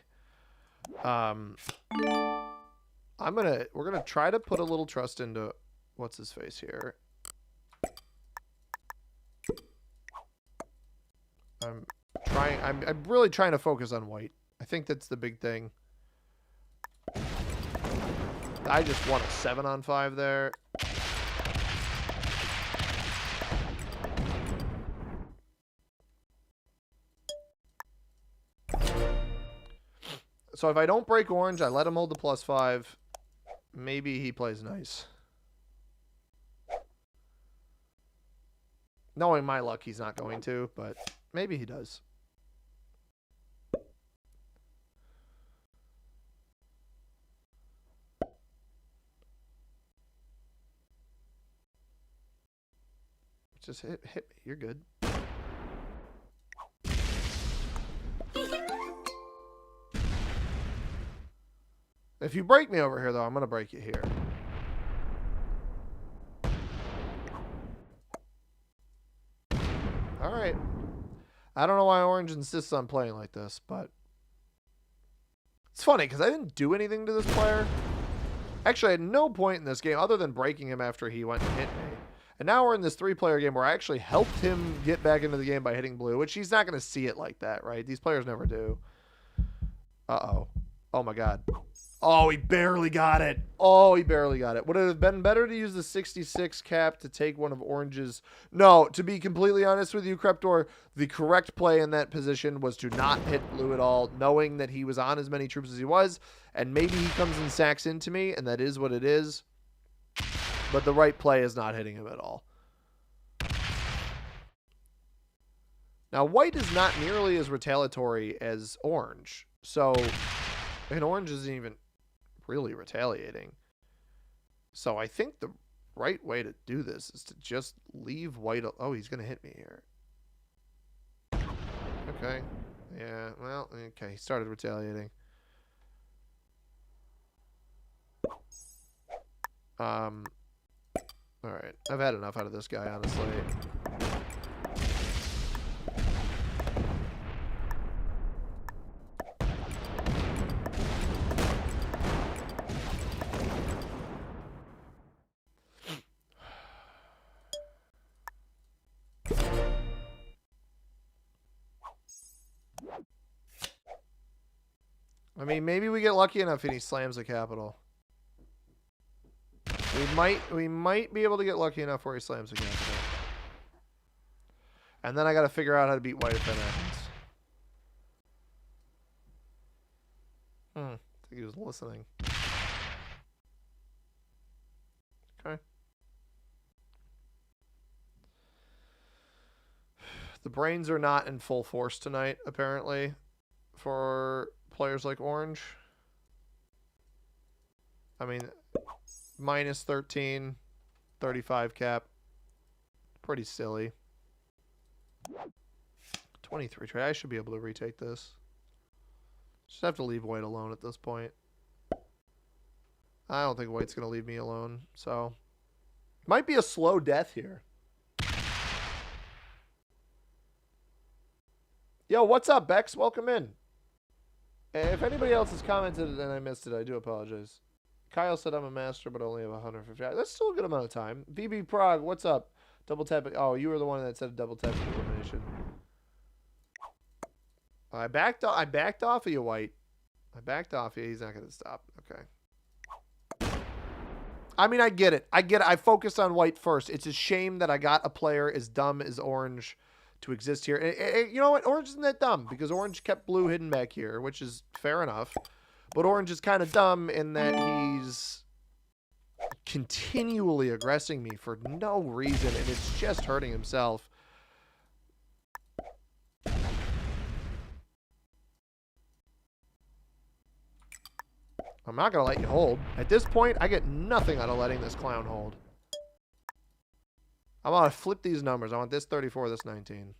We're gonna try to put a little trust into what's his face here. I'm really trying to focus on white. I think that's the big thing. I just won a 7-on-5 there. So if I don't break orange, I let him hold the +5. Maybe he plays nice. Knowing my luck, he's not going to, but maybe he does. Just hit me. You're good. If you break me over here, though, I'm going to break you here. All right. I don't know why Orange insists on playing like this, but it's funny because I didn't do anything to this player. Actually, at no point in this game, other than breaking him after he went and hit me. And now we're in this 3-player game where I actually helped him get back into the game by hitting blue, which he's not going to see it like that, right? These players never do. Uh-oh. Oh, my God. Oh, he barely got it. Oh, he barely got it. Would it have been better to use the 66 cap to take one of Orange's? No, to be completely honest with you, Kreptor, the correct play in that position was to not hit blue at all, knowing that he was on as many troops as he was, and maybe he comes and sacks into me, and that is what it is. But the right play is not hitting him at all. Now, white is not nearly as retaliatory as orange. So, and orange isn't even really retaliating. So I think the right way to do this is to just leave white. Oh, he's going to hit me here. Okay. Yeah, well, okay. He started retaliating. All right. I've had enough out of this guy, honestly. I mean, maybe we get lucky enough and he slams a capital. We might be able to get lucky enough where he slams a capital. And then I got to figure out how to beat white if that happens. I think he was listening. Okay. The brains are not in full force tonight, apparently, for players like Orange. I mean, minus 13, 35 cap. Pretty silly. 23 trade. I should be able to retake this. Just have to leave white alone at this point. I don't think white's going to leave me alone. So, might be a slow death here. Yo, what's up, Bex? Welcome in. If anybody else has commented and I missed it, I do apologize. Kyle said I'm a master, but only have 150. That's still a good amount of time. VB Prague, what's up? Double tapping. Oh, you were the one that said double tapping elimination. I backed off of you, White. I backed off you. He's not going to stop. Okay. I mean, I get it. I focused on White first. It's a shame that I got a player as dumb as Orange to exist here. And you know what? Orange isn't that dumb because Orange kept blue hidden back here, which is fair enough. But Orange is kind of dumb in that he's continually aggressing me for no reason, and it's just hurting himself. I'm not going to let you hold. At this point, I get nothing out of letting this clown hold. I want to flip these numbers. I want this 34, this 19.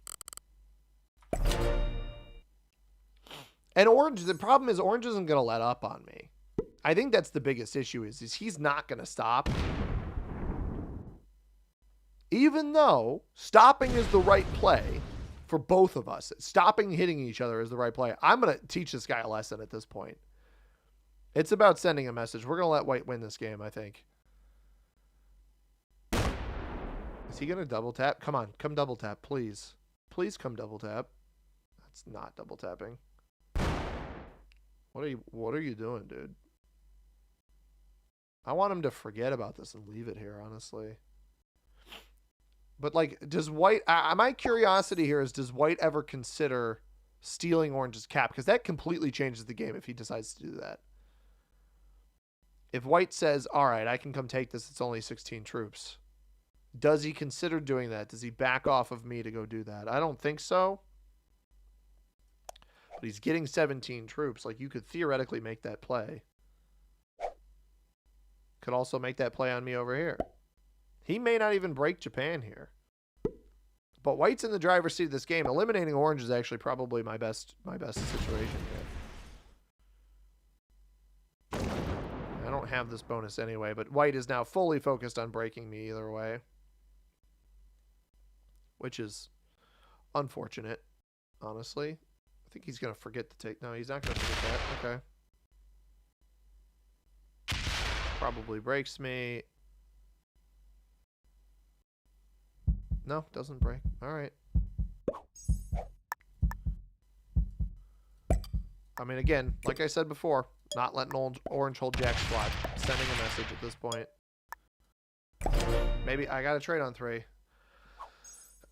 And Orange, the problem is Orange isn't going to let up on me. I think that's the biggest issue is he's not going to stop. Even though stopping is the right play for both of us. Stopping hitting each other is the right play. I'm going to teach this guy a lesson at this point. It's about sending a message. We're going to let white win this game, I think. Is he going to double tap? Come on. Come double tap, please. Please come double tap. That's not double tapping. What are you doing, dude? I want him to forget about this and leave it here, honestly. But, like, does white... my curiosity here is, does white ever consider stealing orange's cap? Because that completely changes the game if he decides to do that. If white says, all right, I can come take this, it's only 16 troops. Does he consider doing that? Does he back off of me to go do that? I don't think so. But he's getting 17 troops. Like, you could theoretically make that play. Could also make that play on me over here. He may not even break Japan here. But white's in the driver's seat of this game. Eliminating orange is actually probably my best situation here. I don't have this bonus anyway, but white is now fully focused on breaking me either way. Which is unfortunate, honestly. I think he's going to forget to take... No, he's not going to forget that. Okay. Probably breaks me. No, doesn't break. All right. I mean, again, like I said before, not letting orange hold jack squat. Sending a message at this point. Maybe I got to trade on 3.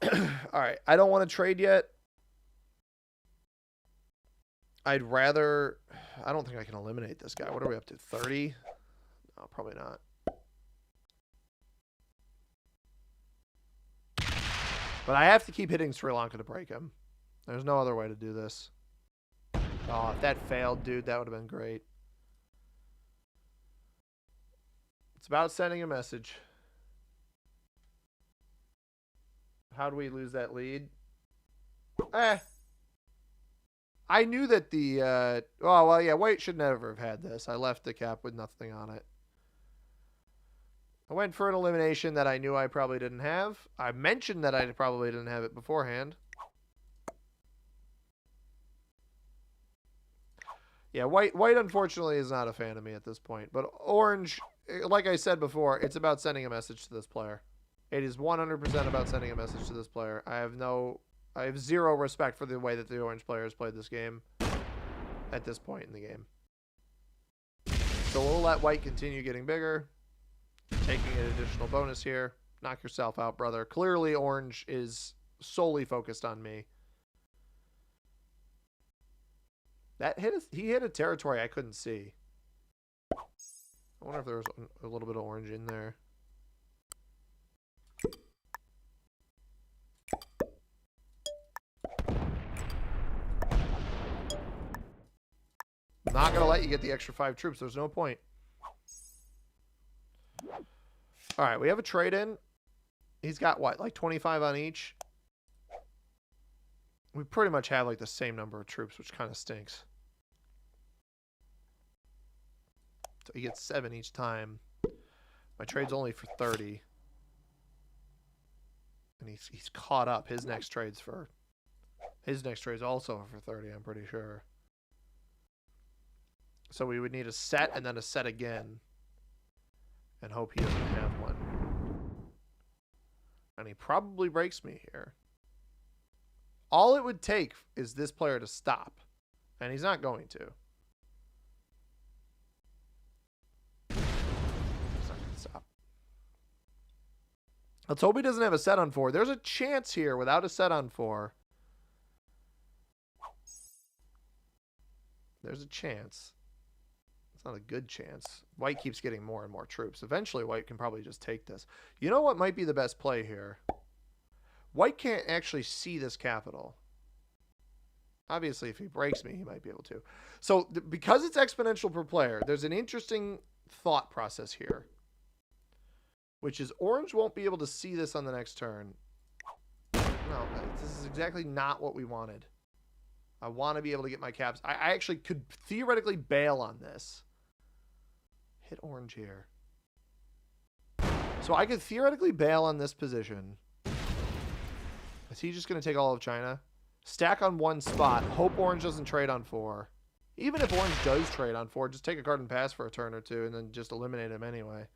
All right. I don't want to trade yet. I'd rather... I don't think I can eliminate this guy. What are we up to? 30? No, probably not. But I have to keep hitting Sri Lanka to break him. There's no other way to do this. Oh, if that failed, dude, that would have been great. It's about sending a message. How do we lose that lead? I knew that the... oh, well, yeah, white should never have had this. I left the cap with nothing on it. I went for an elimination that I knew I probably didn't have. I mentioned that I probably didn't have it beforehand. Yeah, white unfortunately is not a fan of me at this point. But orange, like I said before, it's about sending a message to this player. It is 100% about sending a message to this player. I have zero respect for the way that the orange player has played this game at this point in the game. So we'll let white continue getting bigger. Taking an additional bonus here. Knock yourself out, brother. Clearly, orange is solely focused on me. He hit a territory I couldn't see. I wonder if there was a little bit of orange in there. I'm not going to let you get the extra 5 troops. There's no point. All right, we have a trade-in. He's got what, like 25 on each? We pretty much have like the same number of troops, which kind of stinks. So he gets 7 each time. My trade's only for 30. And he's caught up. His next trade's also for 30, I'm pretty sure. So we would need a set and then a set again. And hope he doesn't have one. And he probably breaks me here. All it would take is this player to stop. And he's not going to. He's not going to stop. Let's hope he doesn't have a set on 4. There's a chance here without a set on 4. There's a chance. It's not a good chance. White keeps getting more and more troops. Eventually, white can probably just take this. You know what might be the best play here? White can't actually see this capital. Obviously, if he breaks me, he might be able to. So, because it's exponential per player, there's an interesting thought process here. Which is, orange won't be able to see this on the next turn. No, this is exactly not what we wanted. I want to be able to get my caps. I actually could theoretically bail on this. Hit orange here. So I could theoretically bail on this position. Is he just going to take all of China? Stack on 1 spot. Hope orange doesn't trade on 4. Even if orange does trade on 4, just take a card and pass for a turn or two and then just eliminate him anyway.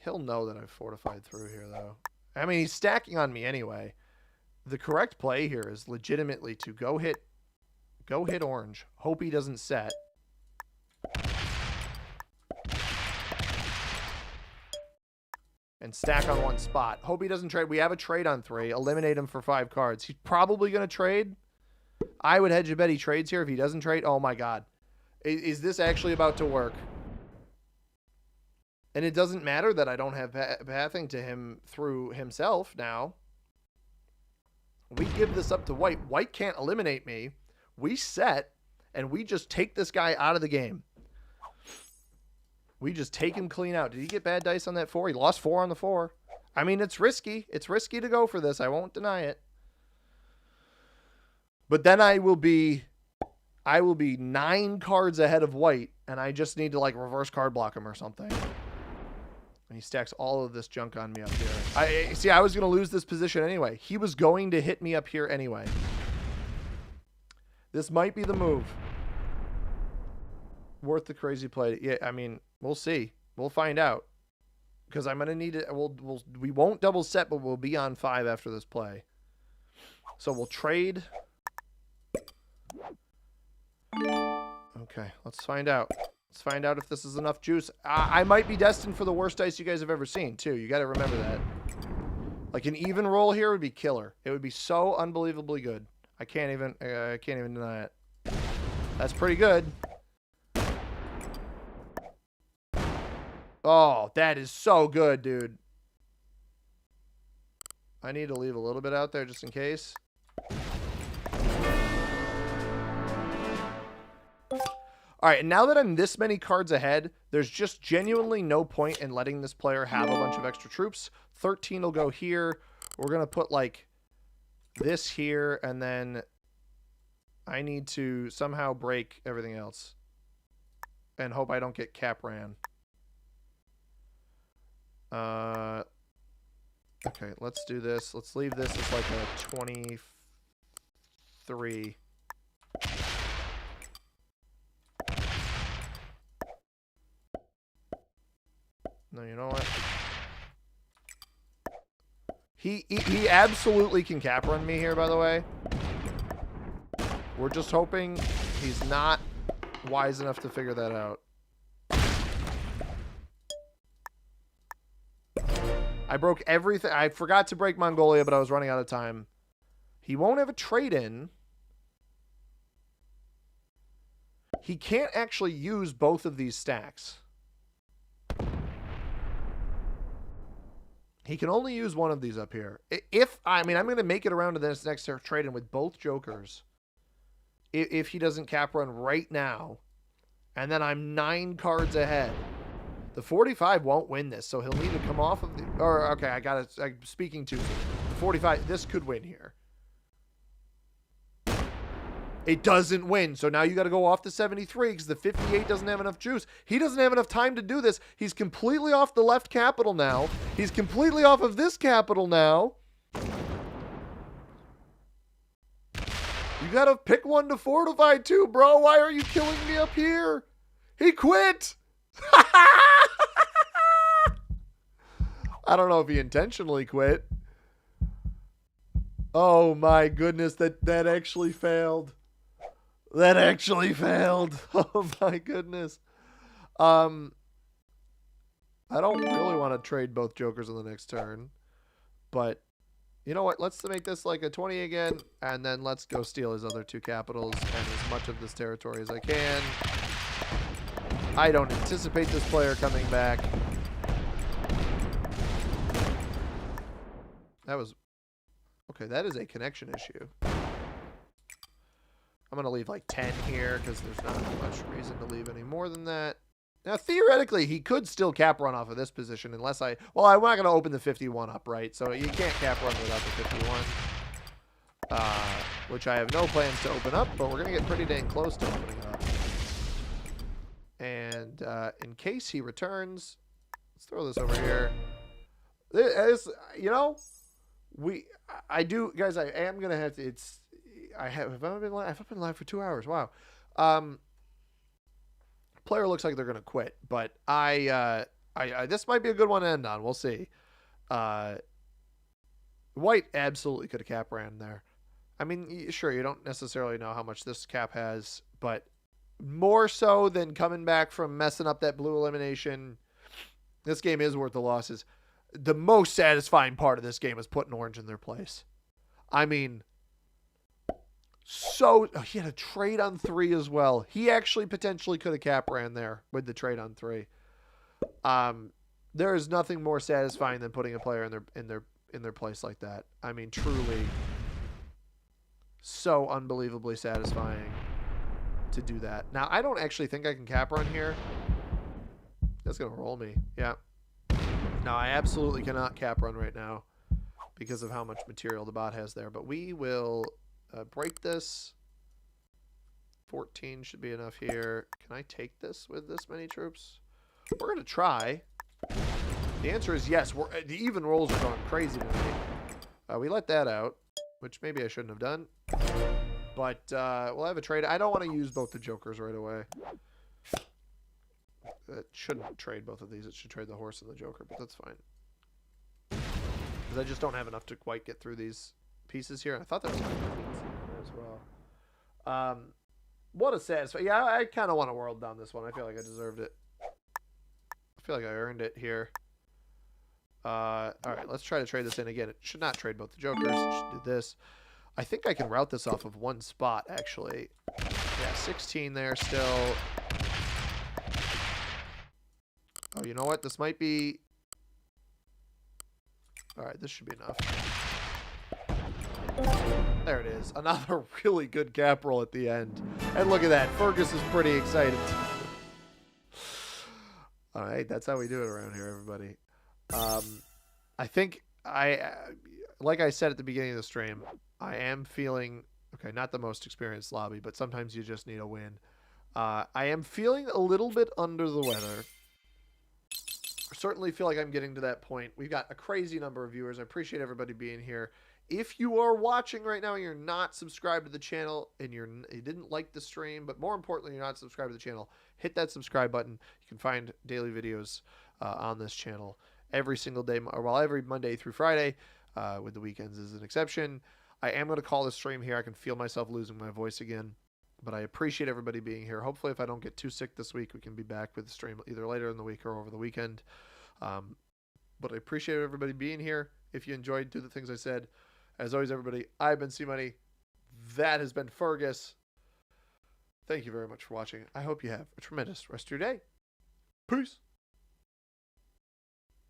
He'll know that I've fortified through here, though. I mean, he's stacking on me anyway. The correct play here is legitimately to go hit orange. Hope he doesn't set. And stack on 1 spot. Hope he doesn't trade. We have a trade on 3. Eliminate him for 5 cards. He's probably going to trade. I would hedge a bet he trades here. If he doesn't trade, oh my god. Is this actually about to work? And it doesn't matter that I don't have pathing to him through himself now. We give this up to white. White can't eliminate me. We set, and we just take this guy out of the game. We just take him clean out. Did he get bad dice on that 4? He lost 4 on the 4. I mean, it's risky. It's risky to go for this. I won't deny it. But then I will be 9 cards ahead of white, and I just need to, like, reverse card block him or something. And he stacks all of this junk on me up here. I was going to lose this position anyway. He was going to hit me up here anyway. This might be the move. Worth the crazy play. Yeah, I mean, we'll see. We'll find out. Because I'm going to need it. We won't double set, but we'll be on 5 after this play. So we'll trade. Okay, let's find out. Let's find out if this is enough juice. I might be destined for the worst dice you guys have ever seen, too. You got to remember that. Like, an even roll here would be killer. It would be so unbelievably good. I can't even deny it. That's pretty good. Oh, that is so good, dude. I need to leave a little bit out there just in case. All right, and now that I'm this many cards ahead, there's just genuinely no point in letting this player have a bunch of extra troops. 13 will go here. We're going to put, like, this here, and then I need to somehow break everything else and hope I don't get cap ran. Okay, let's do this. Let's leave this as like a 23. No, you know what? He absolutely can cap run me here, by the way. We're just hoping he's not wise enough to figure that out. I broke everything. I forgot to break Mongolia, but I was running out of time. He won't have a trade-in. He can't actually use both of these stacks. He can only use one of these up here. I'm going to make it around to this next trade-in with both jokers. If he doesn't cap run right now. And then I'm 9 cards ahead. The 45 won't win this, so he'll need to come off of the... Or, okay, I got it. I'm speaking too soon. The 45, this could win here. It doesn't win, so now you got to go off the 73 because the 58 doesn't have enough juice. He doesn't have enough time to do this. He's completely off the left capital now. He's completely off of this capital now. You got to pick one to fortify too, bro. Why are you killing me up here? He quit. I don't know if he intentionally quit. Oh my goodness, that actually failed. That actually failed. Oh my goodness. I don't really want to trade both jokers on the next turn, but you know what? Let's make this like a 20 again, and then let's go steal his other 2 capitals and as much of this territory as I can. I don't anticipate this player coming back. That was... Okay, that is a connection issue. I'm going to leave like 10 here because there's not much reason to leave any more than that. Now, theoretically, he could still cap run off of this position unless I... Well, I'm not going to open the 51 up, right? So you can't cap run without the 51. Which I have no plans to open up, but we're going to get pretty dang close to opening up. And in case he returns, let's throw this over here. This, you know, I am going to have to... have I been live? I've been live for 2 hours. Wow. Player looks like they're gonna quit, but I this might be a good one to end on. We'll see. White absolutely could have cap ran there. I mean, sure, you don't necessarily know how much this cap has, but more so than coming back from messing up that blue elimination, this game is worth the losses. The most satisfying part of this game is putting orange in their place. I mean, he had a trade on 3 as well. He actually potentially could have cap ran there with the trade on 3. There is nothing more satisfying than putting a player in their place like that. I mean, truly, so unbelievably satisfying to do that. Now, I don't actually think I can cap run here. That's gonna roll me. Yeah. No, I absolutely cannot cap run right now because of how much material the bot has there. But we will break this. 14 should be enough here. Can I take this with this many troops? We're gonna try. The answer is yes. The even rolls are going crazy tonight. We let that out, which maybe I shouldn't have done. But we'll have a trade. I don't want to use both the jokers right away. It shouldn't trade both of these. It should trade the horse and the joker, but that's fine. Because I just don't have enough to quite get through these pieces here. I thought there was as well. What a satisfying. Yeah, I kind of want to world down this one. I feel like I deserved it. I feel like I earned it here. All right, let's try to trade this in again. It should not trade both the jokers. It should do this. I think I can route this off of one spot, actually. Yeah, 16 there still. Oh, you know what? This might be... All right, this should be enough. There it is. Another really good cap roll at the end. And look at that. Fergus is pretty excited. All right, that's how we do it around here, everybody. I think like I said at the beginning of the stream, I am feeling, okay, not the most experienced lobby, but sometimes you just need a win. I am feeling a little bit under the weather. Certainly feel like I'm getting to that point. We've got a crazy number of viewers. I appreciate everybody being here. If you are watching right now and you're not subscribed to the channel and you didn't like the stream, but more importantly, you're not subscribed to the channel, hit that subscribe button. You can find daily videos on this channel every single day, or well, every Monday through Friday, with the weekends as an exception. I am going to call the stream here. I can feel myself losing my voice again, but I appreciate everybody being here. Hopefully, if I don't get too sick this week, we can be back with the stream either later in the week or over the weekend. But I appreciate everybody being here. If you enjoyed, do the things I said. As always, everybody, I've been C-Money. That has been Fergus. Thank you very much for watching. I hope you have a tremendous rest of your day. Peace.